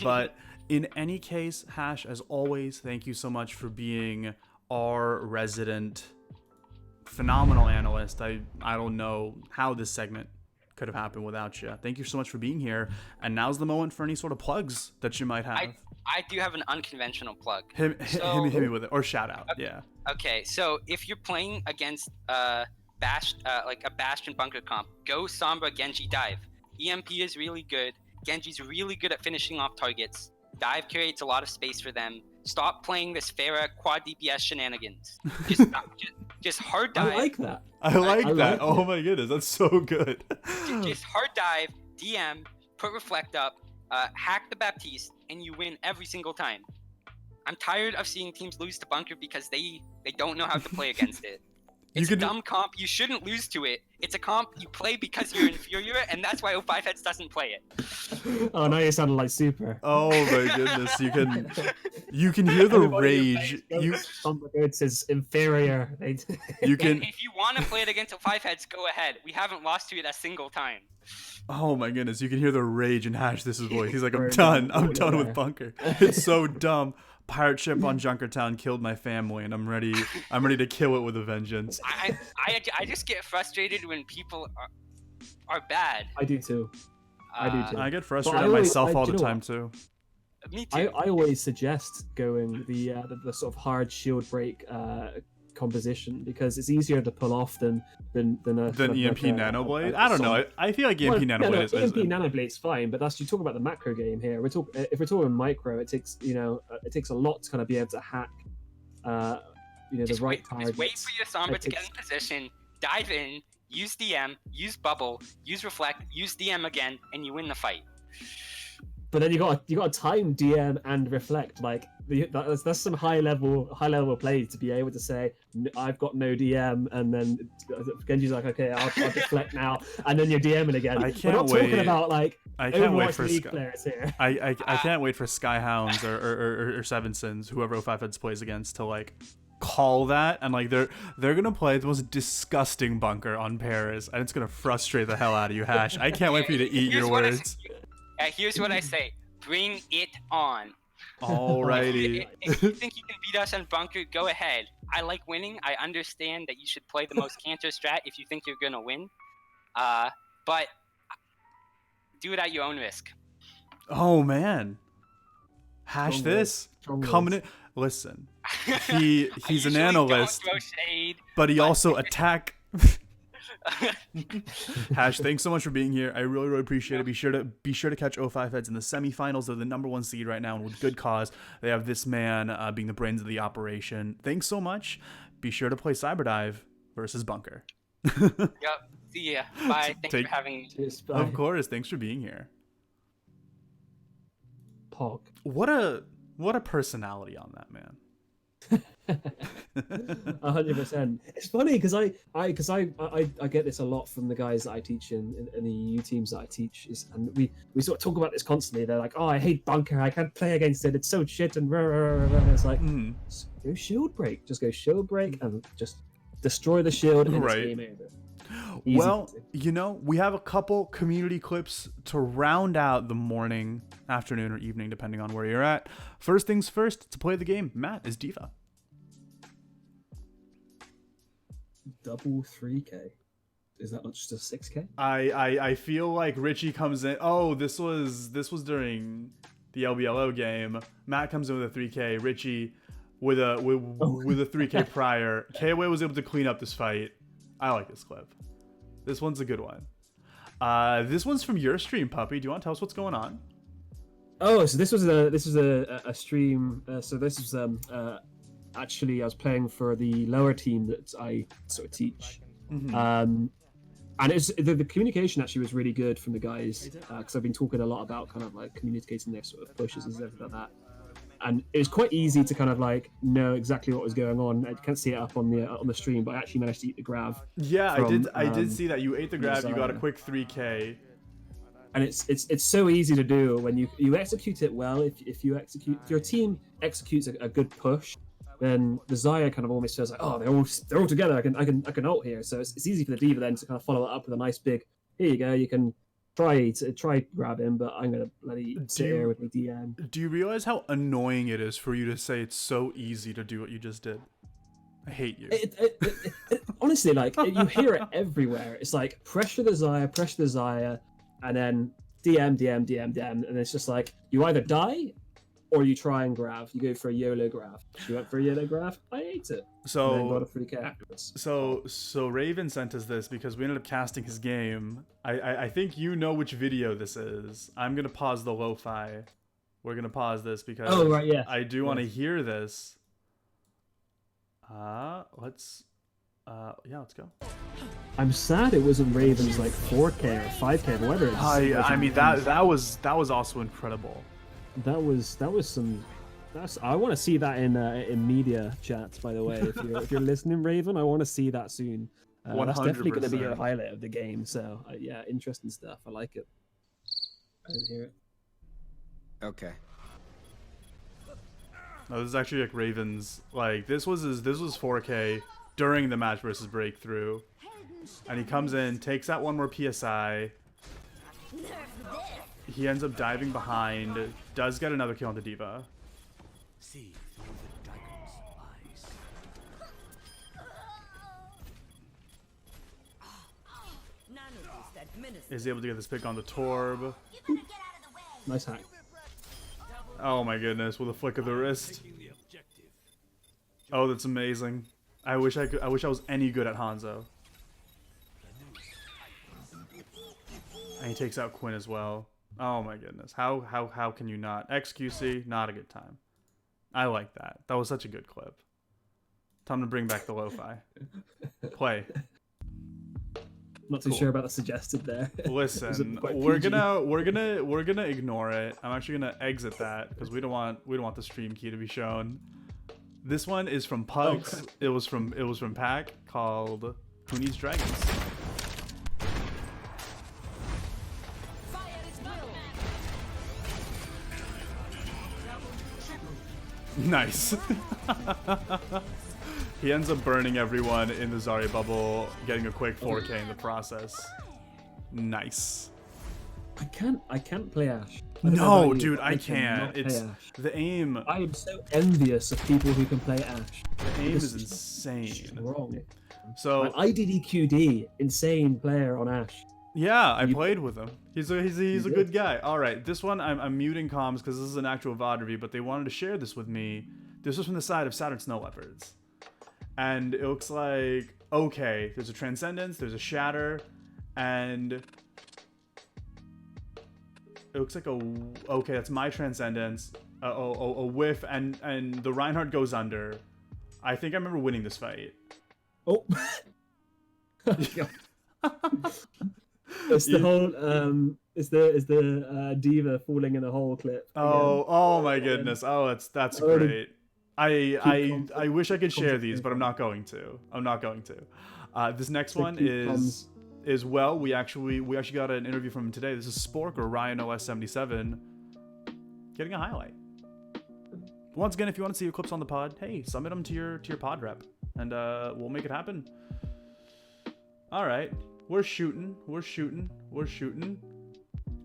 But in any case, Hash, as always, thank you so much for being our resident phenomenal analyst. I don't know how this segment could have happened without you. Thank you so much for being here. And now's the moment for any sort of plugs that you might have. I do have an unconventional plug. Hit me with it, or shout out. Okay, yeah. Okay, so if you're playing against like a Bastion bunker comp, go Sombra Genji Dive. EMP is really good. Genji's really good at finishing off targets. Dive creates a lot of space for them. Stop playing this Pharah quad DPS shenanigans. Just hard dive. I like that. I like that. Oh my goodness, that's so good. Just hard dive, DM, put reflect up, hack the Baptiste, and you win every single time. I'm tired of seeing teams lose to bunker because they don't know how to play against it. It's a dumb comp. You shouldn't lose to it. It's a comp you play because you're inferior, and that's why OWPod doesn't play it. Oh, now you sounded like Super. Oh my goodness, you can hear the rage. It's his inferior. You can. And if you want to play it against OWPod, go ahead. We haven't lost to it a single time. Oh my goodness, you can hear the rage in Hash this voice. He's like, I'm done with bunker. It's so dumb. Pirate ship on Junkertown killed my family, and I'm ready to kill it with a vengeance. I just get frustrated when people are bad. I do too. I get frustrated at myself all the time too. Me too. I always suggest going the sort of hard shield break composition because it's easier to pull off than EMP Nanoblade. I don't know. I feel like EMP Nanoblade is EMP Nanoblade's fine, but that's you talk about the macro game here. If we're talking micro, it takes it takes a lot to kind of be able to hack. The right targets. Just wait for your Sombra to get in position, dive in, use DM, use Bubble, use Reflect, use DM again, and you win the fight. But then you got to time DM and Reflect. Like that's some high level play to be able to say I've got no DM, and then Genji's like, okay, I'll Deflect now, and then you're DMing again. I can't We're not wait. talking about like I can't wait Overwatch for League players here. I can't wait for Skyhounds or Seven Sins, whoever O5 Heads plays against, to like call that, and like they're gonna play the most disgusting bunker on Paris, and it's gonna frustrate the hell out of you, Hash. I can't wait for you to eat your words. Here's what I say: bring it on. Alrighty. If you think you can beat us on bunker, go ahead. I like winning. I understand that you should play the most cancer strat if you think you're gonna win. But do it at your own risk. Oh man. Hash this coming in. Listen, he's an analyst, but he also attack. Hash, thanks so much for being here. I really, really appreciate it. Be sure to catch O5 Heads in the semifinals. They're the #1 seed right now, and with good cause. They have this man being the brains of the operation. Thanks so much. Be sure to play Cyberdive versus Bunker. Yep. See ya. Bye. Thanks for having me. Cheers, bye. Of course. Thanks for being here. Pog. What a personality on that man. 100%. It's funny because I get this a lot from the guys that I teach in the EU teams that I teach, and we sort of talk about this constantly. They're like, "Oh, I hate bunker. I can't play against it. It's so shit." And it's like, just go shield break. Just go shield break and just destroy the shield and it's game over. Easy. Well, we have a couple community clips to round out the morning, afternoon, or evening, depending on where you're at. First things first, to play the game, Matt is Diva. Double 3K. Is that not just a 6K? I feel like Richie comes in. Oh, this was during the LBLO game. Matt comes in with a 3K. Richie with a 3K prior. KOA was able to clean up this fight. I like this clip. This one's a good one. This one's from your stream, Puppy. Do you want to tell us what's going on? Oh, so this was a stream. So this was actually I was playing for the lower team that I sort of teach. And it's the communication actually was really good from the guys because I've been talking a lot about kind of like communicating their sort of pushes and stuff like that. And it was quite easy to kind of like know exactly what was going on. I can't see it up on the stream, but I actually managed to eat the grab. Yeah, I did see that. You ate the grab. You got a quick 3K. And it's so easy to do when you execute it well. If your team executes a good push, then the Xayah kind of almost feels like, oh, they're all together. I can ult here. So it's easy for the Diva then to kind of follow it up with a nice big. Here you go. You can try grab him, but I'm gonna bloody sit here with my DM. Do you realize how annoying it is for you to say it's so easy to do what you just did? I hate you. Honestly, like you hear it everywhere. It's like pressure the Xayah, and then DM, and it's just like you either die or you try and grab. You go for a YOLO grab. She went for a YOLO grab. I ate it. So and then got a free K afterwards. So Raven sent us this because we ended up casting his game. I think you know which video this is. I'm gonna pause the lo-fi. We're gonna pause this because I do want to hear this. Let's go. I'm sad it wasn't Raven's like 4K or 5K, whatever. I mean that was also incredible. That was some. I want to see that in media chats. By the way, if you're listening, Raven, I want to see that soon. That's definitely going to be a highlight of the game. So yeah, interesting stuff. I like it. I didn't hear it. Okay. No, this is actually like Raven's. Like this was 4K during the match versus Breakthrough, and he comes in, takes out one more PSI. He ends up diving behind, does get another kill on the Diva. See through the dragon's eyes. Is able to get this pick on the Torb. Nice hack. Oh my goodness, with a flick of the wrist. Oh, that's amazing. I wish I was any good at Hanzo. And he takes out Quinn as well. Oh my goodness. How can you not? XQC, not a good time. I like that. That was such a good clip. Time to bring back the lo-fi. Play. Not too sure about the suggested there. Listen, we're gonna ignore it. I'm actually gonna exit that because we don't want the stream key to be shown. This one is from Pugs. Oh. It was from Pack, called Who Needs Dragons. Nice. He ends up burning everyone in the Zarya bubble, getting a quick 4K in the process. Nice. I can't play Ashe. No, dude, I can't. cannot play It's Ashe. the aim. I am so envious of people who can play Ashe. The aim is It's insane. wrong. So Like, IDDQD, insane player on Ashe. yeah, I played with him. He's a good guy. All right, this one I'm muting comms because this is an actual VOD review, but they wanted to share this with me. This was from the side of Saturn Snow Leopards, and it looks like okay. There's a Transcendence, there's a Shatter, and it looks like okay. That's my Transcendence. A whiff, and the Reinhardt goes under. I think I remember winning this fight. Oh. It's the whole is the diva falling in a hole clip. Oh my goodness. Oh, that's great. I wish I could share these, but I'm not going to. This next one is well, we actually got an interview from him today. This is Spork or Ryan OS77 getting a highlight. Once again, if you want to see your clips on the pod, hey, submit them to your pod rep, and we'll make it happen. All right. We're shooting.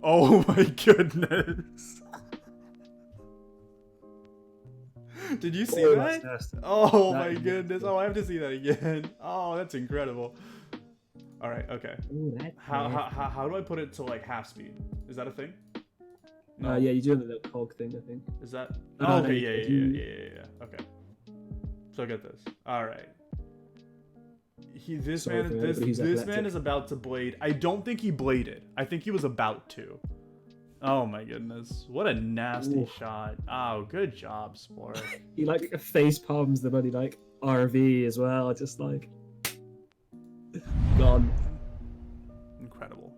Oh my goodness. Did you see that? Oh my goodness. Oh, I have to see that again. Oh, that's incredible. All right, okay. Ooh, how do I put it to like half speed? Is that a thing? No. Yeah, you're doing the little cog thing, I think. Is that? No, Oh, no, okay, yeah. yeah. Okay. So get this. All right. This Sorry man for everybody who's epileptic. is about to blade. I don't think he bladed. I think he was about to. Oh my goodness. What a nasty shot. Oh, good job, Sport. He like face palms the bloody like RV as well, just like gone. Incredible.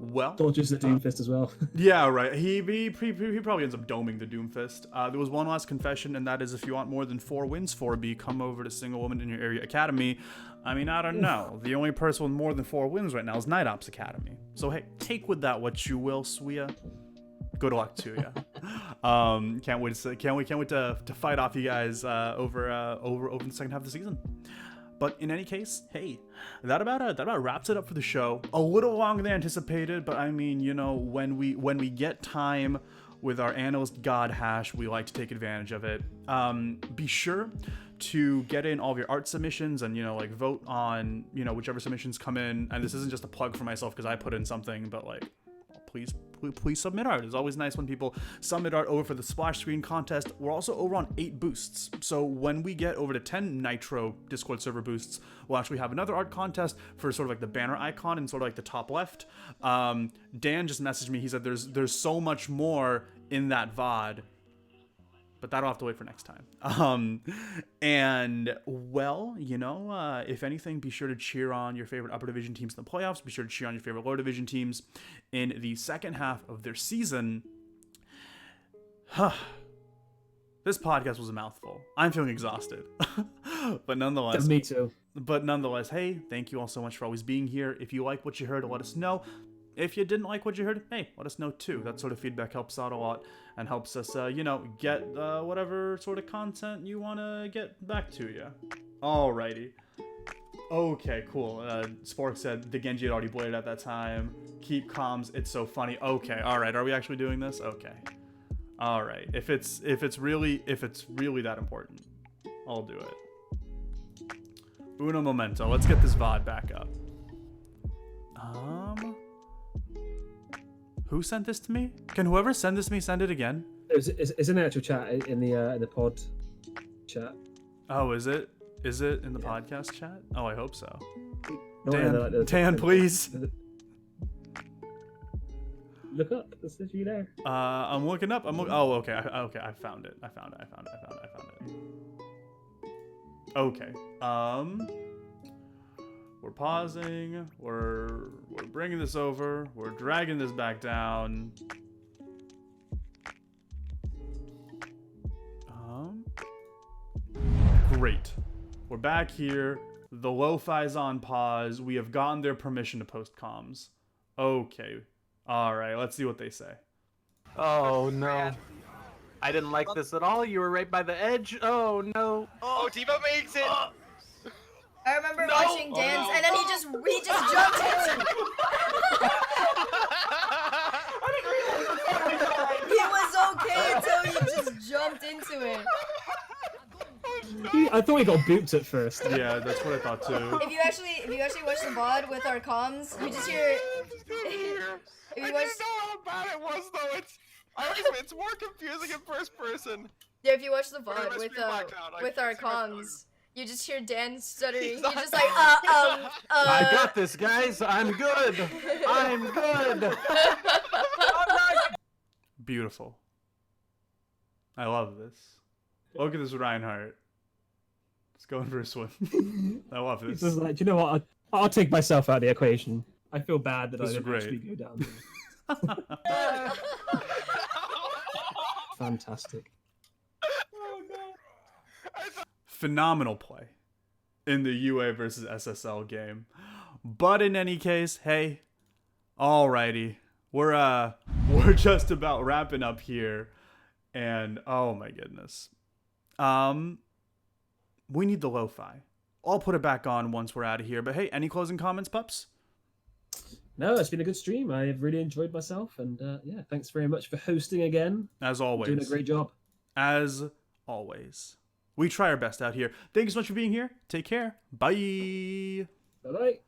Well, dodges the Doomfist as well. Yeah, right. He probably ends up doming the Doomfist. There was one last confession, and that is if you want more than 4 wins 4B, come over to Single Woman in Your Area Academy. I mean, I don't know. The only person with more than 4 wins right now is Night Ops Academy. So hey, take with that what you will, Suya. Good luck to you. Can't wait to fight off you guys over the second half of the season. But in any case, hey, that about wraps it up for the show. A little longer than anticipated, but I mean, you know, when we get time with our analyst God Hash, we like to take advantage of it. Be sure to get in all of your art submissions and, you know, like vote on, you know, whichever submissions come in. And this isn't just a plug for myself because I put in something, but like, please submit art. It's always nice when people submit art over for the splash screen contest. We're also over on 8 boosts. So when we get over to 10 Nitro Discord server boosts, we'll actually have another art contest for sort of like the banner icon and sort of like the top left. Dan just messaged me. He said there's so much more in that VOD, but that'll have to wait for next time. And well, you know, if anything, be sure to cheer on your favorite upper division teams in the playoffs. Be sure to cheer on your favorite lower division teams in the second half of their season. This podcast was a mouthful. I'm feeling exhausted, but nonetheless, Me too. But nonetheless, hey, thank you all so much for always being here. If you like what you heard, let us know. If you didn't like what you heard, hey, let us know too. That sort of feedback helps out a lot and helps us, you know, get whatever sort of content you want to get back to you. Alrighty. Okay, cool. Spork said the Genji had already bladed at that time. Keep comms. It's so funny. Okay, all right. Are we actually doing this? Okay. All right. If it's really that important, I'll do it. Uno momento. Let's get this VOD back up. Who sent this to me? Can whoever send this to me send it again? It's in the actual chat in the pod chat. Oh, is it? Is it in the podcast chat? Oh, I hope so. No, Dan, please. Look up. This is you there. I'm looking up. Oh, okay. Okay, I found it. I found it. Okay. We're pausing. We're bringing this over. We're dragging this back down. Great. We're back here. The lo-fi's on pause. We have gotten their permission to post comms. Okay. All right. Let's see what they say. Oh no. I didn't like this at all. You were right by the edge. Oh no. Oh, Diva makes it. I remember watching Dan's, and then he just jumped in. He was okay until he just jumped into it. I thought he got booped at first. Yeah, that's what I thought too. If you actually watch the VOD with our comms, you just hear. If you watch, know how bad it was though. It's more confusing in first person. yeah, if you watch the VOD with our comms, you just hear Dan stuttering. He's just like, I got this, guys. I'm good. I'm good. Beautiful. I love this. Look at this Reinhardt. It's going for a swim. I love this. He's just like, you know what? I'll take myself out of the equation. I feel bad that I didn't actually go down there. Fantastic. Phenomenal play in the UA versus SSL game. But in any case, hey, alrighty. We're just about wrapping up here. And oh my goodness. We need the lo-fi. I'll put it back on once we're out of here. But hey, any closing comments, pups? No, it's been a good stream. I've really enjoyed myself. And yeah, thanks very much for hosting again. As always. Doing a great job. As always. We try our best out here. Thank you so much for being here. Take care. Bye. Bye-bye.